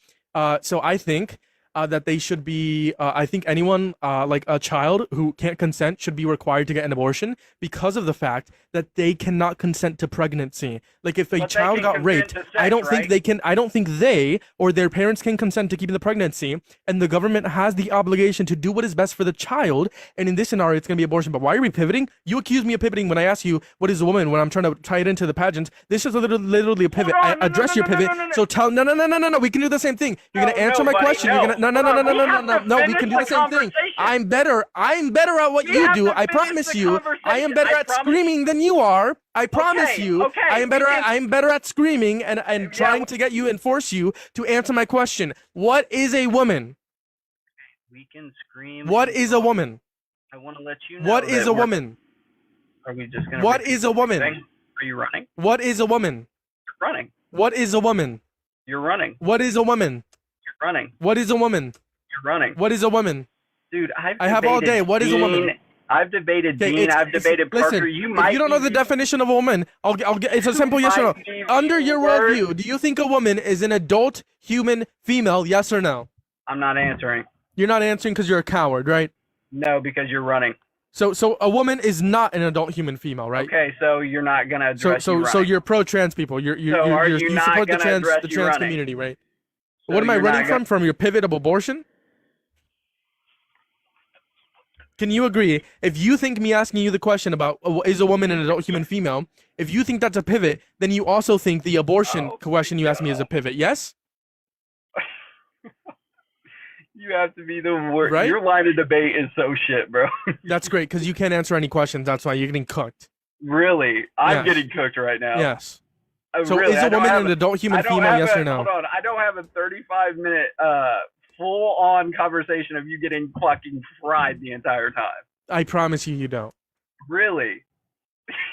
S1: So I think that they should be. I think anyone like a child who can't consent should be required to get an abortion because of the fact that they cannot consent to pregnancy. Like if a
S9: But they
S1: child
S9: can
S1: got
S9: consent
S1: raped,
S9: to sex,
S1: I don't think
S9: right?
S1: they can. I don't think they or their parents can consent to keeping the pregnancy, and the government has the obligation to do what is best for the child. And in this scenario, it's going to be abortion. But why are we pivoting? You accuse me of pivoting when I ask you what is a woman when I'm trying to tie it into the pageants. This is literally a pivot. I address your pivot. So tell no. We can do the same thing. You're gonna answer my
S9: buddy,
S1: question.
S9: no.
S1: You're gonna no. We can do the same thing. I'm better at what you do. I promise you. I am better at screaming than you are. I promise you.
S9: okay,
S1: I am better.
S9: we can-
S1: I am better at screaming and trying to get you and force you to answer my question. What is a woman?
S9: we can scream.
S1: What is a woman?
S9: I want to let you know.
S1: What is
S9: that
S1: a
S9: we're-
S1: woman?
S9: Are we just gonna?
S1: What
S9: repeat
S1: is a
S9: the
S1: woman?
S9: thing? Are you running?
S1: What is a woman?
S9: You're running.
S1: What is a woman?
S9: You're running.
S1: What is a woman?
S9: You're running.
S1: What is a woman?
S9: You're running.
S1: What is a woman?
S9: Dude,
S1: I have all day. What is a woman?
S9: I've debated
S1: Okay,
S9: Dean. I've debated Parker.
S1: Listen,
S9: You
S1: if
S9: might.
S1: you don't know the definition of a woman, I'll get. It's a simple yes or no.
S9: might be
S1: Under your
S9: words.
S1: worldview, do you think a woman is an adult human female? Yes or no?
S9: I'm not answering.
S1: You're not answering because you're a coward, right?
S9: No, because you're running.
S1: So a woman is not an adult human female, right?
S9: Okay, so you're not gonna address.
S1: So
S9: you
S1: so
S9: running.
S1: you're pro trans people.
S9: So are you
S1: you
S9: not
S1: support the
S9: gonna address you
S1: trans
S9: running?
S1: community, right?
S9: So
S1: What am I
S9: you're not
S1: running
S9: gonna-
S1: from your pivot of abortion? Can you agree? If you think me asking you the question about is a woman an adult human female, if you think that's a pivot, then you also think the abortion question you asked me is a pivot. Yes?
S9: You have to be the worst.
S1: Right?
S9: Your line of debate is so shit, bro.
S1: That's great because you can't answer any questions. That's why you're getting cooked.
S9: Really, I'm
S1: Yes.
S9: getting cooked right now.
S1: Yes. So
S9: Really,
S1: is
S9: I
S1: a
S9: don't
S1: woman
S9: have
S1: an adult human
S9: I don't
S1: female?
S9: have
S1: Yes
S9: a-
S1: or no?
S9: Hold on, I don't have a 35-minute full-on conversation of you getting fucking fried the entire time.
S1: I promise you, you don't.
S9: Really?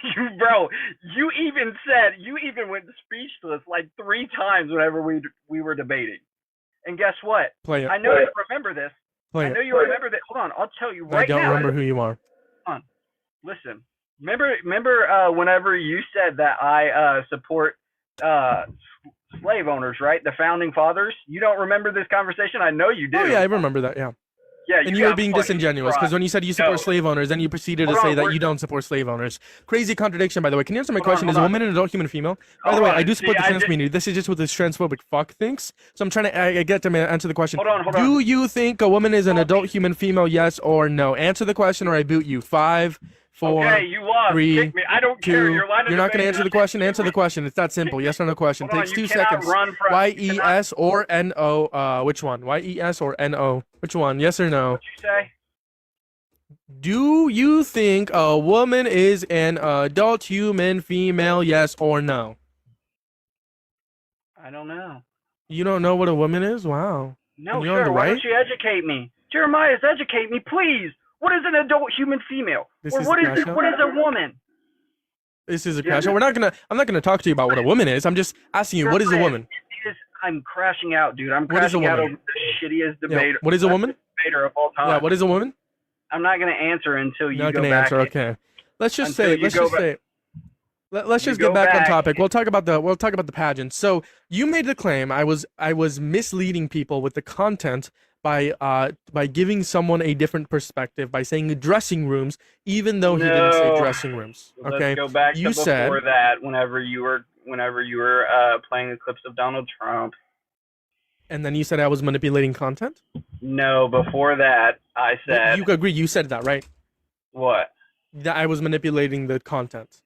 S9: You even went speechless like 3 times whenever we were debating. And guess what?
S1: Play it.
S9: I know you remember this.
S1: Play
S9: I
S1: it.
S9: know you remember that. Hold on, I'll tell you right
S1: I don't
S9: now.
S1: remember who you are.
S9: Hold on. Listen. Remember whenever you said that I support slave owners, right? The founding fathers. You don't remember this conversation? I know you do.
S1: Oh yeah, I remember that. Yeah.
S9: Yeah,
S1: And you were
S9: got
S1: being
S9: fucking
S1: disingenuous because
S9: fried.
S1: when you said you support slave owners, then you proceeded to
S9: Hold
S1: say
S9: on,
S1: that
S9: we're-
S1: you don't support slave owners. Crazy contradiction, by the way. Can you answer my
S9: Hold on,
S1: question? Is
S9: hold
S1: a
S9: on.
S1: woman an adult human female? By the
S9: Hold
S1: way,
S9: on.
S1: I do support
S9: See,
S1: the
S9: I
S1: trans
S9: did-
S1: community. This is just what this transphobic fuck thinks. So I'm trying to I get to answer the question.
S9: Hold on.
S1: Do you think a woman is an adult human female? Yes or no? Answer the question, or I boot you. 5, 4,
S9: Okay, you lost.
S1: 3,
S9: Kick me. I don't
S1: 2.
S9: care. You're allowed to
S1: You're not going to
S9: debate.
S1: answer the question. Answer the question. It's that simple. Yes or no question.
S9: Hold on,
S1: Takes
S9: you
S1: 2
S9: cannot
S1: seconds.
S9: run from-
S1: YES or NO? Which one? YES or NO? Which one? Yes or no?
S9: What'd you say?
S1: Do you think a woman is an adult human female? Yes or no?
S9: I don't know.
S1: You don't know what a woman is? Wow.
S9: No,
S1: And you're on
S9: sir.
S1: the
S9: Why
S1: right?
S9: don't you educate me? Jeremiah, educate me, please. What is an adult human female?
S1: This
S9: Or
S1: is
S9: what
S1: the
S9: is
S1: Crash
S9: what is a woman?
S1: This is a
S9: Yeah,
S1: crash. I'm not gonna talk to you about what a woman is. I'm just asking you, what is a
S9: Jeremiah,
S1: woman?
S9: I'm crashing out, dude. I'm
S1: What is a
S9: crashing out
S1: woman?
S9: over the shittiest
S1: Yeah,
S9: debater.
S1: what is a woman?
S9: Debater of all time.
S1: Yeah, what is a woman?
S9: I'm not gonna answer until you
S1: You're not
S9: go
S1: gonna
S9: back.
S1: answer. Okay. Let's just
S9: Until
S1: say.
S9: you
S1: Let's
S9: go
S1: just
S9: back-
S1: say. Let's
S9: You
S1: just get
S9: go
S1: back on
S9: back.
S1: topic. We'll talk about the pageant. So you made the claim I was misleading people with the content by giving someone a different perspective by saying dressing rooms, even though he didn't say
S9: No.
S1: dressing rooms. Okay.
S9: Let's go back
S1: You
S9: to
S1: said
S9: before that. Whenever you were playing the clips of Donald Trump.
S1: and then you said I was manipulating content.
S9: No, before that I said
S1: You agree? You said that, right?
S9: what?
S1: That I was manipulating the content.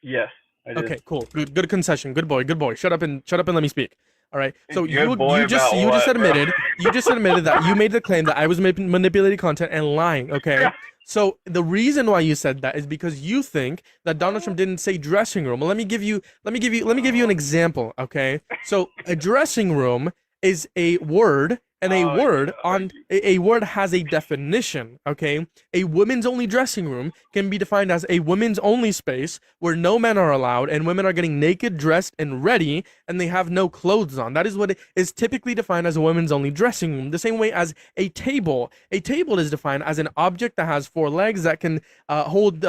S9: Yes, I did.
S1: Okay, cool. Good concession. Good boy. Good boy. Shut up and let me speak. All right. So
S9: Good boy
S1: you just
S9: about what,
S1: admitted
S9: bro?
S1: you just admitted that you made the claim that I was manipulating content and lying. Okay. So the reason why you said that is because you think that Donald Trump didn't say dressing room. Well, let me give you an example. Okay. So a dressing room is a word. And a word has a definition, okay? A women's only dressing room can be defined as a women's only space where no men are allowed and women are getting naked, dressed, and ready, and they have no clothes on. That is what is typically defined as a women's only dressing room. The same way as a table. A table is defined as an object that has 4 legs that can hold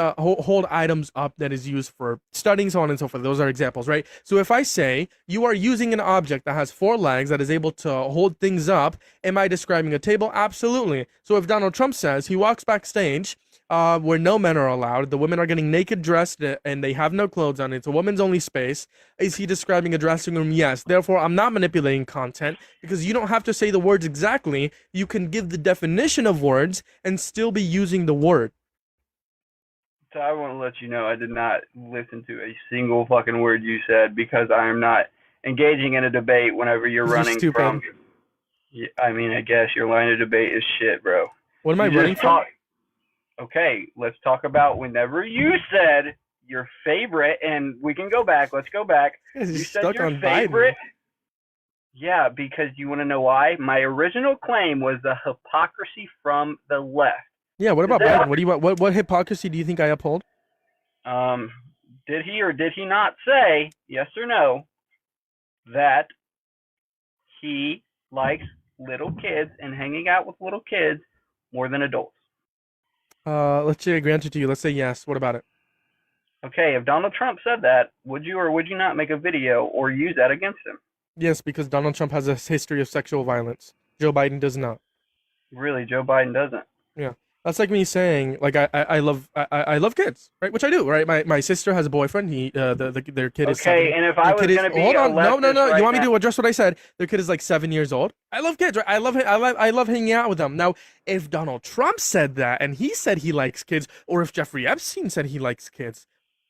S1: items up that is used for studying, so on and so forth. Those are examples, right? So if I say you are using an object that has 4 legs that is able to hold things up, am I describing a table? Absolutely. So if Donald Trump says he walks backstage where no men are allowed, the women are getting naked, dressed, and they have no clothes on, it's a woman's only space, is he describing a dressing room? Yes. Therefore, I'm not manipulating content because you don't have to say the words exactly. You can give the definition of words and still be using the word.
S9: So I want to let you know I did not listen to a single fucking word you said because I am not engaging in a debate whenever you're running
S1: stupid.
S9: from. Yeah, I mean, I guess your line of debate is shit, bro.
S1: What am I
S9: You
S1: running
S9: just
S1: from?
S9: Okay, let's talk about whenever you said your favorite, and we can go back. Let's go back.
S1: Yes,
S9: You
S1: he's
S9: said
S1: stuck
S9: your
S1: on Biden.
S9: favorite. Yeah, because you want to know why? My original claim was the hypocrisy from the left.
S1: Yeah, what about
S9: Is that-
S1: Biden? What hypocrisy do you think I uphold?
S9: Did he or did he not say, yes or no, that he likes little kids and hanging out with little kids more than adults?
S1: Let's say I grant it to you. Let's say yes. What about it?
S9: Okay, if Donald Trump said that, would you or would you not make a video or use that against him?
S1: Yes, because Donald Trump has a history of sexual violence. Joe Biden does not.
S9: Really, Joe Biden doesn't.
S1: Yeah, that's like me saying like I love kids, right? Which I do, right? My sister has a boyfriend. Their kid is 7.
S9: Okay, and if I
S1: Their
S9: was
S1: kid is,
S9: gonna be
S1: hold
S9: a
S1: on, no.
S9: leftist right
S1: You want me
S9: now-
S1: to address what I said? Their kid is like 7 years old. I love kids, right? I love hanging out with them. Now, if Donald Trump said that and he said he likes kids, or if Jeffrey Epstein said he likes kids,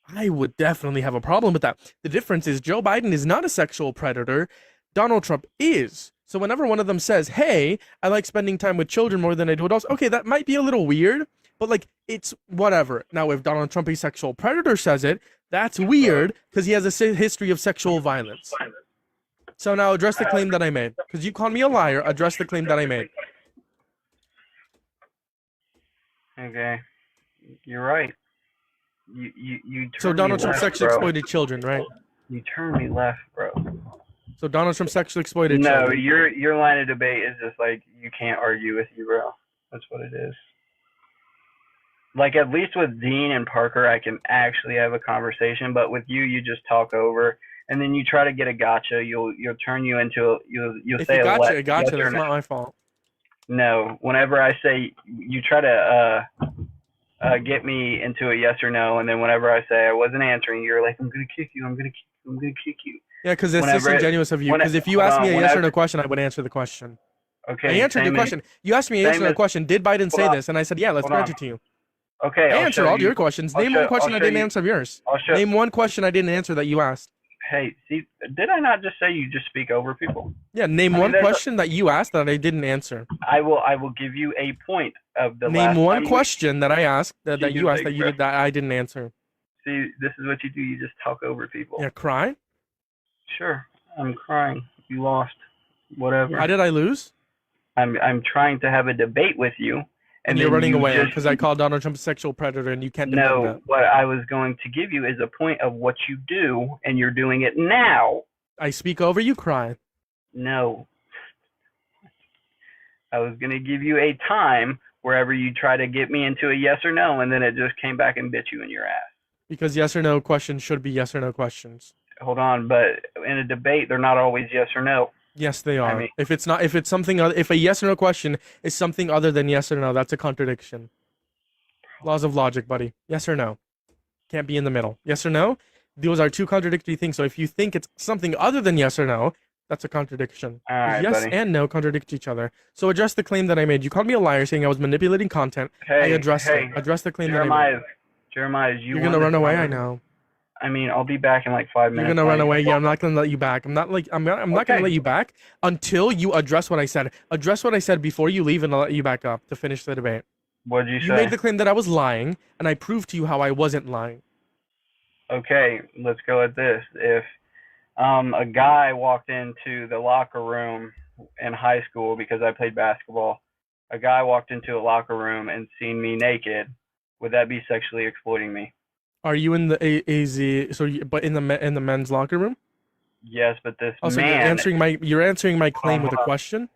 S1: I would definitely have a problem with that. The difference is Joe Biden is not a sexual predator. Donald Trump is. So whenever one of them says, hey, I like spending time with children more than I do adults, okay, that might be a little weird, but like, it's whatever. Now, if Donald Trump, a sexual predator, says it, that's weird because he has a history of sexual violence. So now address the claim that I made. Because you called me a liar, address the claim that I made.
S9: Okay, you're right. You
S1: So
S9: turned
S1: Donald
S9: me
S1: Trump
S9: left,
S1: sexually
S9: bro.
S1: exploited children, right?
S9: You turned me left, bro.
S1: So Donald Trump sexually exploited
S9: No,
S1: children.
S9: your line of debate is just like you can't argue with you, bro. That's what it is. Like at least with Dean and Parker, I can actually have a conversation, but with you, you just talk over, and then you try to get a gotcha. You'll turn you into you'll
S1: If
S9: say
S1: you gotcha,
S9: yes
S1: gotcha.
S9: or
S1: That's
S9: no.
S1: not my fault.
S9: No, whenever I say you try to get me into a yes or no, and then whenever I say I wasn't answering, you're like, I'm gonna kick you. I'm gonna kick you.
S1: Yeah, because it's
S9: Whenever
S1: disingenuous of you. Because if you
S9: hold
S1: asked
S9: on,
S1: me a yes
S9: whenever-
S1: or no question, I would answer the question.
S9: Okay.
S1: I answered your
S9: same
S1: question. You asked me a
S9: same
S1: yes or no
S9: as-
S1: question. Did Biden say
S9: hold on.
S1: this? And I said, yeah, let's
S9: Hold
S1: grant
S9: on.
S1: it to you.
S9: Okay.
S1: I
S9: I'll
S1: answered
S9: show
S1: all
S9: you.
S1: your questions.
S9: I'll
S1: Name
S9: show-
S1: one question
S9: I'll
S1: I
S9: show
S1: didn't
S9: you.
S1: answer of yours.
S9: I'll show-
S1: Name one question I didn't answer that you asked.
S9: Hey, see, did I not just say you just speak over people?
S1: Yeah, name
S9: I mean,
S1: one
S9: there's a-
S1: question that you asked that I didn't answer.
S9: I will give you a point of the
S1: Name
S9: last
S1: one
S9: time we-
S1: question that I asked that
S9: You
S1: you asked
S9: big
S1: that you
S9: bro.
S1: did that I didn't answer.
S9: See, this is what you do. You just talk over people.
S1: Yeah, cry.
S9: Sure, I'm crying. You lost. Whatever.
S1: How did I lose?
S9: I'm trying to have a debate with you,
S1: And
S9: then
S1: you're running
S9: you
S1: away
S9: just-
S1: because I called Donald Trump a sexual predator, and you can't defend
S9: No,
S1: that.
S9: what I was going to give you is a point of what you do, and you're doing it now.
S1: I speak over you, cry.
S9: No. I was going to give you a time wherever you try to get me into a yes or no, and then it just came back and bit you in your ass.
S1: Because yes or no questions should be yes or no questions.
S9: Hold on, but in a debate, they're not always yes or no.
S1: Yes, they are.
S9: mean-
S1: if it's something, if a yes or no question is something other than yes or no, that's a contradiction. Laws of logic, buddy. Yes or no. Can't be in the middle. Yes or no. Those are two contradictory things. So if you think it's something other than yes or no, that's a contradiction.
S9: All right,
S1: Yes
S9: buddy.
S1: and no contradict each other. So address the claim that I made. You called me a liar, saying I was manipulating content. I addressed it. Address the claim that I made.
S9: Jeremiah,
S1: You're gonna run away. I know.
S9: I mean, I'll be back in like 5 minutes.
S1: You're gonna run
S9: like-
S1: away. Yeah, I'm not gonna let you back. I'm not gonna
S9: Okay.
S1: let you back until you address what I said. Address what I said before you leave, and I'll let you back up to finish the debate.
S9: What did you say?
S1: You made the claim that I was lying, and I proved to you how I wasn't lying.
S9: Okay, let's go at this. If a guy walked into the locker room in high school because I played basketball, a guy walked into a locker room and seen me naked, would that be sexually exploiting me?
S1: Are you in the AZ? But in the men's locker room?
S9: Yes, but this
S1: Also,
S9: man.
S1: you're answering my claim with a
S9: hold on.
S1: question.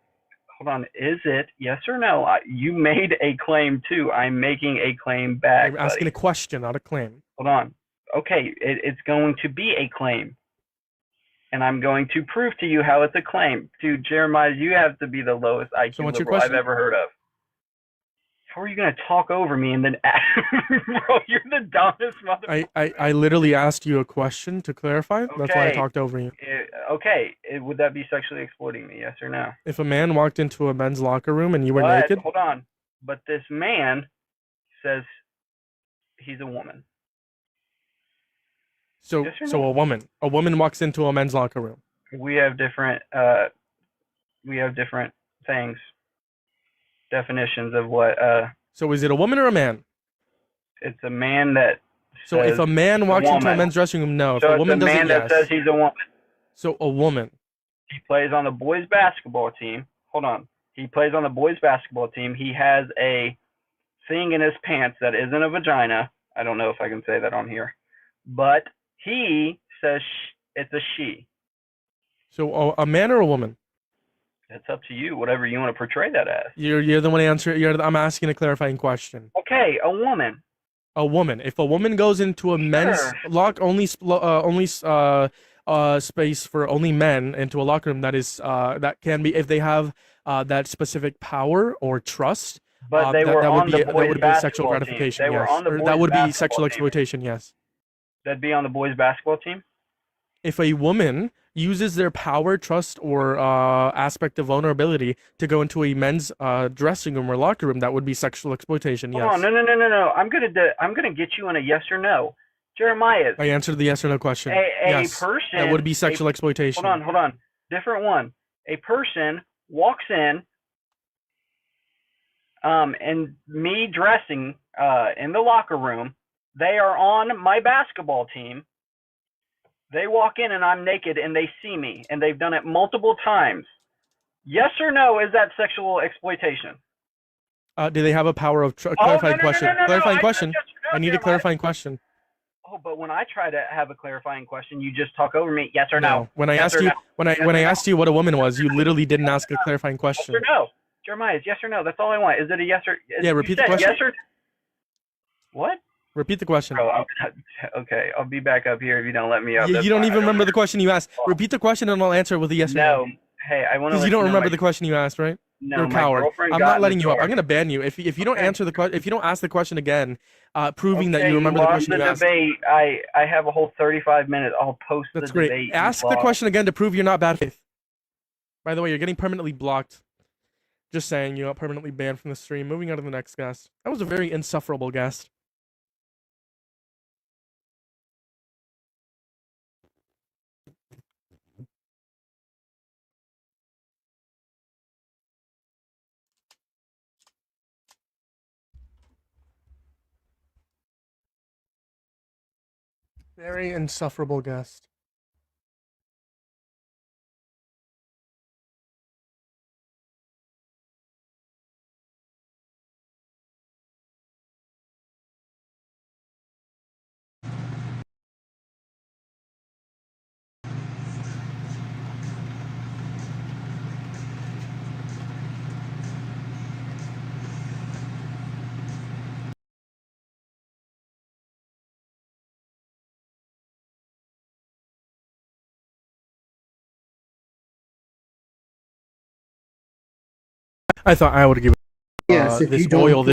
S9: Hold on, is it yes or no? You made a claim too. I'm making a claim back.
S1: I'm asking a question, not a claim.
S9: Hold on. Okay, it's going to be a claim. And I'm going to prove to you how it's a claim. Dude, Jeremiah, you have to be the lowest IQ
S1: So what's your
S9: liberal I've
S1: question?
S9: ever heard of. How are you going to talk over me and then bro, you're the dumbest mother.
S1: I literally asked you a question to clarify. That's why I
S9: Okay.
S1: talked over you.
S9: Would that be sexually exploiting me? Yes or no?
S1: If a man walked into a men's locker room and you were
S9: But,
S1: naked,
S9: hold on. But this man says he's a woman.
S1: so
S9: Yes or
S1: so
S9: no?
S1: a woman walks into a men's locker room.
S9: We have different things, definitions of what
S1: So is it a woman or a man?
S9: it's a man that
S1: So if
S9: says
S1: a man
S9: a
S1: walks into a
S9: woman.
S1: men's dressing room, no. If
S9: So
S1: a
S9: it's
S1: woman
S9: a
S1: doesn't,
S9: man that
S1: yes.
S9: says he's a woman.
S1: So a woman.
S9: He plays on the boys basketball team. Hold on. He plays on the boys basketball team. He has a thing in his pants that isn't a vagina. I don't know if I can say that on here. But he says it's a she.
S1: So a man or a woman?
S9: It's up to you, whatever you want to portray that as.
S1: You're the one answering. I'm asking a clarifying question.
S9: Okay, a woman.
S1: A woman. If a woman goes into a men's space for only men into a locker room, that can be if they have that specific power or trust.
S9: But they were on the
S1: that
S9: boys
S1: would be sexual
S9: basketball team.
S1: gratification.
S9: They were
S1: Yes.
S9: on the
S1: Or
S9: boys
S1: that would be
S9: basketball
S1: sexual
S9: team.
S1: exploitation. Yes.
S9: That'd be on the boys basketball team?
S1: If a woman uses their power, trust, or aspect of vulnerability to go into a men's dressing room or locker room, that would be sexual exploitation. Yes.
S9: Hold on, no. I'm gonna get you on a yes or no. Jeremiah.
S1: I answered the yes or no question.
S9: A
S1: Yes.
S9: person.
S1: That would be sexual exploitation.
S9: Hold on. Different one. A person walks in, and me dressing in the locker room. They are on my basketball team. They walk in and I'm naked and they see me and they've done it multiple times. Yes or no, is that sexual exploitation?
S1: Do they have a power of clarifying question? Clarifying question. I need a clarifying question.
S9: Oh, but when I try to have a clarifying question, you just talk over me. Yes or no?
S1: When I
S9: Yes
S1: asked
S9: or
S1: you
S9: no?
S1: when I
S9: Yes
S1: when
S9: or
S1: I
S9: no?
S1: asked you what a woman was, you literally didn't ask a clarifying
S9: Yes
S1: question.
S9: or no? Jeremiah, it's yes or no. That's all I want. Is it a yes or?
S1: Yeah, repeat the question.
S9: Yes or. What?
S1: Repeat the question.
S9: Bro, okay, I'll be back up here if you don't let me up.
S1: You
S9: That's
S1: don't
S9: fine.
S1: even remember the question you asked. Repeat the question and I'll answer with a yes or no.
S9: No. Hey, I want to.
S1: Because you don't remember the question you asked, right?
S9: No,
S1: You're a
S9: my
S1: coward.
S9: girlfriend
S1: I'm
S9: got
S1: not
S9: in
S1: letting
S9: the
S1: you up.
S9: door.
S1: I'm gonna ban you if you don't answer the question. If you don't ask the question again, proving that
S9: Okay,
S1: you remember the
S9: won
S1: question
S9: the
S1: you asked.
S9: debate. I have a whole 35 minutes. I'll post
S1: That's
S9: the
S1: great.
S9: debate.
S1: Ask the question again to prove you're not bad faith. By the way, you're getting permanently blocked. Just saying, you got permanently banned from the stream. Moving on to the next guest. That was a very insufferable guest. Very insufferable guest. I thought I would give
S3: Yes, if
S1: this
S3: you don't
S1: oil.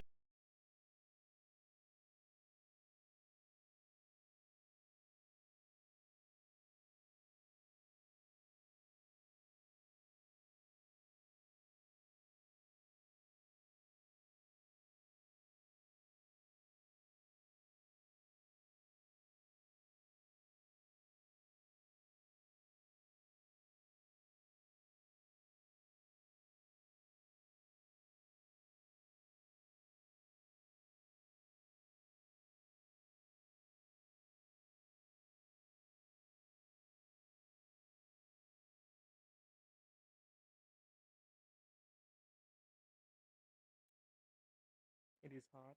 S1: It is hot.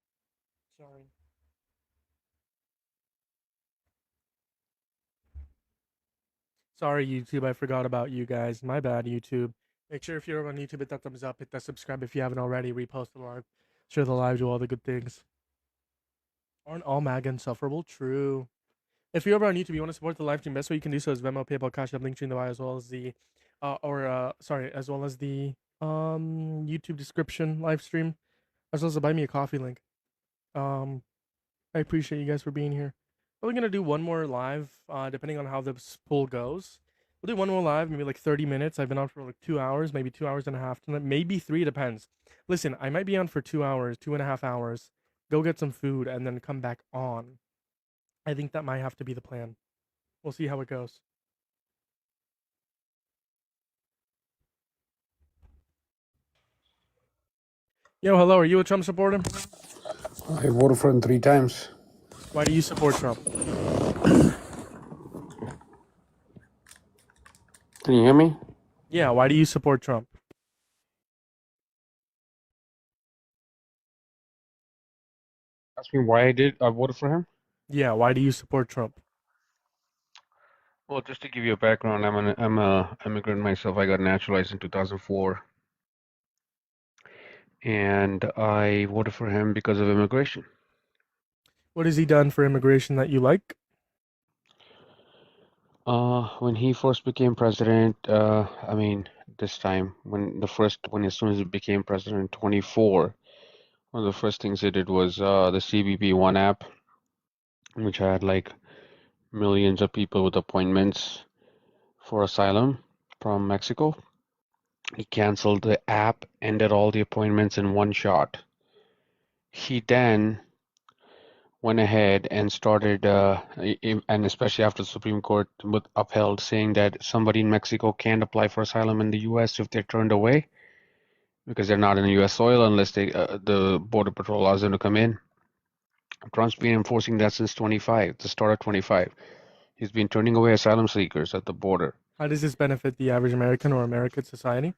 S1: Sorry. Sorry, YouTube. I forgot about you guys. My bad, YouTube. Make sure if you're on YouTube, hit that thumbs up, hit that subscribe if you haven't already, repost the live, share the live, do all the good things. Aren't all MAGA insufferable? True. If you're over on YouTube, you want to support the live stream, best way you can do so is Venmo, PayPal, Cash App, link in the bio, as well as the, as well as the YouTube description live stream, as well as the Buy Me a Coffee link. I appreciate you guys for being here. We're gonna do one more live, depending on how this poll goes. We'll do one more live, maybe like 30 minutes. I've been on for like 2 hours, maybe 2 hours and a half tonight, maybe 3, depends. Listen, I might be on for 2 hours, 2.5 hours, go get some food, and then come back on. I think that might have to be the plan. We'll see how it goes. Yo, hello, are you a Trump supporter?
S3: I voted for him 3 times.
S1: Why do you support Trump?
S3: Can you hear me?
S1: Yeah, why do you support Trump?
S3: Ask me why I voted for him?
S1: Yeah, why do you support Trump?
S3: Well, just to give you a background, I'm a immigrant myself. I got naturalized in 2004, and I voted for him because of immigration.
S1: What has he done for immigration that you like?
S3: When he first became president, this time when as soon as he became president in 24, one of the first things he did was the CBP One app, which had like millions of people with appointments for asylum from Mexico. He canceled the app, ended all the appointments in one shot. He then went ahead and started, and especially after the Supreme Court upheld, saying that somebody in Mexico can't apply for asylum in the U.S. if they're turned away because they're not in U.S. soil unless the Border Patrol allows them to come in. Trump's been enforcing that since the start of 25. He's been turning away asylum seekers at the border.
S1: How does this benefit the average American or American society?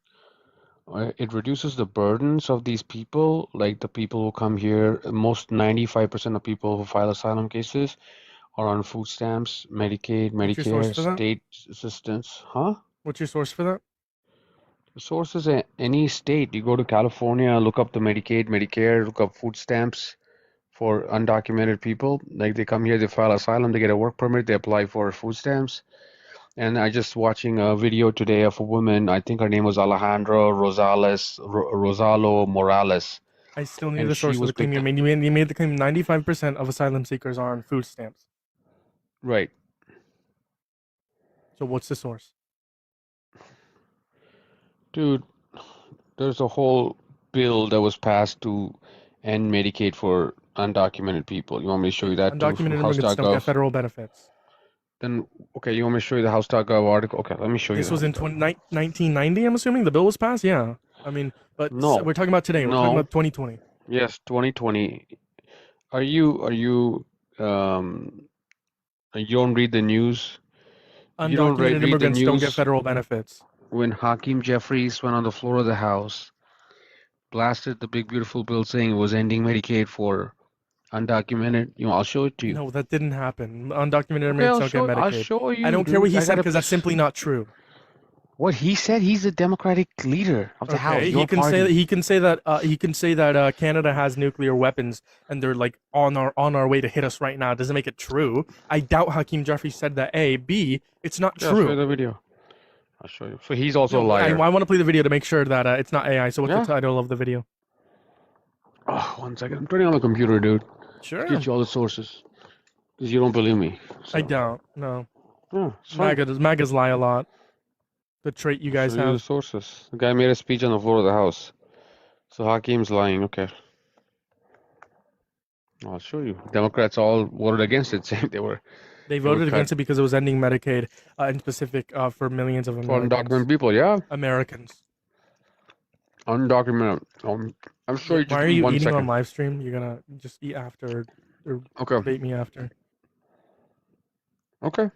S3: It reduces the burdens of these people, like the people who come here. Most 95% of people who file asylum cases are on food stamps, Medicaid,
S1: What's your source
S3: Medicare,
S1: for that?
S3: state assistance. Huh?
S1: What's your source for that?
S3: The source is any state. You go to California, look up the Medicaid, Medicare, look up food stamps for undocumented people. Like they come here, they file asylum, they get a work permit, they apply for food stamps. And I just watching a video today of a woman, I think her name was Alejandra Rosalo Morales,
S1: I still need
S3: and
S1: the
S3: she
S1: source of
S3: was
S1: the claim. You made the claim 95% of asylum seekers are on food stamps.
S3: right.
S1: So what's the source?
S3: Dude, there's a whole bill that was passed to end Medicaid for undocumented people. You want me to show you that too from
S1: Undocumented immigrants don't get
S3: House.gov?
S1: federal benefits.
S3: Then, okay, you want me to show you the House.gov article? Okay, let me show you
S1: This
S3: the
S1: was in
S3: House.gov.
S1: 1990, I'm assuming? The bill was passed? Yeah. I mean, but
S3: No,
S1: we're talking about today. We're talking
S3: no,
S1: about 2020.
S3: yes, 2020. Um, you don't read the news? You don't
S1: Undocumented
S3: read the
S1: immigrants don't get
S3: news
S1: federal benefits.
S3: when Hakeem Jeffries went on the floor of the House, blasted the big beautiful bill saying it was ending Medicaid for undocumented. I'll show it to you.
S1: No, that didn't happen. Undocumented
S3: Okay,
S1: immigrants don't get
S3: I'll
S1: Medicaid.
S3: show
S1: I
S3: you,
S1: don't care what
S3: dude.
S1: he
S3: I
S1: said
S3: got
S1: because that's simply not true.
S3: what he said. He's the Democratic leader of the House,
S1: Okay,
S3: your party.
S1: he can say that Canada has nuclear weapons and they're like on our way to hit us right now. It doesn't make it true. I doubt Hakeem Jeffries said that. A, B, it's not
S3: Yeah, I'll show you
S1: true.
S3: the video. I'll show you. So he's also a
S1: No, I
S3: liar.
S1: want to play the video to make sure that it's not AI. So what's
S3: Yeah.
S1: the title of the video?
S3: Oh, 1 second. I'm turning on the computer, dude.
S1: Sure.
S3: Get you all the sources. Because you don't believe me. So.
S1: I don't. No.
S3: Yeah, it's fine.
S1: MAGAs lie a lot. The trait you
S3: I'll
S1: guys
S3: show you the
S1: have.
S3: sources. The guy made a speech on the floor of the House. So Hakeem's lying. Okay. I'll show you. Democrats all voted against it, saying
S1: They
S3: would
S1: voted
S3: cut
S1: against it because it was ending Medicaid, in specific for millions of
S3: for
S1: Americans.
S3: undocumented people. Yeah,
S1: Americans.
S3: undocumented. I'm sure you just
S1: Why are
S3: give me
S1: you
S3: 1
S1: eating
S3: second.
S1: on live stream? You're gonna just eat after or
S3: Okay.
S1: debate me after.
S3: Okay.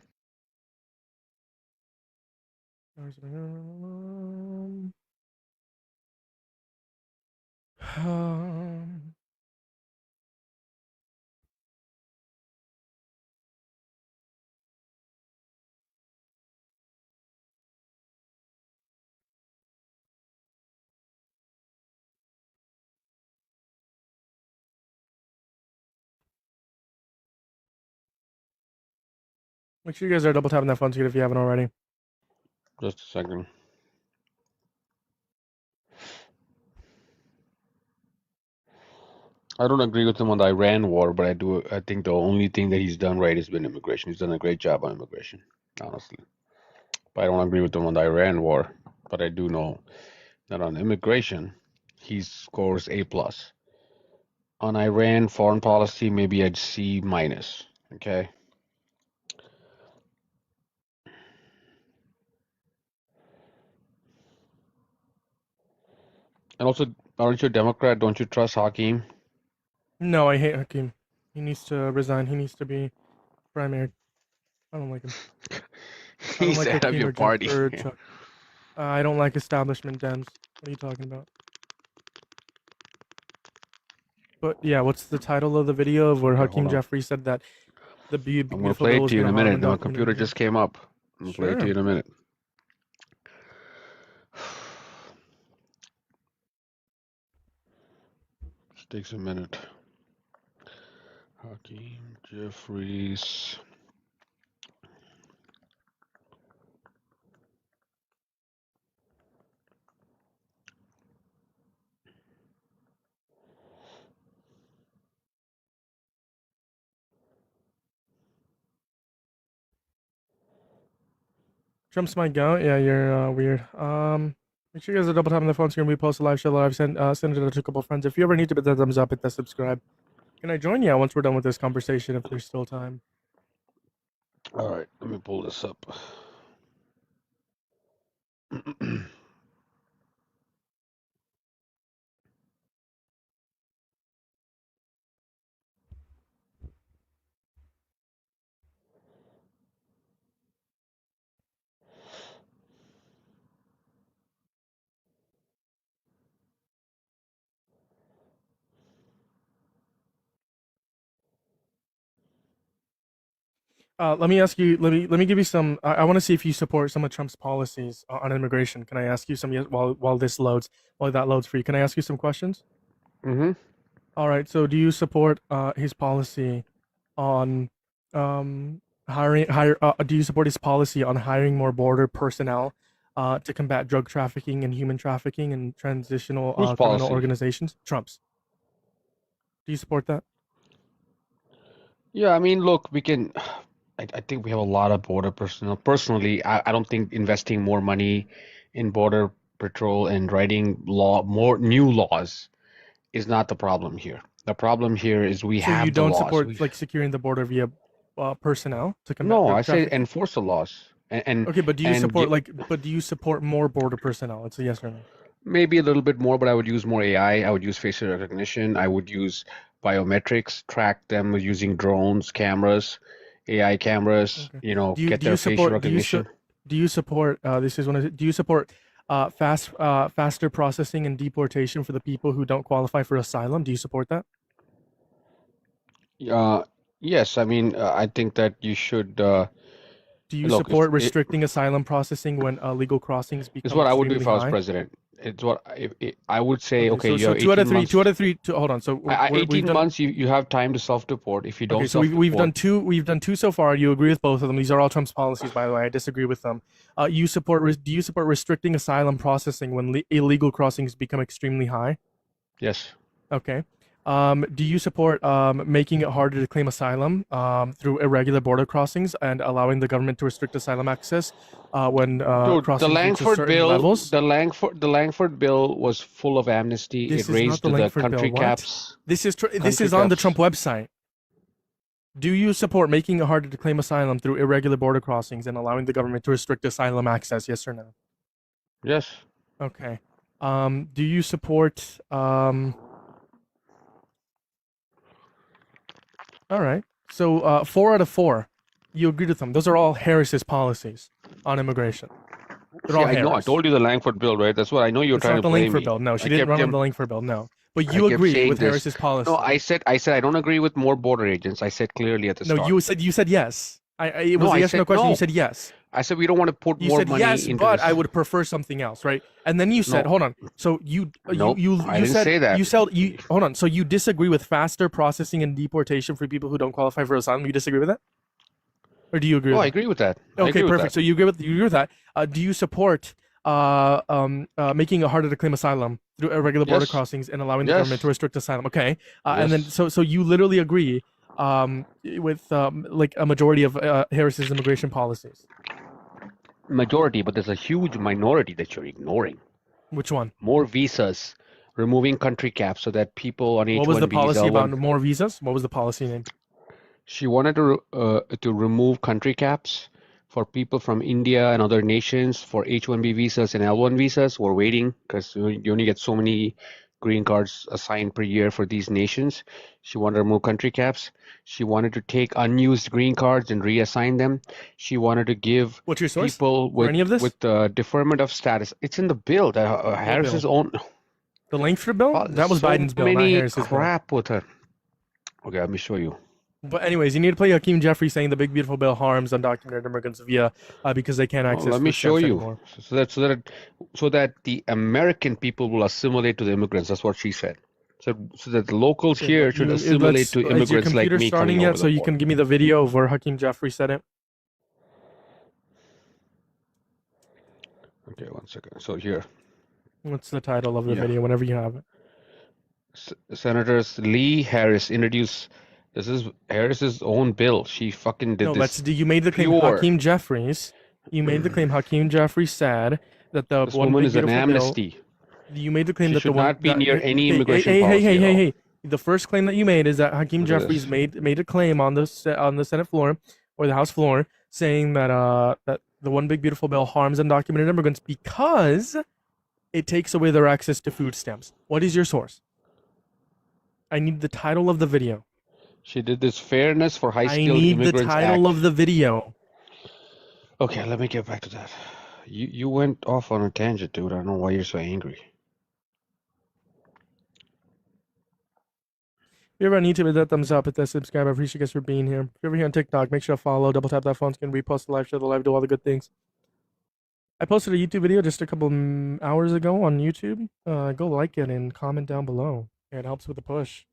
S1: Make sure you guys are double tapping that phone screen if you haven't already.
S3: Just a second. I don't agree with him on the Iran war, but I think the only thing that he's done right has been immigration. He's done a great job on immigration, honestly. But I don't agree with him on the Iran war. But I do know that on immigration, he scores A plus. On Iran foreign policy, maybe I'd C minus. Okay. And also, aren't you a Democrat? Don't you trust Hakeem?
S1: No, I hate Hakeem. He needs to resign. He needs to be primary. I don't like him. I don't
S3: He's
S1: like
S3: the head of
S1: Hakeem
S3: your
S1: or Jeff
S3: party.
S1: or Chuck. I don't like establishment Dems. What are you talking about? But yeah, what's the title of the video of where
S3: Okay,
S1: Hakeem
S3: hold on.
S1: Jeffries said that the
S3: I'm gonna
S1: beautiful
S3: play
S1: bill
S3: it
S1: was
S3: to you in
S1: going
S3: a
S1: to harm
S3: minute. My
S1: undocumented
S3: computer
S1: immigrants?
S3: just came up. I'm gonna play it to you in a minute. Just takes a minute. Hakeem Jeffries.
S1: Trump's my goat. Yeah, you're weird. Make sure you guys are double tapping the phone screen. We post a live show live. Send it to a couple friends. If you ever need to hit the thumbs up, hit the subscribe. Can I join? Yeah, once we're done with this conversation, if there's still time.
S3: All right, let me pull this up.
S1: Let me ask you. Let me give you some. I want to see if you support some of Trump's policies on immigration. Can I ask you some while this loads, while that loads for you? Can I ask you some questions?
S3: Mm-hmm.
S1: All right. So, do you support his policy on do you support his policy on hiring more border personnel to combat drug trafficking and human trafficking and transitional
S3: Whose
S1: criminal
S3: policy?
S1: organizations? Trump's. Do you support that?
S3: Yeah, I mean, look, we can. I think we have a lot of border personnel. Personally, I don't think investing more money in border patrol and writing more new laws is not the problem here. The problem here is we
S1: So you
S3: have the
S1: don't
S3: laws.
S1: support like securing the border via personnel to combat
S3: No,
S1: drug
S3: I say
S1: trafficking?
S3: enforce the laws
S1: Okay, but do you
S3: and
S1: support but do you support more border personnel? It's a yes or no.
S3: maybe a little bit more, but I would use more AI. I would use facial recognition. I would use biometrics, track them using drones, cameras, AI cameras,
S1: Okay.
S3: get their facial recognition.
S1: Do you support this is one of do you support faster processing and deportation for the people who don't qualify for asylum? Do you support that?
S3: Yes, I mean, I think that you should
S1: Do you
S3: look.
S1: support restricting asylum processing when legal crossings
S3: It's
S1: become
S3: what I would do
S1: extremely
S3: if I was
S1: high?
S3: president. It's what I would say.
S1: Okay,
S3: Okay, you
S1: so
S3: have
S1: two out
S3: 18
S1: of three,
S3: months.
S1: hold on. So we've
S3: 18
S1: done
S3: months, you have time to self-deport. If you
S1: okay.
S3: don't
S1: So we've done
S3: self-deport,
S1: we've done two so far. You agree with both of them. These are all Trump's policies, by the way. I disagree with them. You support do you support restricting asylum processing when illegal crossings become extremely high?
S3: yes.
S1: Okay. Do you support making it harder to claim asylum through irregular border crossings and allowing the government to restrict asylum access when
S3: Dude, the
S1: crossings reach
S3: Langford
S1: certain
S3: bill,
S1: levels?
S3: the Langford bill was full of amnesty.
S1: This
S3: It
S1: is not
S3: raised
S1: the
S3: the
S1: Langford bill.
S3: country
S1: What?
S3: caps.
S1: This is this
S3: Country
S1: is on the
S3: caps.
S1: Trump website. Do you support making it harder to claim asylum through irregular border crossings and allowing the government to restrict asylum access? Yes or no?
S3: Yes.
S1: Okay. Do you support All right. So 4 out of 4, you agreed with them. Those are all Harris's policies on immigration. They're
S3: See,
S1: all
S3: I know. I
S1: Harris.
S3: told you the Langford bill, right? That's what I know you were
S1: It's
S3: trying
S1: not
S3: to
S1: the
S3: play
S1: Langford
S3: me.
S1: bill. No, she
S3: I
S1: didn't
S3: kept,
S1: run on
S3: kept
S1: the Langford bill. No, but
S3: I
S1: you
S3: kept
S1: agree
S3: saying
S1: with
S3: this.
S1: Harris's policy.
S3: No, I said I don't agree with more border agents. I said clearly at the
S1: No,
S3: start.
S1: you said yes. It was
S3: No,
S1: a
S3: I
S1: yes or no
S3: said
S1: question.
S3: no.
S1: You said yes.
S3: I said we don't want to put
S1: You
S3: more
S1: said
S3: money
S1: yes,
S3: into
S1: but
S3: this.
S1: I would prefer something else, right? And then you said,
S3: No.
S1: hold on. So you
S3: Nope, I didn't
S1: said
S3: say that.
S1: you said you hold on. So you disagree with faster processing and deportation for people who don't qualify for asylum? You disagree with that? Or do you agree
S3: No,
S1: with
S3: I
S1: that?
S3: agree with that. I
S1: Okay,
S3: agree with
S1: perfect.
S3: that.
S1: So you agree with that. Do you support making it harder to claim asylum through irregular border
S3: Yes.
S1: crossings and allowing the government to
S3: Yes.
S1: restrict asylum? Okay, and then
S3: Yes.
S1: so you literally agree with like a majority of Harris's immigration policies.
S3: Majority, but there's a huge minority that you're ignoring.
S1: Which one?
S3: More visas, removing country caps so that people on
S1: What was the
S3: H-1Bs,
S1: policy about
S3: L-1.
S1: more visas? What was the policy name?
S3: She wanted to remove country caps for people from India and other nations for H-1B visas and L-1 visas. We're waiting because you only get so many green cards assigned per year for these nations. She wanted to remove country caps. She wanted to take unused green cards and reassign them. She wanted to give
S1: What's your source
S3: people
S1: for any of this?
S3: with deferment of status. It's in the bill that Harris's
S1: bill?
S3: own.
S1: The Langford bill?
S3: Oh,
S1: That was
S3: so
S1: Biden's bill, not
S3: many
S1: Harris's bill.
S3: crap with her. Okay, let me show you.
S1: But anyways, you need to play Hakeem Jeffrey saying the big beautiful bill harms undocumented immigrants via because they can't access
S3: Let me
S1: food
S3: show
S1: stamps
S3: you
S1: anymore.
S3: so that the American people will assimilate to the immigrants. That's what she said. So that the locals
S1: Okay,
S3: here
S1: but
S3: should assimilate to
S1: is your
S3: immigrants like
S1: computer
S3: me
S1: starting
S3: coming
S1: yet?
S3: over
S1: So
S3: the
S1: you
S3: border.
S1: can give me the video of where Hakeem Jeffrey said it.
S3: Okay, one second. So here,
S1: What's the title of the
S3: yeah,
S1: video? Whenever you have it.
S3: Senators Lee Harris introduced. This is Harris's own bill. She fucking did
S1: No,
S3: this.
S1: you made the claim
S3: Pure.
S1: Hakeem Jeffries. You made the claim Hakeem Jeffries said that the
S3: This
S1: one
S3: woman
S1: big
S3: is an
S1: beautiful bill.
S3: amnesty.
S1: You made the claim
S3: She
S1: that the
S3: should
S1: one
S3: not be
S1: that,
S3: near any immigration
S1: hey,
S3: policy at all.
S1: The first claim that you made is that Hakeem
S3: Look at
S1: Jeffries
S3: this.
S1: made a claim on the Senate floor or the House floor saying that that the one big beautiful bill harms undocumented immigrants because it takes away their access to food stamps. What is your source? I need the title of the video.
S3: She did this Fairness for
S1: I
S3: High-Skilled
S1: need the
S3: Immigrants
S1: title
S3: Act.
S1: of the video.
S3: Okay, let me get back to that. You went off on a tangent, dude. I don't know why you're so angry.
S1: If you're ever on YouTube, hit that thumbs up, hit that subscribe. I appreciate you guys for being here. If you're ever here on TikTok, make sure to follow, double tap that phone screen, repost the live, share the live, do all the good things. I posted a YouTube video just a couple hours ago on YouTube. Go like it and comment down below. It helps with the push.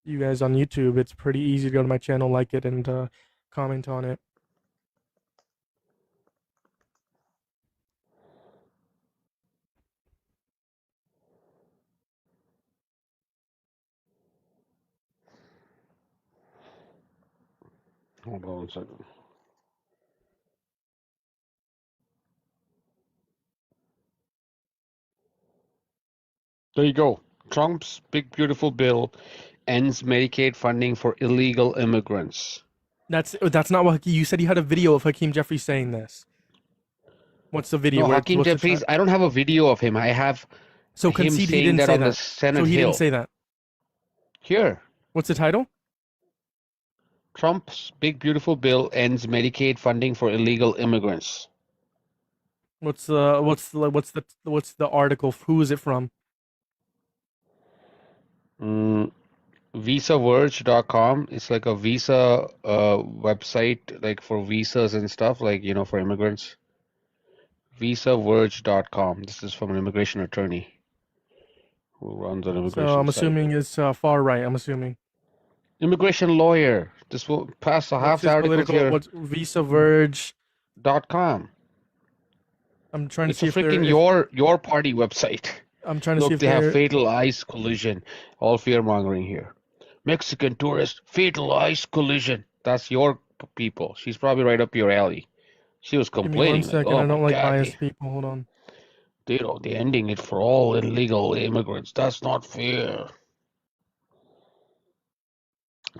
S1: You guys on YouTube, it's pretty easy to go to my channel, like it, and comment on it.
S3: Hold on a second. There you go. Trump's big beautiful bill ends Medicaid funding for illegal immigrants.
S1: That's not what you said. You had a video of Hakeem Jeffries saying this. What's the video?
S3: No, Hakeem Jeffries. I don't have a video of him. I have
S1: so
S3: him
S1: concede he
S3: saying
S1: didn't
S3: that
S1: say
S3: on
S1: that.
S3: the Senate
S1: So he
S3: Hill.
S1: didn't say that.
S3: Here.
S1: What's the title?
S3: Trump's big beautiful bill ends Medicaid funding for illegal immigrants.
S1: What's the article? Who is it from?
S3: VisaVerge.com. It's like a visa website, like for visas and stuff, like for immigrants. VisaVerge.com. This is from an immigration attorney who runs an immigration
S1: So I'm
S3: site.
S1: assuming it's far right. I'm assuming.
S3: Immigration lawyer. This will pass half the articles here.
S1: What's VisaVerge.com? I'm trying to
S3: It's
S1: see
S3: a
S1: if they're
S3: freaking your party website.
S1: I'm trying to see
S3: Look,
S1: if
S3: they have
S1: they're
S3: fatal ice collision. All fear mongering here. Mexican tourist, fatal ice collision. That's your people. She's probably right up your alley. She was
S1: Give me one
S3: complaining. Like,
S1: second.
S3: oh
S1: I don't
S3: my
S1: like
S3: God,
S1: biased people. Hold on.
S3: they're ending it for all illegal immigrants. That's not fair.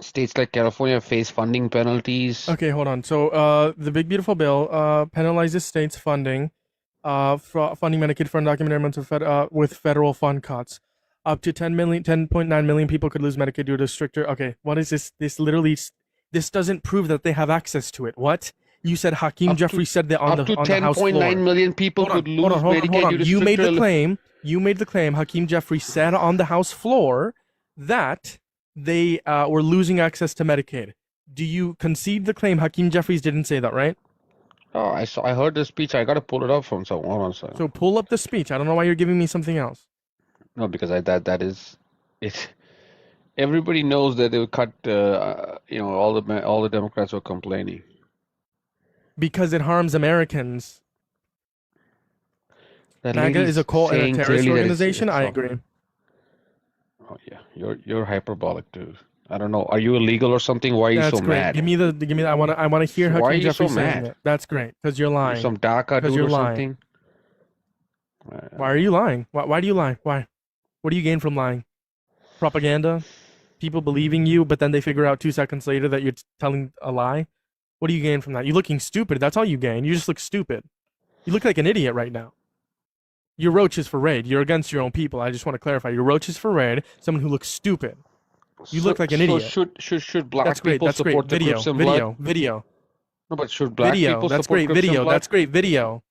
S3: States like California face funding penalties.
S1: Okay, hold on. So, the big beautiful bill penalizes states funding, funding Medicaid for undocumented immigrants with federal fund cuts. Up to 10.9 million people could lose Medicaid due to stricter. Okay, what is this? This doesn't prove that they have access to it. What? You said Hakeem Jeffries said that on the House floor.
S3: 10.9 million people could lose Medicaid due to
S1: You made the
S3: stricter
S1: claim. You made the claim. Hakeem Jeffries said on the House floor that they were losing access to Medicaid. Do you concede the claim? Hakeem Jeffries didn't say that, right?
S3: Oh, I heard the speech. I gotta pull it up from someone. Hold on a second.
S1: So pull up the speech. I don't know why you're giving me something else.
S3: No, because that is it. Everybody knows that they would cut. All the Democrats were complaining
S1: Because it harms Americans.
S3: That
S1: MAGA
S3: lady's
S1: is a cult and a
S3: saying
S1: terrorist
S3: clearly that
S1: organization. I
S3: all-
S1: agree.
S3: Oh yeah, you're hyperbolic, dude. I don't know. Are you illegal or something? Why are you
S1: That's
S3: so
S1: great.
S3: mad?
S1: Give me the. I want to hear
S3: Why are
S1: Hakeem
S3: you so
S1: Jeffries saying
S3: mad?
S1: it. That's great because you're lying.
S3: Some DACA
S1: Because
S3: dude
S1: you're
S3: or
S1: lying.
S3: something?
S1: Why are you lying? Why do you lie? Why? What do you gain from lying? Propaganda? People believing you, but then they figure out 2 seconds later that you're telling a lie? What do you gain from that? You're looking stupid. That's all you gain. You just look stupid. You look like an idiot right now. Your roach is for raid. You're against your own people. I just want to clarify. Your roach is for raid. Someone who looks stupid. You look like an idiot.
S3: Should black
S1: That's great.
S3: people
S1: That's great.
S3: support the
S1: Video.
S3: Crips and
S1: Video.
S3: Blood?
S1: Video.
S3: No, but should black
S1: Video.
S3: people
S1: That's
S3: support
S1: great.
S3: Crips and
S1: Video.
S3: Blood?
S1: That's great. Video.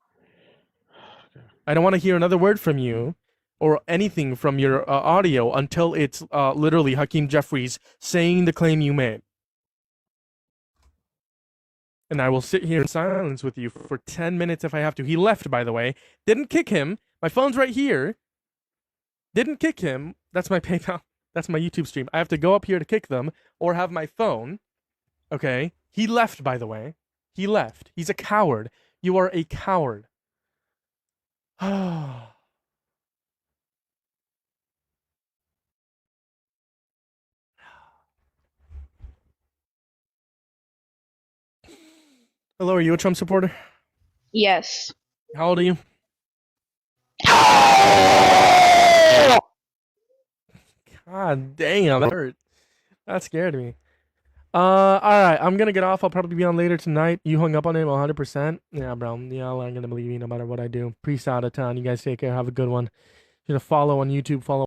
S1: I don't want to hear another word from you or anything from your audio until it's literally Hakeem Jeffries saying the claim you made. And I will sit here in silence with you for 10 minutes if I have to. He left, by the way. Didn't kick him. My phone's right here. Didn't kick him. That's my PayPal. That's my YouTube stream. I have to go up here to kick them or have my phone. Okay? He left, by the way. He left. He's a coward. You are a coward. Hello, are you a Trump supporter?
S12: Yes.
S1: How old are you? God damn, that hurt. That scared me. Alright, I'm gonna get off. I'll probably be on later tonight. You hung up on him 100%. Yeah, bro. Yeah, I'm gonna believe you no matter what I do. Peace out of town. You guys take care. Have a good one. You gonna follow on YouTube. Follow.